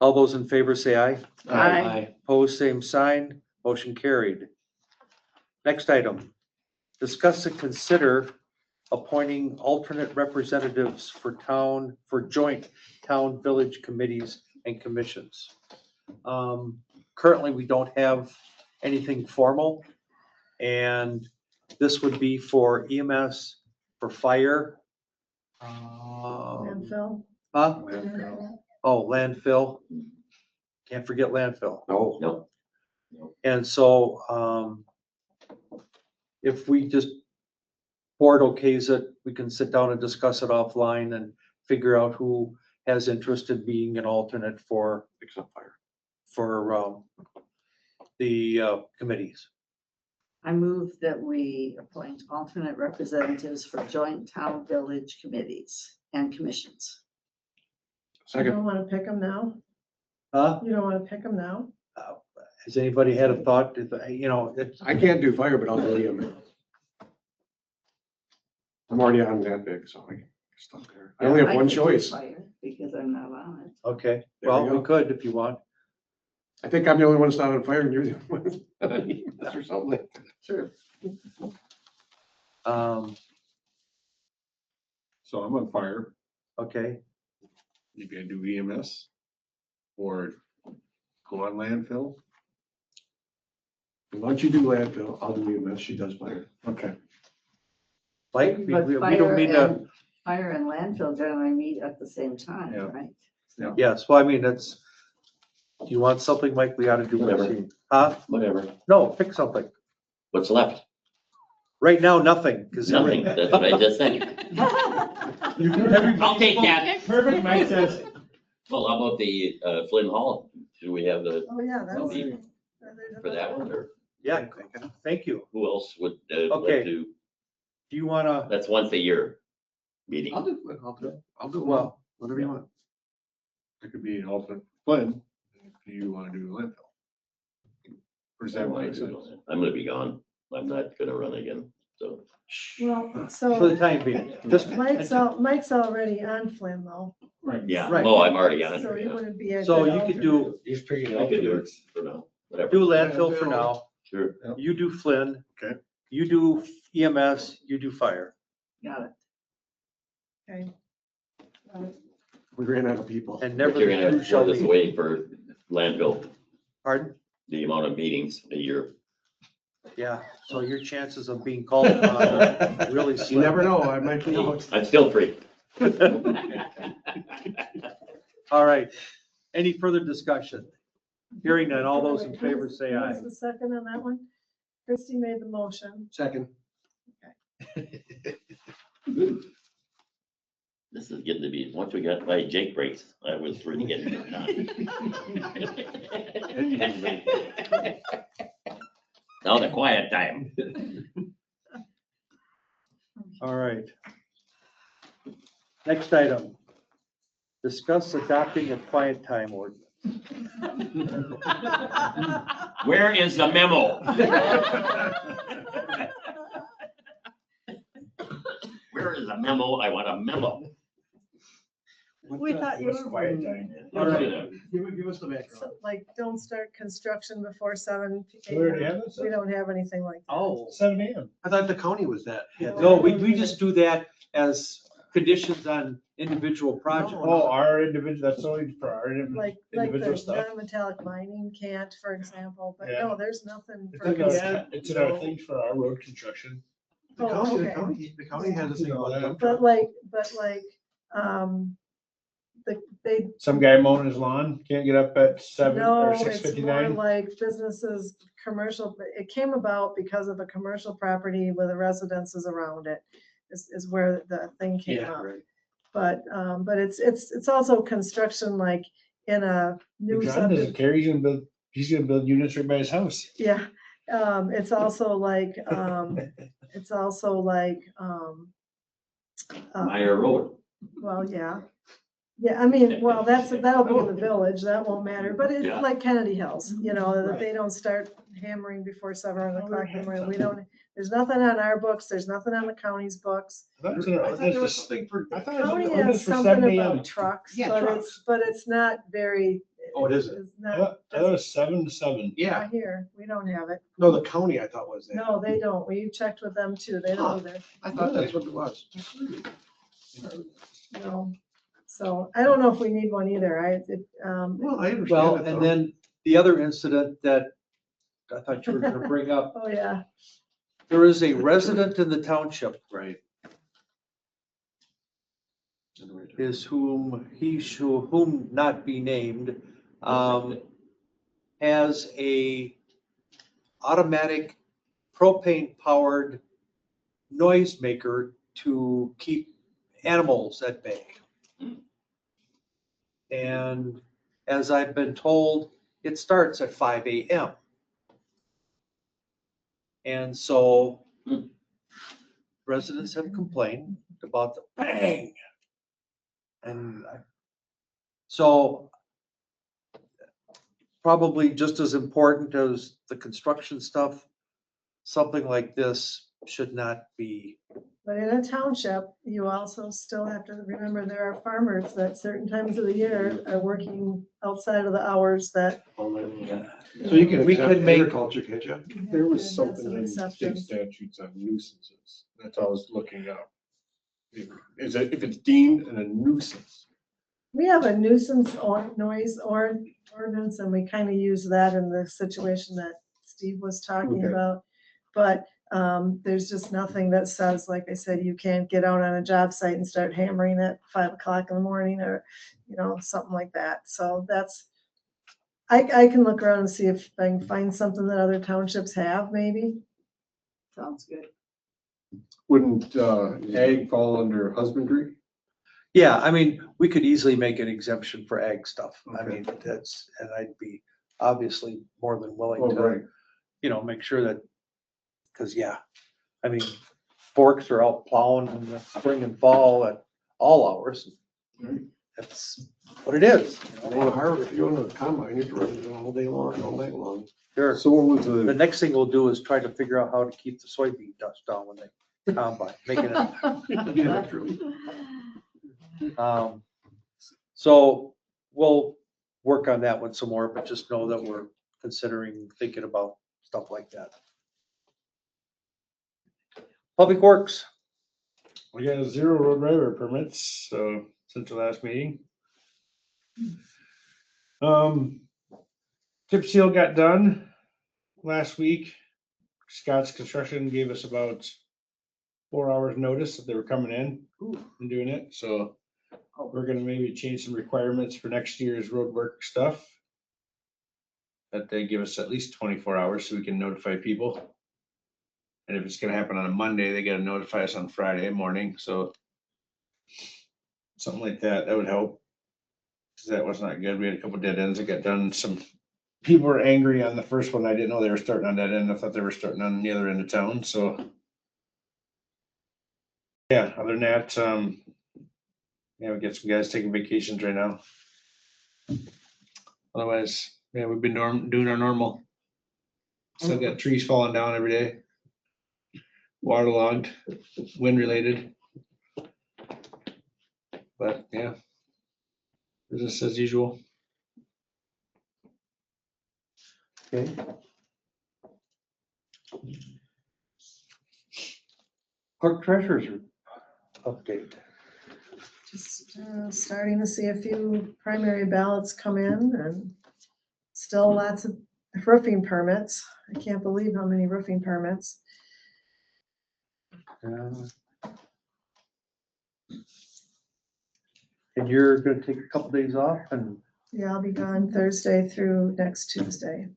All those in favor say aye. Aye. Opposed, same sign. Motion carried. Next item. Discuss and consider appointing alternate representatives for joint town village committees and commissions. Currently, we don't have anything formal. And this would be for EMS, for fire. Landfill. Huh? Oh, landfill. Can't forget landfill. No. And so, if we just, board okays it, we can sit down and discuss it offline and figure out who has interest in being an alternate for, Except fire. for, the, committees. I move that we appoint alternate representatives for joint town village committees and commissions. You don't want to pick them now? Huh? You don't want to pick them now? Has anybody had a thought, you know, it's, I can't do fire, but I'll do EMS. I'm already on that big, so I can stop there. I only have I one could do choice. fire Because I'm not on it. okay, There we well, we go. could if you want. I think I'm the only one that's not on fire and you're the only one. That's or something like that. Sure. So I'm on fire. Okay, You can do EMS or go on landfill. Why don't you do landfill? I'll do EMS. She does fire. Okay. Mike, we But we fire don't mean to, and- Fire and landfill generally meet at the same time, Yeah. right? yes, well, I mean, that's, do you want something, Mike? We ought to do. Whatever. Huh? Whatever. No, pick something. What's left? Right now, nothing, because. Nothing. That's what I just said. I'll take that. Perfect, Mike says. Well, how about the Flynn Hall? Do we have the, Oh, yeah, that's. Maybe. for that one, or Yeah, thank you. who else would Okay. like to? Do you wanna, That's once a year meeting. I'll do well, well, whatever you want. It could be an alternate Flynn. Do you want to do landfill? Or does that make sense? I'm gonna be gone. I'm not gonna run again, so. Well, for the so time being, just, Mike's already on Flynn though. Yeah, Right. oh, I'm already on So he it. wouldn't be a. so good you could alternate. do, He's picking I could do it for now, whatever. do landfill for now. Sure. You do Flynn. Okay. You do EMS, you do fire. Got it. Okay. We ran out of people. And But never you're gonna the have two to shall throw this be. away for landfill, Pardon? the amount of meetings a year. Yeah, so your chances of being called upon are really You slim. never know, I might be out. I'm still free. All right. Any further discussion? Hearing none, all those in favor say Who aye. was the second on that one? Christie made the motion. Second. This is getting to be, once we got my Jake breaks, I was really getting it done. Now the quiet time. All right. Next item. Discuss adopting a quiet time ordinance. Where is the memo? Where is the memo? I want a memo. We thought you were. All right. Give us the background. So, like, don't start construction before 7 We already p.m. have this? We don't have anything like that. Oh, 7 AM. I thought the county was that. no, we just do that as conditions on individual projects. Oh, our individual, that's only for our Like individual the stuff. non-metallic mining can't, for example, but Yeah. no, there's nothing. It's for in our, cons- it's in our things for our road construction. The Oh, county, okay. the county has a thing about dump But trucks. like, they, Some guy mowing his lawn can't get up at 7 no, or it's more 6:59. like businesses, commercial, it came about because of a commercial property with the residences around it, is where the thing came Yeah, up. right. But it's also construction like in a new John subdivision. doesn't care, he's gonna build units right by his house. Yeah, it's also like, Meyer Road. well, yeah. Yeah, I mean, well, that'll be in the village, that won't matter, but it's Yeah. like Kennedy Hills, you know, that they don't start hammering before 7 o'clock in the morning. We don't, there's nothing on our books, there's nothing on the county's books. I thought I thought there was something for. I thought County it was has for something 7 a.m. about trucks, Yeah, but it's not very. Oh, it isn't? It's I not, thought it was 7 to 7. Yeah, not here, we don't have it. no, the county I thought was that. No, they don't, we checked with them too, they Huh. don't either. I thought that's what it was. No, so I don't know if we need one either, Well, I understand Well, it and though. then the other incident that I thought you were gonna bring up, oh, yeah. there is a resident in the township Right. is whom not be named, has a automatic propane powered noisemaker to keep animals at bay. And as I've been told, it starts at 5 a.m. And so residents have complained about the bang. So probably just as important as the construction stuff, something like this should not be. But in a township, you also still have to remember there are farmers that certain times of the year are working outside of the hours that. So you can We exempt could make- agriculture, can't you? There was That's something an in state exception. statutes on nuisances. That's all I was looking up. Is it, if it's deemed a nuisance? We have a nuisance or noise ordinance, and we kind of use that in the situation that Steve was talking Okay. about. But there's just nothing that says, like I said, you can't get out on a job site and start hammering at 5 o'clock in the morning or, you know, something like that. So that's, I can look around and see if I can find something that other townships have, maybe. Sounds good. Wouldn't ag fall under husbandry? Yeah, I mean, we could easily make an exemption for ag stuff. I Okay. mean, and I'd be obviously more than willing Oh, right. to, you know, make sure that, because yeah, I mean, forks are out plowing in the spring and fall at all hours. That's what it is. If you want to combine, you can run it all day long, all night long. Sure. So what was The the, next thing we'll do is try to figure out how to keep the soybean dust down when they combine, making it. Yeah, true. So we'll work on that one some more, but just know that we're considering, thinking about stuff like that. Public Works, We got 0 road driver permits, so since the last meeting. Chip seal got done last week. Scott's Construction gave us about 4 hours notice that they were coming in and doing it, so we're gonna maybe change some requirements for next year's road work stuff. That they give us at least 24 hours so we can notify people. And if it's gonna happen on a Monday, they gotta notify us on Friday morning, so something like that, that would help. 'Cause that was not good. We had a couple dead ends that got done. Some people were angry on the first one. I didn't know they were starting on that end. I thought they were starting on the other end of town, so. Yeah, other than that, yeah, we got some guys taking vacations right now. Otherwise, yeah, we've been doing our normal. Still got trees falling down every day. Waterlogged, wind related. But yeah. Business as usual. okay. Clerk treasurer's update. Just starting to see a few primary ballots come in and still lots of roofing permits. I can't believe how many roofing permits. And you're gonna take a couple days off and Yeah, I'll be gone Thursday through next Tuesday.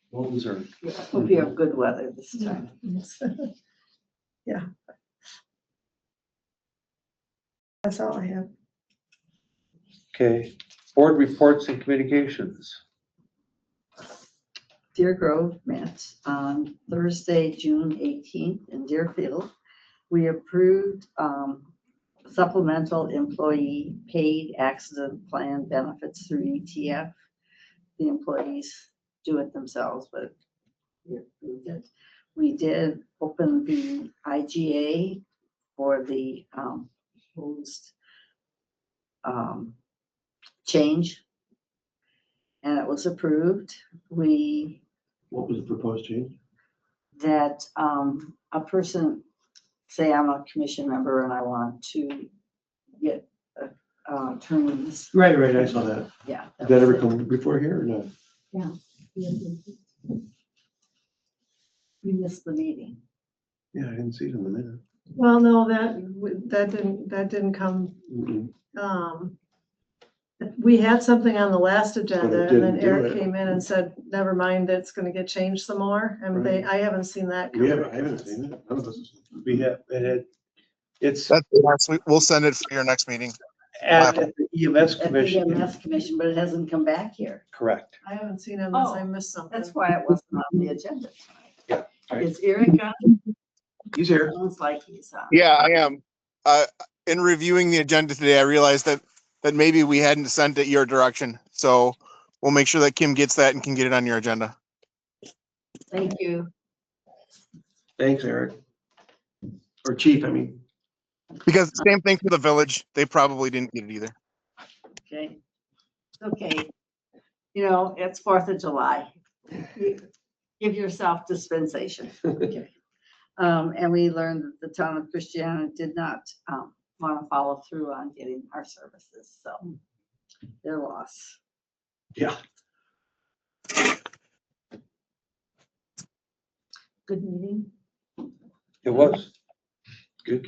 what was our, Hope you have good weather this time. Yeah. That's all I have. okay, board reports and communications. Deer Grove met on Thursday, June 18th in Deerfield. We approved supplemental employee paid accident plan benefits through ETF. The employees do it themselves, but we approved it. We did open the IGA for the proposed change, and it was approved. What was the proposed change? That a person, say I'm a commission member and I want to get attorneys. Right, I saw that. Yeah. Did that ever come before here or not? Yeah. We missed the meeting. Yeah, I didn't see it in the minute. Well, no, that didn't come. Mm-mm. We had something on the last agenda and then didn't do Eric it. came in and said, never mind, it's gonna get changed some more. And I haven't seen that. come. I haven't seen it. None of us have seen it. We have, it's We'll send it for your next meeting. at the EMS At the commission. EMS commission, but it hasn't come back here. Correct. I haven't seen it unless I Oh, missed something. That's why it wasn't on the agenda. Yeah, right. Is Eric on? He's here. Sounds like he's on. Yeah, I am. In reviewing the agenda today, I realized that maybe we hadn't sent it your direction. So we'll make sure that Kim gets that and can get it on your agenda. Thank you. Thanks, Eric. Or chief, I mean. Because same thing for the village. They probably didn't get it either. Okay. Okay. You know, it's 4th of July. Give yourself dispensation. Okay. And we learned that the town of Christiana did not want to follow through on getting our services, so their loss. Yeah. Good meeting. It was. Good.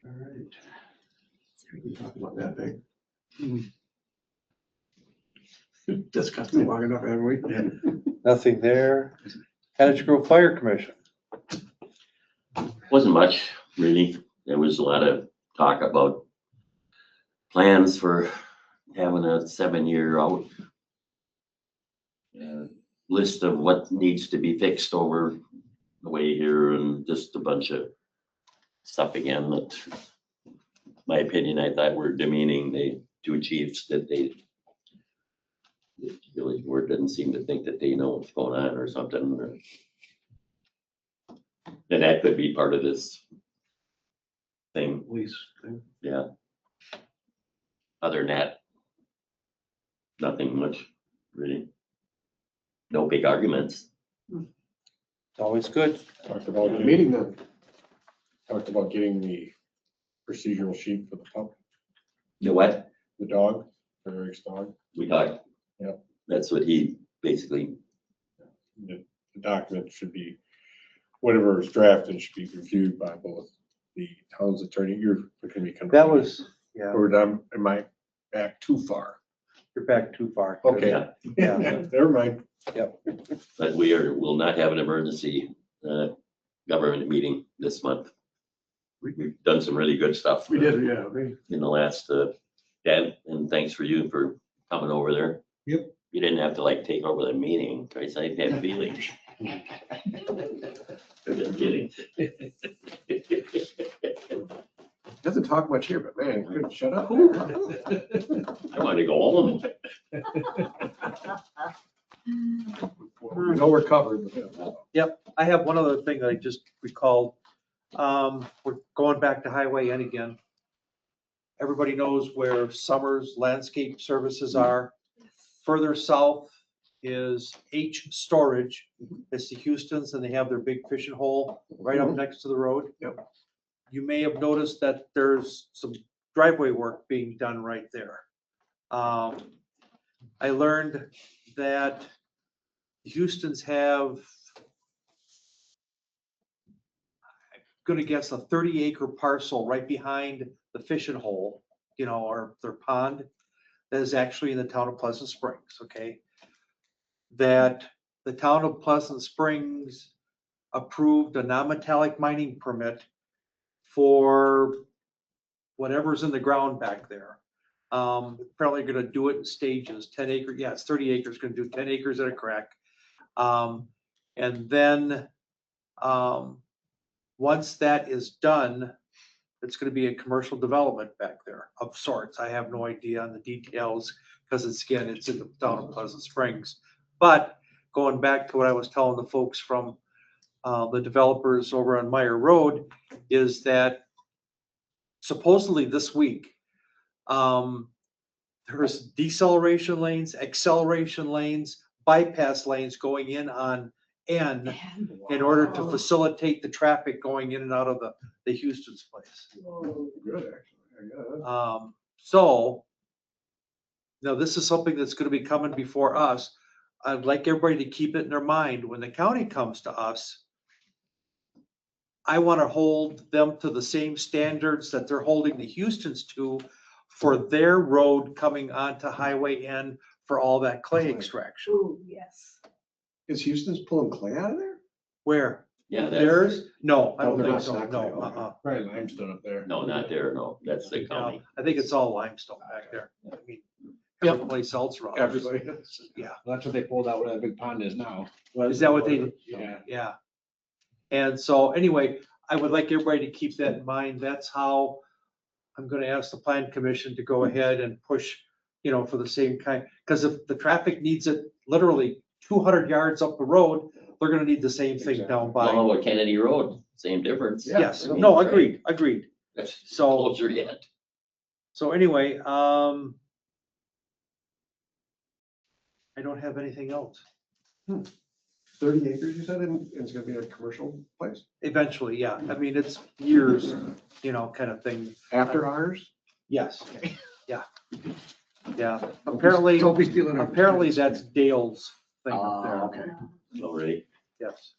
All right. We talked about that big. Discussed it long enough, haven't we? Yeah. Nothing there. Cottage Grove Fire Commission. Wasn't much, really. There was a lot of talk about plans for having a 7-year out list of what needs to be fixed over the way here, and just a bunch of stuff again that, my opinion, I thought were demeaning. The two chiefs that the village board didn't seem to think that they know what's going on or something. And that could be part of this thing. Police thing. Yeah. Other than that, nothing much, really. No big arguments. It's always good. Talked about The meeting then. Talked about getting the procedural sheet for the pup, You know what? the dog, for Eric's dog. We talked. Yep. That's what he basically, The document should be, whatever is drafted should be reviewed by both the town's attorney. You're going to be. That was, yeah, Or am I back too far? you're back too far. Okay. Yeah. Never mind. Yep. but will not have an emergency government meeting this month. We've done some really good stuff. We did, yeah. In the last, Dan, and thanks for you for coming over there. Yep. You didn't have to like take over the meeting, Trace. I had feelings. Just kidding. Doesn't talk much here, but man, good. Shut up. I want to go home. We know we're covered. Yep, I have one other thing that I just recalled. We're going back to Highway N again. Everybody knows where Summers Landscape Services are. Further south is H Storage. It's the Houstons, and they have their big fishing hole right up next to the road. Yep. You may have noticed that there's some driveway work being done right there. I learned that Houstons have, I'm gonna guess, a 30-acre parcel right behind the fishing hole, you know, or their pond, that is actually in the town of Pleasant Springs, okay? That the town of Pleasant Springs approved a non-metallic mining permit for whatever's in the ground back there. Probably gonna do it in stages, 10 acre, yeah, it's 30 acres, gonna do 10 acres at a crack. And then, once that is done, it's gonna be a commercial development back there of sorts. I have no idea on the details, because it's, again, it's in the town of Pleasant Springs. But going back to what I was telling the folks from the developers over on Meyer Road, is that supposedly this week, there's deceleration lanes, acceleration lanes, bypass lanes going in on N in order to facilitate the traffic going in and out of the Houston's place. Good, actually. So, now this is something that's gonna be coming before us. I'd like everybody to keep it in their mind, when the county comes to us, I wanna hold them to the same standards that they're holding the Houstons to for their road coming onto Highway N for all that clay extraction. Ooh, yes. Is Houston's pulling clay out of there? Where? Yeah, that's, Theirs? No, I Oh, don't they're think not so, stacked no, like that. Probably limestone up there. no, not there, no, that's the county. I think it's all limestone back there. I mean, every place else around. us. Everybody. Yeah. That's what they pulled out where that big pond is now. Is that what they? Yeah. Yeah. And so anyway, I would like everybody to keep that in mind. That's how I'm gonna ask the plan commission to go ahead and push, you know, for the same kind. Because if the traffic needs it literally 200 yards up the road, they're gonna need the same thing down Well, how by. about Kennedy Road? Same difference. Yes, I mean, no, right? agreed. That's So, closer yet. so anyway, I don't have anything else. 30 acres, you said, and it's gonna be a commercial place? Eventually, yeah. I mean, it's years, you know, kind of thing. After ours? Yes, yeah. Yeah, apparently, Don't be stealing our. apparently that's Dale's thing up there. Okay. Already. Yes,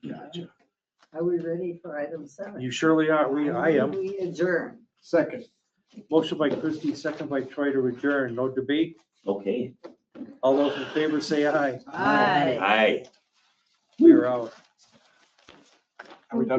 Gotcha. Are we ready for item 7? you surely are. I am. We adjourn. Second. Motion by Christie, second by Troy to adjourn. No debate. Okay. All those in favor say aye. Aye. Aye. We are out. Are we done?